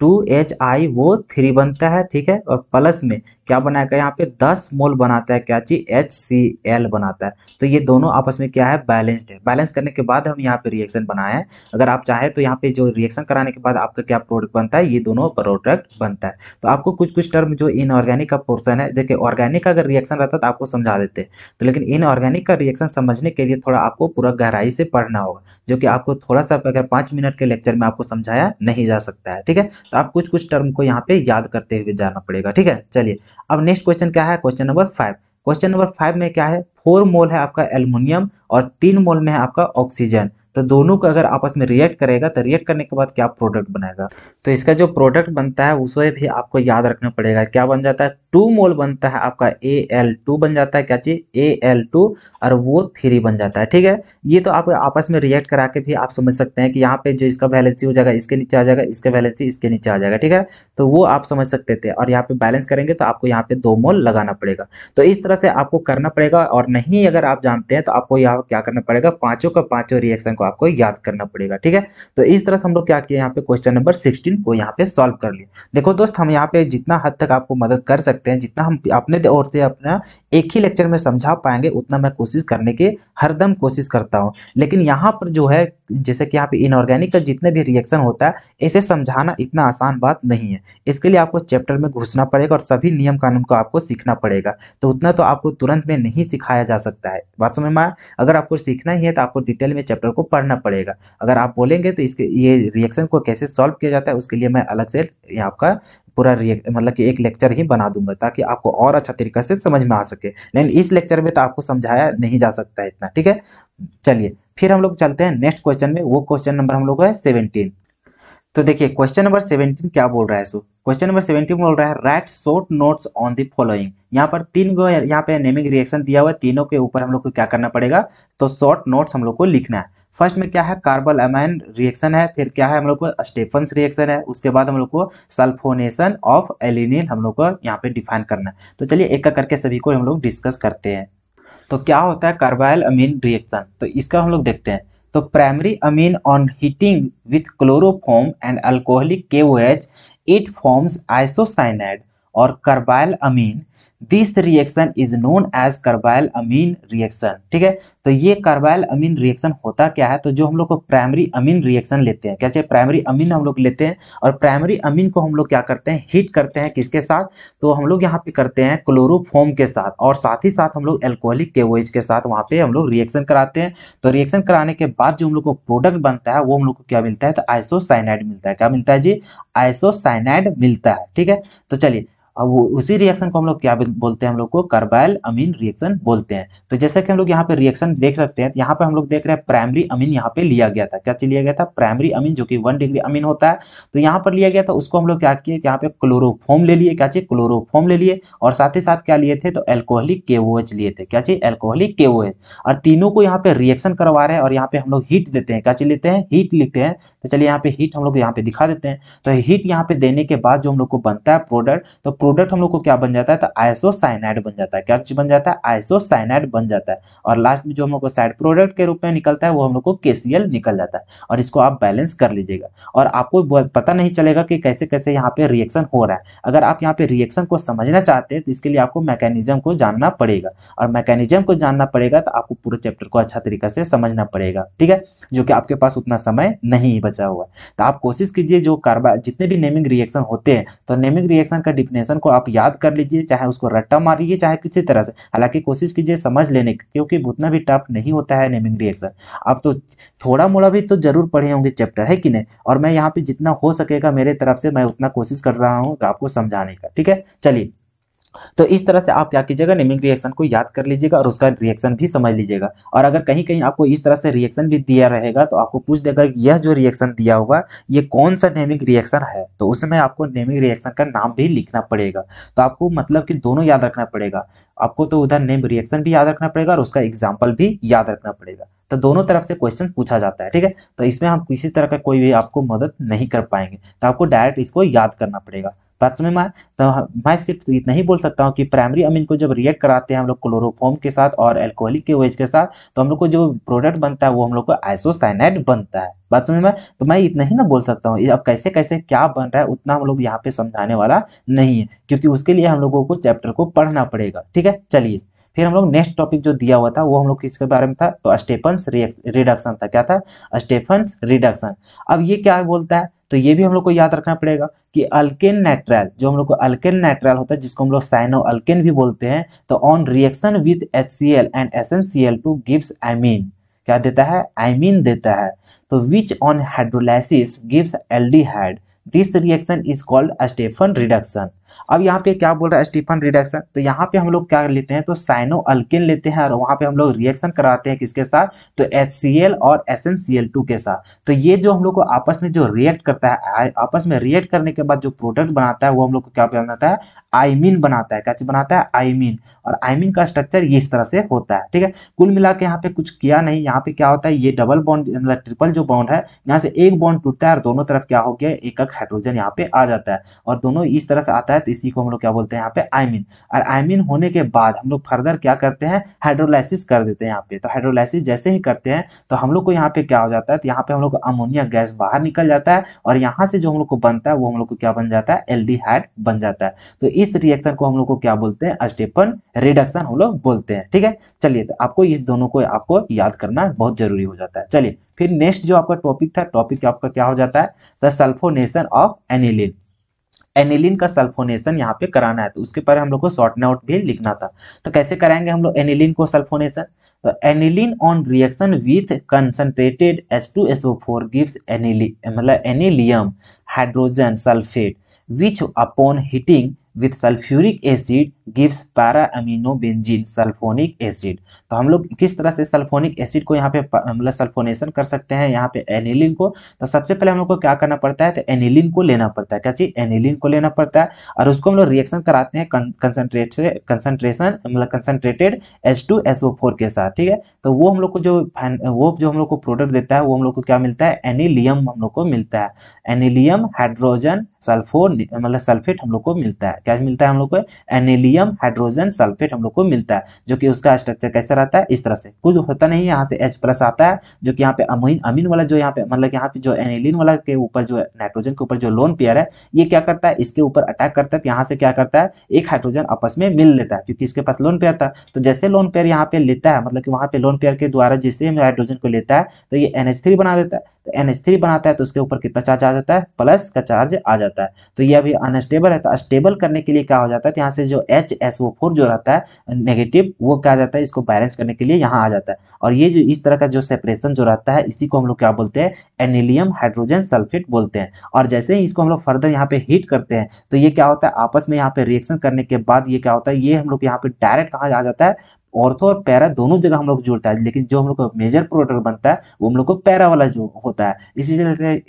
2HI वो 3 बनता है, ठीक है। और प्लस में क्या बनाएगा, यहाँ पे 10 मोल बनाता है क्या चीज, HCl बनाता है। तो ये दोनों आपस में क्या है, बैलेंस्ड है। बैलेंस करने के बाद हम यहाँ पे रिएक्शन बनाए हैं। अगर आप चाहे तो यहाँ पे जो रिएक्शन कराने के बाद आपका क्या प्रोडक्ट बनता है, ये दोनों प्रोडक्ट बनता है। तो आपको कुछ कुछ टर्म जो इनऑर्गेनिक का पोर्सन है, देखिए ऑर्गेनिक का अगर रिएक्शन रहता तो आपको समझा देते, तो लेकिन इनऑर्गेनिक का रिएक्शन समझने के लिए थोड़ा आपको पूरा गहराई से पढ़ना होगा, जो कि आपको थोड़ा सा अगर 5 मिनट के लेक्चर में आपको समझाया नहीं जा सकता है, ठीक है। तो आप कुछ कुछ टर्म को यहाँ पे याद करते हुए जाना पड़ेगा, ठीक है। चलिए अब नेक्स्ट क्वेश्चन क्या है, क्वेश्चन नंबर 5। क्वेश्चन नंबर 5 में क्या है, 4 मोल है आपका एल्युमिनियम और 3 मोल में है आपका ऑक्सीजन। तो दोनों को अगर आपस में रिएक्ट करेगा तो रिएक्ट करने के बाद क्या प्रोडक्ट बनाएगा, तो इसका जो प्रोडक्ट बनता है उसे भी आपको याद रखना पड़ेगा। क्या बन जाता है, 2 मोल बनता है आपका Al2 बन जाता है, क्या चीज Al2 और वो 3 बन जाता है, ठीक है। ये तो आप आपस में रिएक्ट करा के भी आप समझ सकते हैं कि यहाँ पे जो इसका वैलेंसी हो जाएगा इसके नीचे आ जाएगा, इसका वैलेंसी इसके नीचे आ जाएगा, ठीक है। तो वो आप समझ सकते थे, और यहाँ पे बैलेंस करेंगे तो आपको यहाँ पे 2 मोल लगाना पड़ेगा। तो इस तरह से आपको करना पड़ेगा, और नहीं अगर आप जानते हैं तो आपको यहाँ क्या करना पड़ेगा, पांचों का पांचों रिएक्शन को आपको याद करना पड़ेगा, ठीक है। तो इस तरह से हम लोग क्या किए, यहाँ पे क्वेश्चन नंबर 16 को यहाँ पे सॉल्व कर लिए। देखो दोस्त, हम यहाँ पे जितना हद तक आपको मदद कर सकते हैं, जितना हम अपने ओर से अपना एक ही लेक्चर में समझा पाएंगे उतना मैं कोशिश करने की हरदम कोशिश करता हूँ। लेकिन यहाँ पर जो है, जैसे कि यहाँ पे इनऑर्गेनिक का जितने भी रिएक्शन होता है इसे समझाना इतना आसान बात नहीं है। इसके लिए आपको चैप्टर में घुसना पड़ेगा और सभी नियम कानून को आपको सीखना पड़ेगा। तो उतना तो आपको तुरंत में नहीं सिखाया जा सकता है, बात समझ में आया। अगर आपको सीखना ही है तो आपको डिटेल में चैप्टर को पढ़ना पड़ेगा। अगर आप बोलेंगे तो इसके ये रिएक्शन को कैसे सॉल्व किया जाता है उसके लिए मैं अलग से आपका पूरा मतलब कि एक लेक्चर ही बना दूंगा, ताकि आपको और अच्छा तरीका से समझ में आ सके। लेकिन इस लेक्चर में तो आपको समझाया नहीं जा सकता है इतना, ठीक है। चलिए फिर हम लोग चलते हैं नेक्स्ट क्वेश्चन में। वो क्वेश्चन नंबर हम लोग है 17। तो देखिए क्वेश्चन नंबर 17 क्या बोल रहा है, सो क्वेश्चन नंबर 17 बोल रहा है right short notes on the following. यहाँ पर 3 गो यहाँ पे नेमिंग रिएक्शन दिया हुआ है, तीनों के ऊपर हम लोग को क्या करना पड़ेगा, तो शॉर्ट नोट्स हम लोग को लिखना है। फर्स्ट में क्या है, कार्बल अमाइन रिएक्शन है, फिर क्या है हम लोग को स्टेफन्स रिएक्शन है, उसके बाद हम लोग को सल्फोनेशन ऑफ एलिनिल हम लोग को यहाँ पे डिफाइन करना है। तो चलिए एक एक करके सभी को हम लोग डिस्कस करते हैं। तो क्या होता है कार्बाइल अमीन रिएक्शन, तो इसका हम लोग देखते हैं। तो primary amine on heating with chloroform and alcoholic KOH it forms isocyanide और carbylamine. This reaction is known as carbylamine reaction, ठीक है। तो ये कार्बाइल अमीन रिएक्शन होता क्या है, तो जो हम लोग को प्राइमरी अमीन रिएक्शन लेते हैं, क्या चाहिए, प्राइमरी अमीन हम लोग लेते हैं, और प्राइमरी अमीन को हम लोग क्या करते हैं, हीट करते हैं, किसके साथ, तो हम लोग यहाँ पे करते हैं क्लोरोफॉर्म के साथ, और साथ ही साथ हम लोग एल्कोहलिक KOH के साथ वहाँ पे हम लोग रिएक्शन कराते हैं। तो रिएक्शन कराने के बाद जो हम लोग को प्रोडक्ट बनता है वो हम लोग को क्या मिलता है, तो आइसोसाइनाइड मिलता है। क्या मिलता है जी, आइसोसाइनाइड मिलता है, ठीक है। तो चलिए अब वो उसी रिएक्शन को हम लोग क्या बोलते हैं, हम लोग को कार्बाइल अमीन रिएक्शन बोलते हैं। तो जैसे कि हम लोग यहाँ पे रिएक्शन देख सकते हैं, यहाँ पे हम लोग देख रहे हैं प्राइमरी अमीन यहाँ पे लिया गया था। क्या चीज लिया गया था, प्राइमरी अमीन, जो कि 1 डिग्री अमीन होता है। तो यहाँ पर लिया गया था, उसको हम लोग क्या किए, यहाँ पे क्लोरोफॉर्म ले लिए, क्या चीज, क्लोरोफॉर्म ले लिए, और साथ ही साथ क्या लिए थे, तो एल्कोहलिक KOH लिए थे। क्या चीज, एल्कोहलिक KOH, और तीनों को यहाँ पे रिएक्शन करवा रहे हैं, और यहाँ पे हम लोग हीट देते हैं। क्या चीज लेते हैं, हीट लेते हैं। तो चलिए यहाँ पे हीट हम लोग यहाँ पे दिखा देते हैं। तो हीट यहाँ पे देने के बाद जो हम लोग को बनता है प्रोडक्ट, तो प्रोडक्ट हम लोग को क्या बन जाता है, तो आइसोसाइनाइड बन जाता है। क्या चीज बन जाता है, आइसोसाइनाइड बन जाता है। और लास्ट में जो हम लोग को साइड प्रोडक्ट के रूप में निकलता है वो हम लोग को KCl निकल जाता है। और इसको आप बैलेंस कर लीजिएगा, और आपको पता नहीं चलेगा कि कैसे कैसे यहाँ पे रिएक्शन हो रहा है। अगर आप यहाँ पे रिएक्शन को समझना चाहते हैं तो इसके लिए आपको मैकेनिज्म को जानना पड़ेगा, और मैकेनिज्म को जानना पड़ेगा तो आपको पूरे चैप्टर को अच्छा तरीका से समझना पड़ेगा, ठीक है, जो कि आपके पास उतना समय नहीं बचा हुआ है। तो आप कोशिश कीजिए जो जितने भी नेमिंग रिएक्शन होते हैं, तो नेमिंग रिएक्शन का डिफिनेशन रिएक्शन को आप याद कर लीजिए, चाहे उसको रट्टा मारिए चाहे किसी तरह से, हालांकि कोशिश कीजिए समझ लेने की, क्योंकि उतना भी टफ नहीं होता है नेमिंग रिएक्शन। आप तो थोड़ा मोड़ा भी तो जरूर पढ़े होंगे चैप्टर, है कि नहीं। और मैं यहाँ पे जितना हो सकेगा मेरे तरफ से मैं उतना कोशिश कर रहा हूँ आपको समझाने का, ठीक है। चलिए, तो इस तरह से आप क्या कीजिएगा, नेमिंग रिएक्शन को याद कर लीजिएगा और उसका रिएक्शन भी समझ लीजिएगा। और अगर कहीं कहीं आपको इस तरह से रिएक्शन भी दिया रहेगा तो आपको पूछ देगा कि यह जो रिएक्शन दिया हुआ ये कौन सा नेमिंग रिएक्शन है, तो उसमें आपको नेमिंग रिएक्शन का नाम भी लिखना पड़ेगा। तो आपको मतलब कि दोनों याद रखना पड़ेगा, आपको तो उधर नेम रिएक्शन भी याद रखना पड़ेगा और उसका एग्जाम्पल भी याद रखना पड़ेगा। तो दोनों तरफ से क्वेश्चन पूछा जाता है, ठीक है। तो इसमें हम किसी तरह का कोई भी आपको मदद नहीं कर पाएंगे, तो आपको डायरेक्ट इसको याद करना पड़ेगा। बात समझ में आए? तो मैं सिर्फ इतना ही बोल सकता हूँ कि प्राइमरी अमीन को जब रिएक्ट कराते हैं हम लोग क्लोरोफॉर्म के साथ और अल्कोहलिक के OH के साथ, तो हम लोग को जो प्रोडक्ट बनता है वो हम लोग को आइसोसाइनाइड बनता है। बात समझ में? तो मैं इतना ही ना बोल सकता हूँ, अब कैसे कैसे क्या बन रहा है उतना हम लोग यहाँ पे समझाने वाला नहीं है, क्योंकि उसके लिए हम लोगों को चैप्टर को पढ़ना पड़ेगा, ठीक है। चलिए, फिर हम लोग नेक्स्ट टॉपिक जो दिया हुआ था वो हम लोग किसके बारे में था, तो स्टेफन्स रिडक्शन था। क्या था? Stefan's reduction. अब ये क्या बोलता है, तो ये भी हम लोग को याद रखना पड़ेगा कि अल्केन नाइट्राइल, जो हम लोग को अल्केन नाइट्राइल होता है जिसको हम लोग साइनो अल्केन भी बोलते हैं, तो on reaction with HCl and SnCl2 gives amine. क्या देता है? एमीन देता है। तो which on hydrolysis gives aldehyde, this reaction is called Stephen reduction. अब यहाँ पे क्या बोल रहा है स्टीफन रिडक्शन, तो यहाँ पे हम लोग क्या लेते हैं, तो साइनो अल्केन लेते हैं और वहां पे हम लोग रिएक्शन कराते हैं किसके साथ, तो HCl और SnCl2 के साथ। तो ये जो हम लोग को आपस में जो रिएक्ट करता है, आपस में रिएक्ट करने के बाद जो प्रोडक्ट बनाता है वो हम लोग को क्या बनाता है, आइमीन बनाता है। क्या चीज बनाता है? आइमीन। और आइमीन का स्ट्रक्चर इस तरह से होता है, ठीक है। कुल मिला के यहाँ पे कुछ किया नहीं, यहाँ पे क्या होता है, ये डबल बॉन्ड मतलब ट्रिपल जो बॉन्ड है, यहाँ से एक बॉन्ड टूटता है और दोनों तरफ क्या हो गया, एक एक हाइड्रोजन यहाँ पे आ जाता है और दोनों इस तरह से आता है, तो इसी को हम लोग क्या बोलते हैं यहाँ पे, आइमीन। और आइमीन होने के बाद हम लोग फर्दर क्या करते हैं, हाइड्रोलाइसिस कर देते हैं यहाँ पे। तो हाइड्रोलाइसिस जैसे ही करते हैं तो हम लोग को यहाँ पे क्या हो जाता है, तो यहाँ पे हम लोग को अमोनिया गैस बाहर निकल जाता है और यहाँ से जो हम लोग को बनता है वो हम लोग को क्या बन जाता है, एल्डिहाइड बन जाता है। तो इस रिएक्शन को हम लोग को क्या बोलते हैं, स्टेफन रिडक्शन हम लोग बोलते हैं, ठीक है। चलिए, तो आपको इस दोनों को आपको याद करना बहुत जरूरी हो जाता है। चलिए, फिर नेक्स्ट जो आपका टॉपिक था, टॉपिक आपका क्या हो जाता है, the sulphonation of aniline. Aniline का सल्फोनेशन यहाँ पे कराना है, तो उसके पर हम लोग को शॉर्ट नोट भी लिखना था। तो कैसे कराएंगे हम लोग एनिलीन को सल्फोनेशन, तो aniline on reaction with concentrated H2SO4 gives मतलब anilinium hydrogen sulphate which upon heating with sulphuric acid gives para amino benzene sulphonic acid. तो हम लोग किस तरह से सल्फोनिक एसिड को यहाँ पे मतलब सल्फोनेशन कर सकते हैं यहाँ पे एनिलीन को, तो सबसे पहले हम लोग को क्या करना पड़ता है, तो एनिलीन को लेना पड़ता है। क्या चीज? एनिलीन को लेना पड़ता है और उसको हम लोग रिएक्शन कराते हैं कंसंट्रेशन मतलब कंसंट्रेटेड H2SO4 के साथ, ठीक है। तो वो हम लोग को जो हम लोग को प्रोडक्ट देता है वो हम लोग को क्या मिलता है, एनिलियम हम लोग को मिलता है। एनिलियम हाइड्रोजन सल्फोर मतलब सल्फेट हम लोग को मिलता है। क्या मिलता है हम लोग को? एनिलियम हाइड्रोजन सल्फेट हम लोग को मिलता है, जो कि उसका स्ट्रक्चर कैसा रहता है, इस तरह से। कुछ होता नहीं, यहाँ से H+ आता है, जो कि यहाँ पे अमीन वाला जो यहाँ पे मतलब यहाँ पे जो एनिलीन वाला के ऊपर जो नाइट्रोजन के ऊपर जो लोन पेयर है, ये क्या करता है, इसके ऊपर अटैक करता है। तो यहाँ से क्या करता है, एक हाइड्रोजन आपस में मिल लेता है, क्योंकि इसके पास लोन पेयर था। तो जैसे लोन पेयर यहाँ पे लेता है, मतलब कि वहाँ पे लोन पेयर के द्वारा जिससे हाइड्रोजन को लेता है, तो ये NH3 बना देता है। तो NH3 बनाता है तो उसके ऊपर कितना चार्ज आ जाता है, प्लस का चार्ज आ जाता है। तो ये अभी अनस्टेबल है, तो स्टेबल करने के लिए क्या हो जाता है, यहाँ से जो HSO4 जो रहता है नेगेटिव, वो क्या जाता है, इसको बैलेंस करने के लिए यहाँ आ जाता है। और ये जो इस तरह का जो सेपरेशन जो रहता है, इसी को हम लोग क्या बोलते हैं, एनिलियम हाइड्रोजन सल्फेट बोलते हैं। और जैसे ही इसको हम लोग फर्दर यहाँ पे हीट करते हैं, तो ये क्या होता है, आपस में यहाँ पे रिएक्शन करने के बाद ये क्या होता है, ये हम लोग यहाँ पे डायरेक्ट कहाँ आ जाता है, ऑर्थो और पैरा दोनों जगह हम लोग जुड़ता है। लेकिन जो हम लोग को मेजर प्रोडक्ट बनता है वो हम लोग को पैरा वाला जो होता है।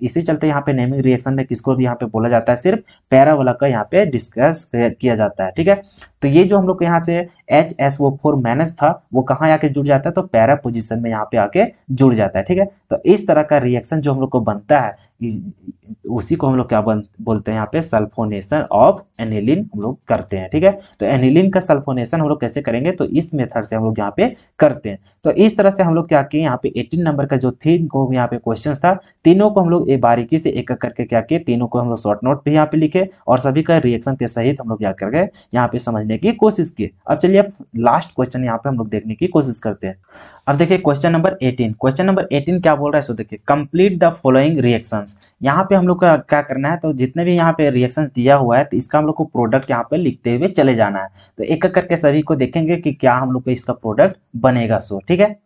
इसी चलते यहाँ पे नेमिंग रिएक्शन में किसको यहाँ पे बोला जाता है, सिर्फ पैरा वाला का यहाँ पे डिस्कस किया जाता है, ठीक है। तो ये जो हम लोग को यहाँ से HSO4 माइनस था, वो कहाँ आके जुड़ जाता है, तो पैरा पोजीशन में यहाँ पे आके जुड़ जाता है, ठीक है। तो इस तरह का रिएक्शन जो हम लोग को बनता है, उसी को हम लोग क्या बोलते हैं यहाँ पे, सल्फोनेशन ऑफ एनिलीन हम लोग करते हैं, ठीक है। तो एनिलीन का सल्फोनेशन हम लोग कैसे करेंगे, तो इस मेथड मेथड से हम लोग यहाँ पे करते हैं। तो इस तरह से हम लोग क्या किए, यहाँ पे 18 नंबर का जो तीन को यहाँ पे क्वेश्चन था, तीनों को हम लोग एक बारीकी से एक एक करके क्या किए, तीनों को हम लोग शॉर्ट नोट पे यहाँ पे लिखे और सभी का रिएक्शन के सहित हम लोग क्या कर गए यहाँ पे समझने की कोशिश की। अब चलिए अब लास्ट क्वेश्चन यहाँ पे हम लोग देखने की कोशिश करते हैं। अब देखिए क्वेश्चन नंबर 18, क्वेश्चन नंबर 18 क्या बोल रहा है, सो देखिए कंप्लीट द फॉलोइंग रिएक्शंस। यहाँ पे हम लोग का क्या करना है, तो जितने भी यहाँ पे रिएक्शंस दिया हुआ है तो इसका हम लोग को प्रोडक्ट यहाँ पे लिखते हुए चले जाना है। तो एक एक करके सभी को देखेंगे कि क्या हम लोग को इसका प्रोडक्ट बनेगा। सो ठीक है,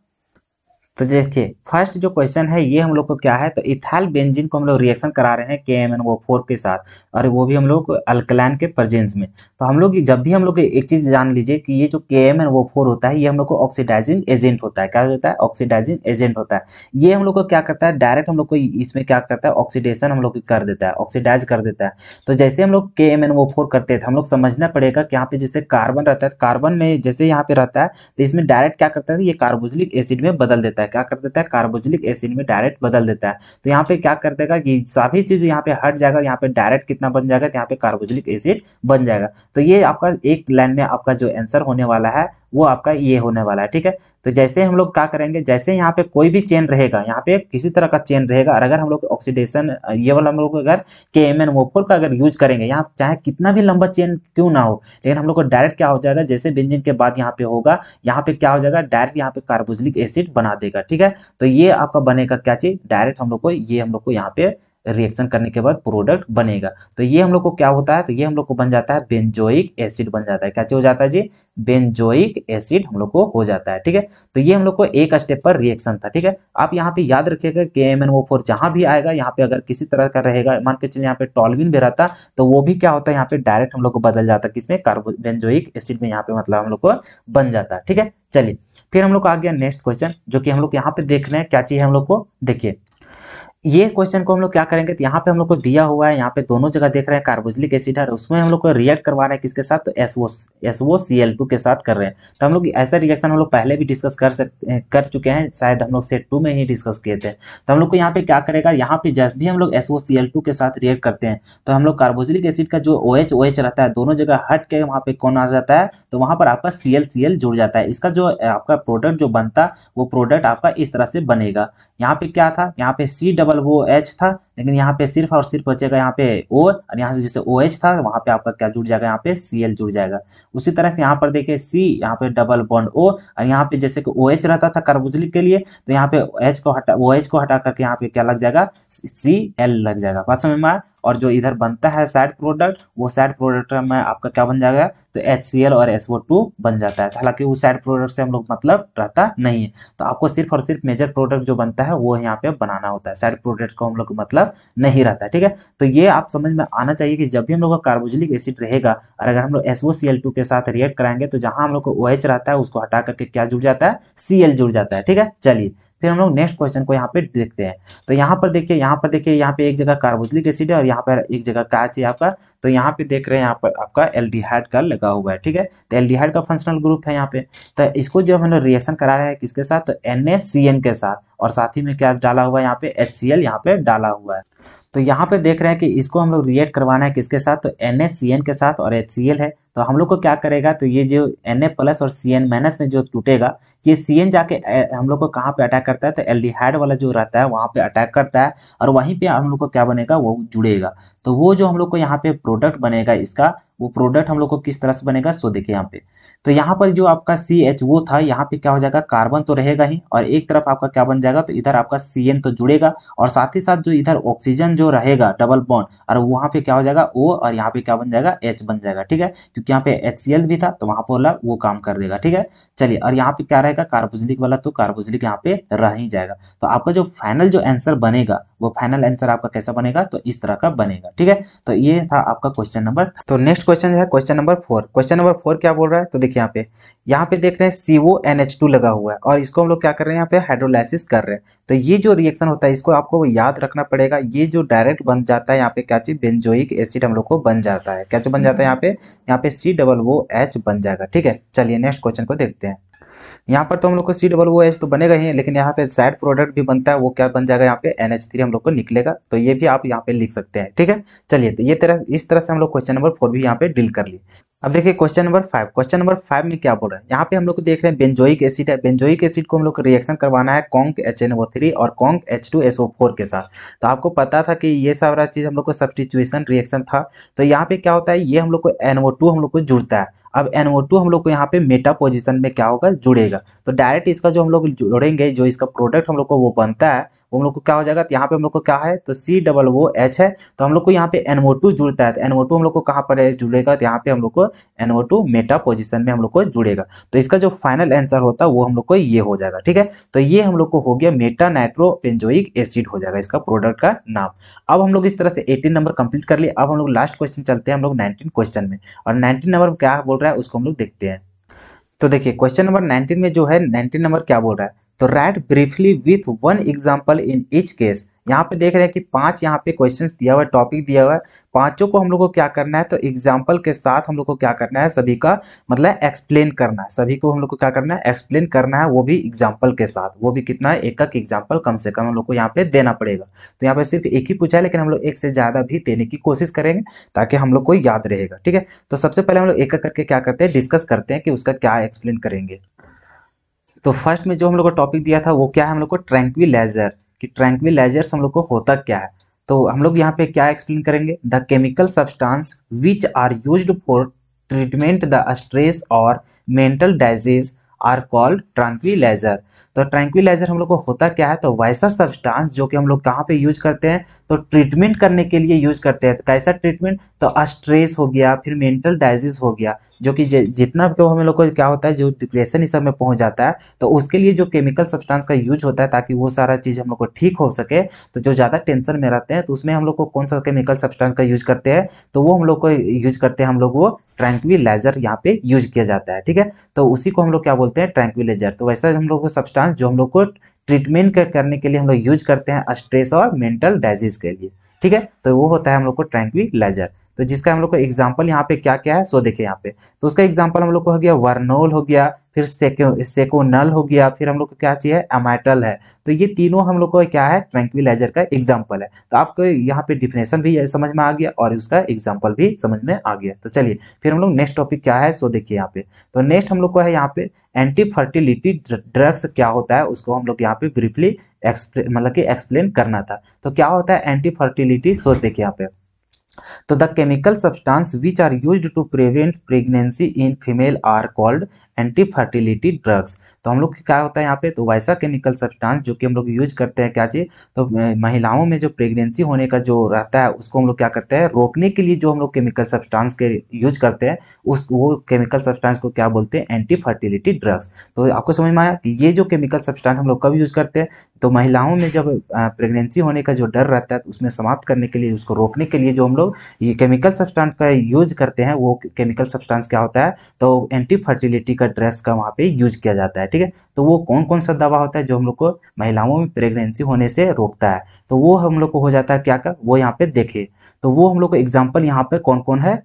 तो देखिए फर्स्ट जो क्वेश्चन है ये हम लोग को क्या है, तो इथाइल बेंजीन को हम लोग रिएक्शन करा रहे हैं KMnO4 के साथ, और वो भी हम लोग अल्कलैन के प्रेजेंस में। तो हम लोग जब भी हम लोग एक चीज जान लीजिए कि ये जो KMnO4 होता है ये हम लोग को ऑक्सीडाइजिंग एजेंट होता है। क्या होता है, ऑक्सीडाइजिंग एजेंट होता है। ये हम लोग को क्या करता है, डायरेक्ट हम लोग को इसमें क्या करता है, ऑक्सीडेशन हम लोग कर देता है, ऑक्सीडाइज कर देता है। तो जैसे हम लोग KMnO4 करते थे, हम लोग समझना पड़ेगा कि यहाँ पे जैसे कार्बन रहता है, कार्बन में जैसे यहाँ पे रहता है तो इसमें डायरेक्ट क्या करता है, ये कार्बोक्सिलिक एसिड में बदल देता है। क्या कर देता है, कार्बोक्सिलिक एसिड में डायरेक्ट बदल देता है। तो यहाँ पे क्या कर देगा कि सभी चीज यहाँ पे हट जाएगा, यहाँ पे डायरेक्ट कितना बन जाएगा, यहाँ पे कार्बोक्सिलिक एसिड बन जाएगा। तो ये आपका एक लाइन में आपका जो आंसर होने वाला है वो आपका ये होने वाला है। ठीक है, तो जैसे हम लोग क्या करेंगे, जैसे यहाँ पे कोई भी चेन रहेगा, यहाँ पे किसी तरह का चेन रहेगा, और अगर हम लोग ऑक्सीडेशन ये वाला हम लोग अगर KMnO4 का अगर यूज करेंगे, यहाँ चाहे कितना भी लंबा चेन क्यों ना हो, लेकिन हम लोग को डायरेक्ट क्या हो जाएगा, जैसे बेंजीन के बाद यहाँ पे होगा, यहाँ पे क्या हो जाएगा, डायरेक्ट यहाँ पे कार्बोक्सिलिक एसिड बना देगा। ठीक है, तो ये आपका बनेगा क्या चीज, डायरेक्ट हम लोग को ये हम लोग को यहाँ पे रिएक्शन करने के बाद प्रोडक्ट बनेगा। तो ये हम लोग को क्या होता है, तो ये हम लोग को बन जाता है बेंजोइक एसिड बन जाता है। क्या हो जाता है जी, बेंजोइक एसिड हम लोग को हो जाता है। ठीक है, तो ये हम लोग को एक स्टेप पर रिएक्शन था। ठीक है, आप यहाँ पे याद रखिएगा KMnO4 जहां भी आएगा, यहाँ पे अगर किसी तरह का रहेगा, मान के चलिए यहाँ पे टॉल्विन भी रहता तो वो भी क्या होता है, यहाँ पे डायरेक्ट हम लोग को बदल जाता है किसमें, बेंजोइक एसिड में यहाँ पे मतलब हम लोग को बन जाता है। ठीक है, चलिए फिर हम लोग को आ गया नेक्स्ट क्वेश्चन, जो कि हम लोग यहाँ पे देख रहे हैं क्या चीज है हम लोग को। देखिए ये क्वेश्चन को हम लोग क्या करेंगे, तो यहाँ पे हम लोग को दिया हुआ है, यहाँ पे दोनों जगह देख रहे हैं कार्बोक्सिलिक एसिड है, और उसमें हम लोग को रिएक्ट करवाना है किसके साथ, तो SOCl2 के साथ कर रहे हैं। तो हम लोग ऐसा रिएक्शन हम लोग पहले भी डिस्कस कर चुके हैं, शायद हम लोग सेट 2 में ही डिस्कस किए थे। तो हम लोग को यहाँ पे क्या करेगा, यहाँ पे जब भी हम लोग SOCl2 के साथ रिएक्ट करते हैं तो हम लोग कार्बोक्सिलिक एसिड का जो OH रहता है दोनों जगह हट के वहाँ पे कौन आ जाता है, तो वहाँ पर आपका Cl जुड़ जाता है। इसका जो आपका प्रोडक्ट जो बनता वो प्रोडक्ट आपका इस तरह से बनेगा। यहाँ पे क्या था, यहाँ पे COOH था, लेकिन यहाँ पे सिर्फ और सिर्फ बचेगा यहाँ पे O, और यहाँ से जैसे OH था वहां पे आपका क्या जुड़ जाएगा, यहाँ पे Cl जुड़ जाएगा। उसी तरह से यहाँ पर देखिए C, यहाँ पे डबल बॉन्ड O, और यहाँ पे जैसे कि OH रहता था कार्बोक्सिलिक के लिए, तो यहाँ पे OH को हटा करके यहाँ पे क्या लग जाएगा, Cl लग जाएगा। बात समझ में आया। और जो इधर बनता है साइड प्रोडक्ट, वो साइड प्रोडक्ट में आपका क्या बन जाएगा, तो HCl और SO2 बन जाता है। हालांकि उस साइड प्रोडक्ट से हम लोग मतलब रहता नहीं है, तो आपको सिर्फ और सिर्फ मेजर प्रोडक्ट जो बनता है वो यहाँ पे बनाना होता है, साइड प्रोडक्ट को हम लोग मतलब नहीं रहता है। ठीक है, तो ये आप समझ में आना चाहिए कि जब भी हम लोग का कार्बोक्सिलिक एसिड रहेगा और अगर हम लोग SOCl2 के साथ रिएक्ट कराएंगे तो जहां हम लोग को OH रहता है उसको हटा करके क्या जुड़ जाता है, Cl जुड़ जाता है। ठीक है, चलिए फिर हम लोग नेक्स्ट क्वेश्चन को यहाँ पे देखते हैं। तो यहाँ पर देखिए, यहाँ पे एक जगह कार्बोक्सिलिक एसिड है और यहाँ पर एक जगह क्या चाहिए आपका, तो यहाँ पे देख रहे हैं यहाँ पर आपका एल्डिहाइड का लगा हुआ है। ठीक है, तो एल्डिहाइड का फंक्शनल ग्रुप है यहाँ पे। तो इसको जब हम लोग रिएक्शन करा रहे हैं किसके साथ, तो NaCN के साथ, और साथ ही में क्या डाला हुआ है यहाँ पे, HCl यहाँ पे डाला हुआ है। तो यहाँ पे देख रहे हैं कि इसको हम लोग रिएक्ट करवाना है किसके साथ, तो NaCN के साथ, और HCl है। तो हम लोग को क्या करेगा, तो ये जो Na प्लस और Cn माइनस में जो टूटेगा, ये Cn जाके हम लोग को कहाँ पे अटैक करता है, तो एल्डिहाइड वाला जो रहता है वहाँ पे अटैक करता है, और वहीं पे हम लोग को क्या बनेगा, वो जुड़ेगा। तो वो जो हम लोग को यहाँ पे प्रोडक्ट बनेगा इसका, वो प्रोडक्ट हम लोग को किस तरह से बनेगा, सो देखिए यहाँ पे। तो यहाँ पर जो आपका CH था, यहाँ पे क्या हो जाएगा, कार्बन तो रहेगा ही, और एक तरफ आपका क्या बन जाएगा, तो इधर आपका Cn तो जुड़ेगा, और साथ ही साथ जो इधर ऑक्सीजन जो रहेगा डबल बॉन्ड, और वहां पे क्या हो जाएगा O, और यहाँ पे क्या बन जाएगा, H बन जाएगा। ठीक है, क्योंकि यहाँ पे HCl भी था तो वहां पर वाला वो काम कर देगा। ठीक है, चलिए, और यहाँ पे क्या रहेगा, कार्बोक्सिलिक वाला, तो कार्बोक्सिलिक यहाँ पे रह ही जाएगा। तो आपका जो फाइनल जो आंसर बनेगा, वो फाइनल आंसर आपका कैसा बनेगा, तो इस तरह का बनेगा। ठीक है, तो ये था आपका क्वेश्चन नंबर। तो नेक्स्ट क्वेश्चन है क्वेश्चन नंबर 4। क्वेश्चन नंबर 4 क्या बोल रहा है, तो देखिए यहाँ पे देख रहे हैं CONH2 लगा हुआ है, और इसको हम लोग क्या कर रहे हैं, यहाँ पे हाइड्रोलाइसिस कर रहे हैं। तो ये जो रिएक्शन होता है इसको आपको याद रखना पड़ेगा, ये जो डायरेक्ट बन जाता है यहाँ पे क्या चीज, बेंजोइक एसिड हम लोग को बन जाता है। क्या बन जाता है यहाँ पे COOH बन जाएगा। ठीक है, चलिए नेक्स्ट क्वेश्चन को देखते हैं। यहाँ पर तो हम लोग को COOH तो बनेगा ही, लेकिन यहाँ पे साइड प्रोडक्ट भी बनता है, वो क्या बन जाएगा, यहाँ पे NH3 हम लोग को निकलेगा। तो ये भी आप यहाँ पे लिख सकते हैं। ठीक है, चलिए, तो ये इस तरह से हम लोग क्वेश्चन नंबर 4 भी यहाँ पे डील कर लिए। अब देखिए क्वेश्चन नंबर 5 में क्या बोल रहा है। यहाँ पे हम लोग को देख रहे हैं बेंजोइक एसिड है। बेंजोइक एसिड को हम लोग को रिएक्शन करवाना है कॉन्क HNO3 और कॉन्क H2SO4 के साथ। तो आपको पता था कि ये सारा चीज हम लोग को सब्स्टिट्यूशन रिएक्शन था। तो यहाँ पे क्या होता है, ये हम लोग को NO2 हम लोग को जुड़ता है। अब NO2 हम लोग को यहाँ पे मेटा पोजिशन में क्या होगा, जुड़ेगा। तो डायरेक्ट इसका जो हम लोग जोड़ेंगे, जो इसका प्रोडक्ट हम लोग को वो बनता है, वो हम लोग को क्या हो जाएगा। तो यहाँ पे हम लोग को क्या है, तो COOH है। तो हम लोग को यहाँ पे NO2 जुड़ता है। तो NO2 हम लोग को कहाँ पर जुड़ेगा, तो यहाँ पे हम लोग को NO2 मेटा पोजीशन में हम लोग को जुड़ेगा। तो इसका जो फाइनल आंसर होता है वो हम लोग को ये हो जाएगा। ठीक है, तो ये हम लोग को हो गया मेटा नाइट्रो बेंजोइक एसिड हो जाएगा इसका प्रोडक्ट का नाम। अब हम लोग इस तरह से 18 नंबर कंप्लीट कर लिए। अब हम लोग लास्ट क्वेश्चन चलते हैं हम लोग 19 क्वेश्चन में, और 19 नंबर क्या बोल रहा है उसको हम लोग देखते हैं। तो देखिए क्वेश्चन नंबर 19 में जो है 19 नंबर क्या बोल रहा है, तो right briefly with one example in each case. यहाँ पे देख रहे हैं कि 5 यहाँ पे क्वेश्चंस दिया हुआ है, टॉपिक दिया हुआ है। पांचों को हम लोग को क्या करना है, तो एग्जांपल के साथ हम लोग को क्या करना है, सभी का मतलब एक्सप्लेन करना है। सभी को हम लोग को क्या करना है, एक्सप्लेन करना है, वो भी एग्जाम्पल के साथ। वो भी कितना है, एक एग्जाम्पल कम से कम हम लोग को यहाँ पे देना पड़ेगा। तो यहाँ पे सिर्फ एक ही पूछा है, लेकिन हम लोग एक से ज्यादा भी देने की कोशिश करेंगे ताकि हम लोग को याद रहेगा। ठीक है, तो सबसे पहले हम लोग एक एक करके क्या करते हैं, डिस्कस करते हैं कि उसका क्या एक्सप्लेन करेंगे। तो फर्स्ट में जो हम लोग को टॉपिक दिया था वो क्या है, हम लोग को ट्रैंक्विलाइजर, कि ट्रैंक्विलाइजर्स हम लोग को होता क्या है। तो हम लोग यहाँ पे क्या एक्सप्लेन करेंगे, the chemical substance which are used for treatment the stress और mental disease are called tranquilizer. तो ट्रैंक्विलाइजर हम लोग को होता क्या है, तो वैसा सब्सटेंस जो कि हम लोग कहाँ पे यूज करते हैं, तो ट्रीटमेंट करने के लिए यूज करते हैं। तो कैसा ट्रीटमेंट, तो स्ट्रेस हो गया, फिर मेंटल डिजीज हो गया, जो कि जितना भी हम लोग को क्या होता है, जो डिप्रेशन इस सब में पहुंच जाता है, तो उसके लिए जो केमिकल सब्सटेंस का यूज होता है ताकि वो सारा चीज हम लोग को ठीक हो सके। तो जो ज्यादा टेंशन में रहते हैं तो उसमें हम लोग को कौन सा केमिकल सब्सटेंस का यूज करते हैं, तो वो हम लोग को यूज करते हैं, हम लोग वो ट्रैंक्विलाइजर यहाँ पे यूज किया जाता है। ठीक है, तो उसी को हम लोग क्या बोलते हैं, ट्रैंक्विलाइजर। तो वैसा हम लोग को सब्सटेंस जो हम लोग को ट्रीटमेंट करने के लिए हम लोग यूज करते हैं स्ट्रेस और मेंटल डिजीज के लिए। ठीक है, तो वो होता है हम लोग को ट्रैंक्विलाइजर। तो जिसका हम लोग को एग्जांपल यहाँ पे क्या क्या है, सो देखिए यहाँ पे। तो उसका एग्जांपल हम लोग को हो गया वर्नोल हो गया, फिर सेकोनल हो गया, फिर हम लोग को क्या चाहिए, अमाइटल है। तो ये तीनों हम लोग को क्या है, ट्रैंक्विलाइजर का एग्जांपल है। तो आपको यहाँ पे डिफिनेशन भी समझ में आ गया और उसका एग्जांपल भी समझ में आ गया। तो चलिए फिर हम लोग नेक्स्ट टॉपिक क्या है, सो देखिए यहाँ पे। तो नेक्स्ट हम लोग को है यहाँ पे एंटी फर्टिलिटी ड्रग्स क्या होता है, उसको हम लोग यहाँ पे ब्रीफली मतलब कि एक्सप्लेन करना था। तो क्या होता है एंटी फर्टिलिटी, सो देखिए यहाँ पे। तो the chemical substance which are used to prevent pregnancy in female are called anti fertility drugs. तो हम लोग क्या होता है यहाँ पे, तो वैसा केमिकल सब्सटेंस जो कि हम लोग यूज करते हैं क्या चीज, तो महिलाओं में जो प्रेगनेंसी होने का जो रहता है उसको हम लोग क्या करते हैं, रोकने के लिए जो हम लोग केमिकल सब्सटेंस के यूज करते हैं, उस वो केमिकल सब्सटेंस को क्या बोलते हैं, एंटी फर्टिलिटी ड्रग्स। तो आपको समझ में आया कि ये जो केमिकल सब्सटेंस हम लोग कब यूज करते हैं, तो महिलाओं में जब प्रेगनेंसी होने का जो डर रहता है तो उसमें समाप्त करने के लिए, उसको रोकने के लिए जो हम लोग ये केमिकल सब्सटेंस का यूज करते हैं, वो केमिकल सब्सटेंस क्या होता है, तो एंटी फर्टिलिटी का ड्रग्स का वहाँ पे यूज किया जाता है। ठीक है, तो वो कौन कौन सा दवा होता है जो हम लोग को महिलाओं में प्रेगनेंसी होने से रोकता है, तो वो हम लोग को हो जाता है क्या का, वो यहाँ पे देखे। तो वो हम लोग को एग्जाम्पल यहाँ पे कौन कौन है,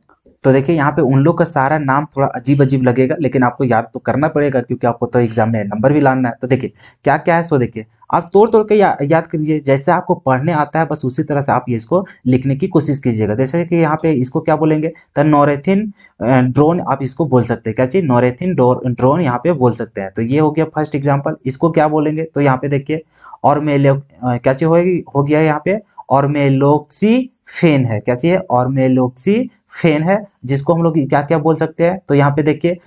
तो देखिए यहाँ पे उन लोग का सारा नाम थोड़ा अजीब अजीब लगेगा, लेकिन आपको याद तो करना पड़ेगा क्योंकि आपको तो एग्जाम में नंबर भी लाना है। तो देखिए क्या क्या है, सो देखिए आप तोड़ तोड़ के याद करिए, जैसे आपको पढ़ने आता है बस उसी तरह से आप ये इसको लिखने की कोशिश कीजिएगा। जैसे कि यहाँ पे इसको क्या बोलेंगे, तो नॉरेथिन ड्रोन आप इसको बोल सकते हैं, क्या चीज, नॉरेथिन ड्रोन यहाँ पे बोल सकते हैं। तो ये हो गया फर्स्ट एग्जाम्पल। इसको क्या बोलेंगे, तो यहाँ पे देखिए और क्या चीज हो गया यहाँ पे, और मेलोक्सी फेन है, क्या चाहिए, और मेलोक्सी फेन है, जिसको हम लोग क्या क्या बोल सकते हैं। तो यहाँ पे देखिए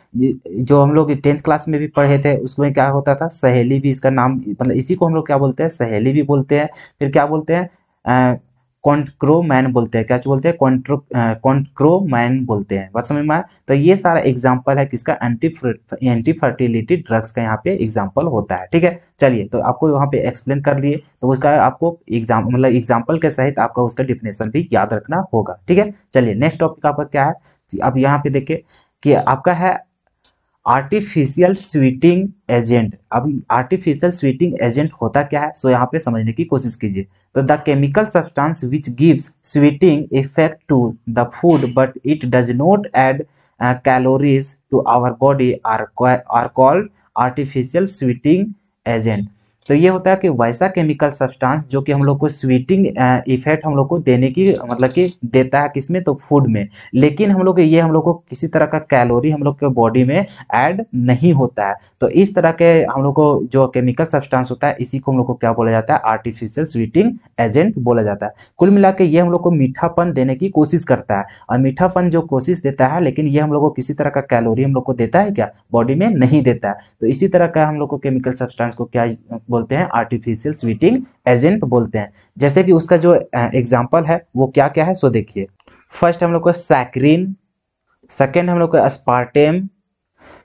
जो हम लोग 10th क्लास में भी पढ़े थे उसमें क्या होता था, सहेली भी इसका नाम, मतलब इसी को हम लोग क्या बोलते हैं, सहेली भी बोलते हैं। फिर क्या बोलते हैं, कॉन्ट्रोमैन बोलते हैं, क्या बोलते हैं, कॉन्ट्रोमैन बोलते हैं। बात समझ में आया। तो ये सारा एग्जाम्पल है किसका, एंटी फर्टिलिटी ड्रग्स का यहाँ पे एग्जाम्पल होता है। ठीक है, चलिए तो आपको यहाँ पे एक्सप्लेन कर दिए, तो उसका आपको एग्जाम मतलब एग्जाम्पल के सहित आपका उसका डिफिनेशन भी याद रखना होगा। ठीक है, चलिए नेक्स्ट टॉपिक आपका क्या है, अब यहाँ पे देखिए कि आपका है आर्टिफिशियल स्वीटिंग एजेंट। अब आर्टिफिशियल स्वीटिंग एजेंट होता क्या है, सो यहाँ पे समझने की कोशिश कीजिए। तो the chemical substance which gives sweetening effect to the food but it does not add calories to our body are called artificial sweetening agent. तो ये होता है कि वैसा केमिकल सब्सटेंस जो कि हम लोग को स्वीटिंग इफेक्ट हम लोग को देने की मतलब कि देता है किसमें, तो फूड में, लेकिन हम लोग ये हम लोग को किसी तरह का कैलोरी हम लोग के बॉडी में ऐड नहीं होता है। तो इस तरह के हम लोग को जो केमिकल सब्सटेंस होता है इसी को हम लोग को क्या बोला जाता है, आर्टिफिशियल स्वीटिंग एजेंट बोला जाता है। कुल मिला के ये हम लोग को मीठापन देने की कोशिश करता है, और मीठापन जो कोशिश देता है, लेकिन ये हम लोग को किसी तरह का कैलोरी हम लोग को देता है क्या, बॉडी में नहीं देता है। तो इसी तरह का हम लोग को केमिकल सब्सटेंस को क्या बोलते हैं, आर्टिफिशियल स्वीटिंग एजेंट बोलते हैं। जैसे कि उसका जो एग्जाम्पल है वो क्या क्या है, सो देखिए। फर्स्ट हम लोग को सैक्रिन, सेकेंड हम लोग को अस्पार्टेम,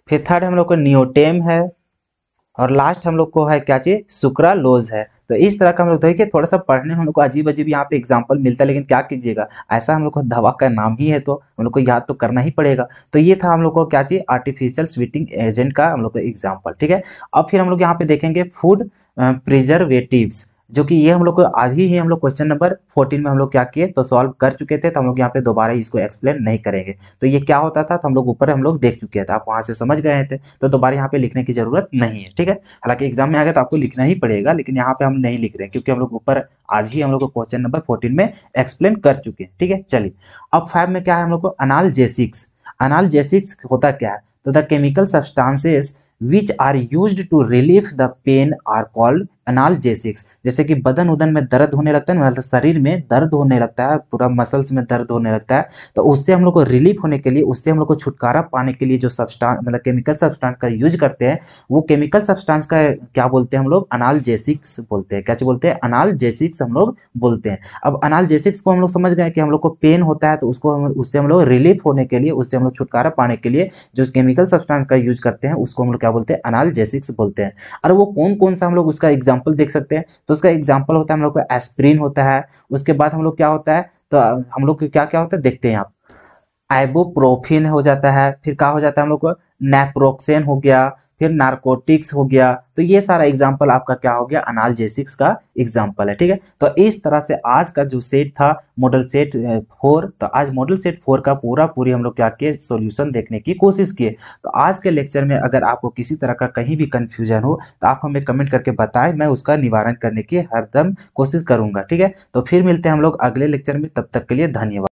फिर थर्ड हम लोग को नियोटेम है, और लास्ट हम लोग को है क्या चीज, सुक्रालोज है। तो इस तरह का हम लोग देखिए, थोड़ा सा पढ़ने में हम लोग को अजीब अजीब यहाँ पे एग्जांपल मिलता है, लेकिन क्या कीजिएगा, ऐसा हम लोग को दवा का नाम ही है तो हम लोग को याद तो करना ही पड़ेगा। तो ये था हम लोग को क्या चीज, आर्टिफिशियल स्वीटिंग एजेंट का हम लोग को एग्जाम्पल, ठीक है। अब फिर हम लोग यहाँ पे देखेंगे फूड प्रिजर्वेटिव्स, जो कि ये हम लोग को अभी ही हम लोग क्वेश्चन नंबर 14 में हम लोग क्या किए, तो सॉल्व कर चुके थे। तो हम लोग यहाँ पे दोबारा इसको एक्सप्लेन नहीं करेंगे। तो ये क्या होता था, तो हम लोग ऊपर हम लोग देख चुके थे, आप वहां से समझ गए थे, तो दोबारा यहाँ पे लिखने की जरूरत नहीं है, ठीक है। हालांकि एग्जाम में आ गया तो आपको लिखना ही पड़ेगा, लेकिन यहाँ पे हम नहीं लिख रहे हैं क्योंकि हम लोग ऊपर आज ही हम लोग को क्वेश्चन नंबर 14 में एक्सप्लेन कर चुके हैं, ठीक है। चलिए अब 5 में क्या है हम लोग को, एनाल्जेसिक्स। एनाल्जेसिक्स होता क्या है, तो the chemical substances which are used to relief the pain are called analgesics. जैसे कि बदन उदन में दर्द होने लगता है, मतलब शरीर में दर्द होने लगता है, पूरा मसल्स में दर्द होने लगता है, तो उससे हम लोग को रिलीफ होने के लिए, उससे हम लोग को छुटकारा पाने के लिए जो सब्सटेंस मतलब केमिकल सब्सटेंस का यूज करते हैं, वो केमिकल सब्सटेंस का क्या बोलते हैं हम लोग, एनाल्जेसिक्स बोलते हैं। क्या बोलते हैं, एनाल्जेसिक्स हम लोग बोलते हैं। अब एनाल्जेसिक्स को हम लोग समझ गए कि हम लोग को पेन होता है, तो उसको उससे हम लोग रिलीफ होने के लिए, उससे हम लोग छुटकारा पाने के लिए जो केमिकल सब्सटेंस का यूज करते हैं उसको हम लोग क्या बोलते हैं, एनाल्जेसिक्स बोलते हैं। और वो कौन कौन सा हम लोग उसका एग्जांपल देख सकते हैं, तो उसका एग्जांपल होता है हम लोग को एस्प्रिन होता है। उसके बाद हम लोग क्या होता है, तो हम लोग क्या क्या होता है देखते हैं आप, आइबुप्रोफिन हो जाता है, फिर क्या हो जाता है हम लोग को, नेप्रोक्सेन हो गया, फिर नारकोटिक्स हो गया। तो ये सारा एग्जांपल आपका क्या हो गया, एनाल्जेसिक्स का एग्जांपल है, ठीक है। तो इस तरह से आज का जो सेट था मॉडल सेट 4, तो आज मॉडल सेट 4 का पूरी हम लोग क्या किए, सॉल्यूशन देखने की कोशिश किए। तो आज के लेक्चर में अगर आपको किसी तरह का कहीं भी कंफ्यूजन हो तो आप हमें कमेंट करके बताएं, मैं उसका निवारण करने की हरदम कोशिश करूंगा, ठीक है। तो फिर मिलते हैं हम लोग अगले लेक्चर में, तब तक के लिए धन्यवाद।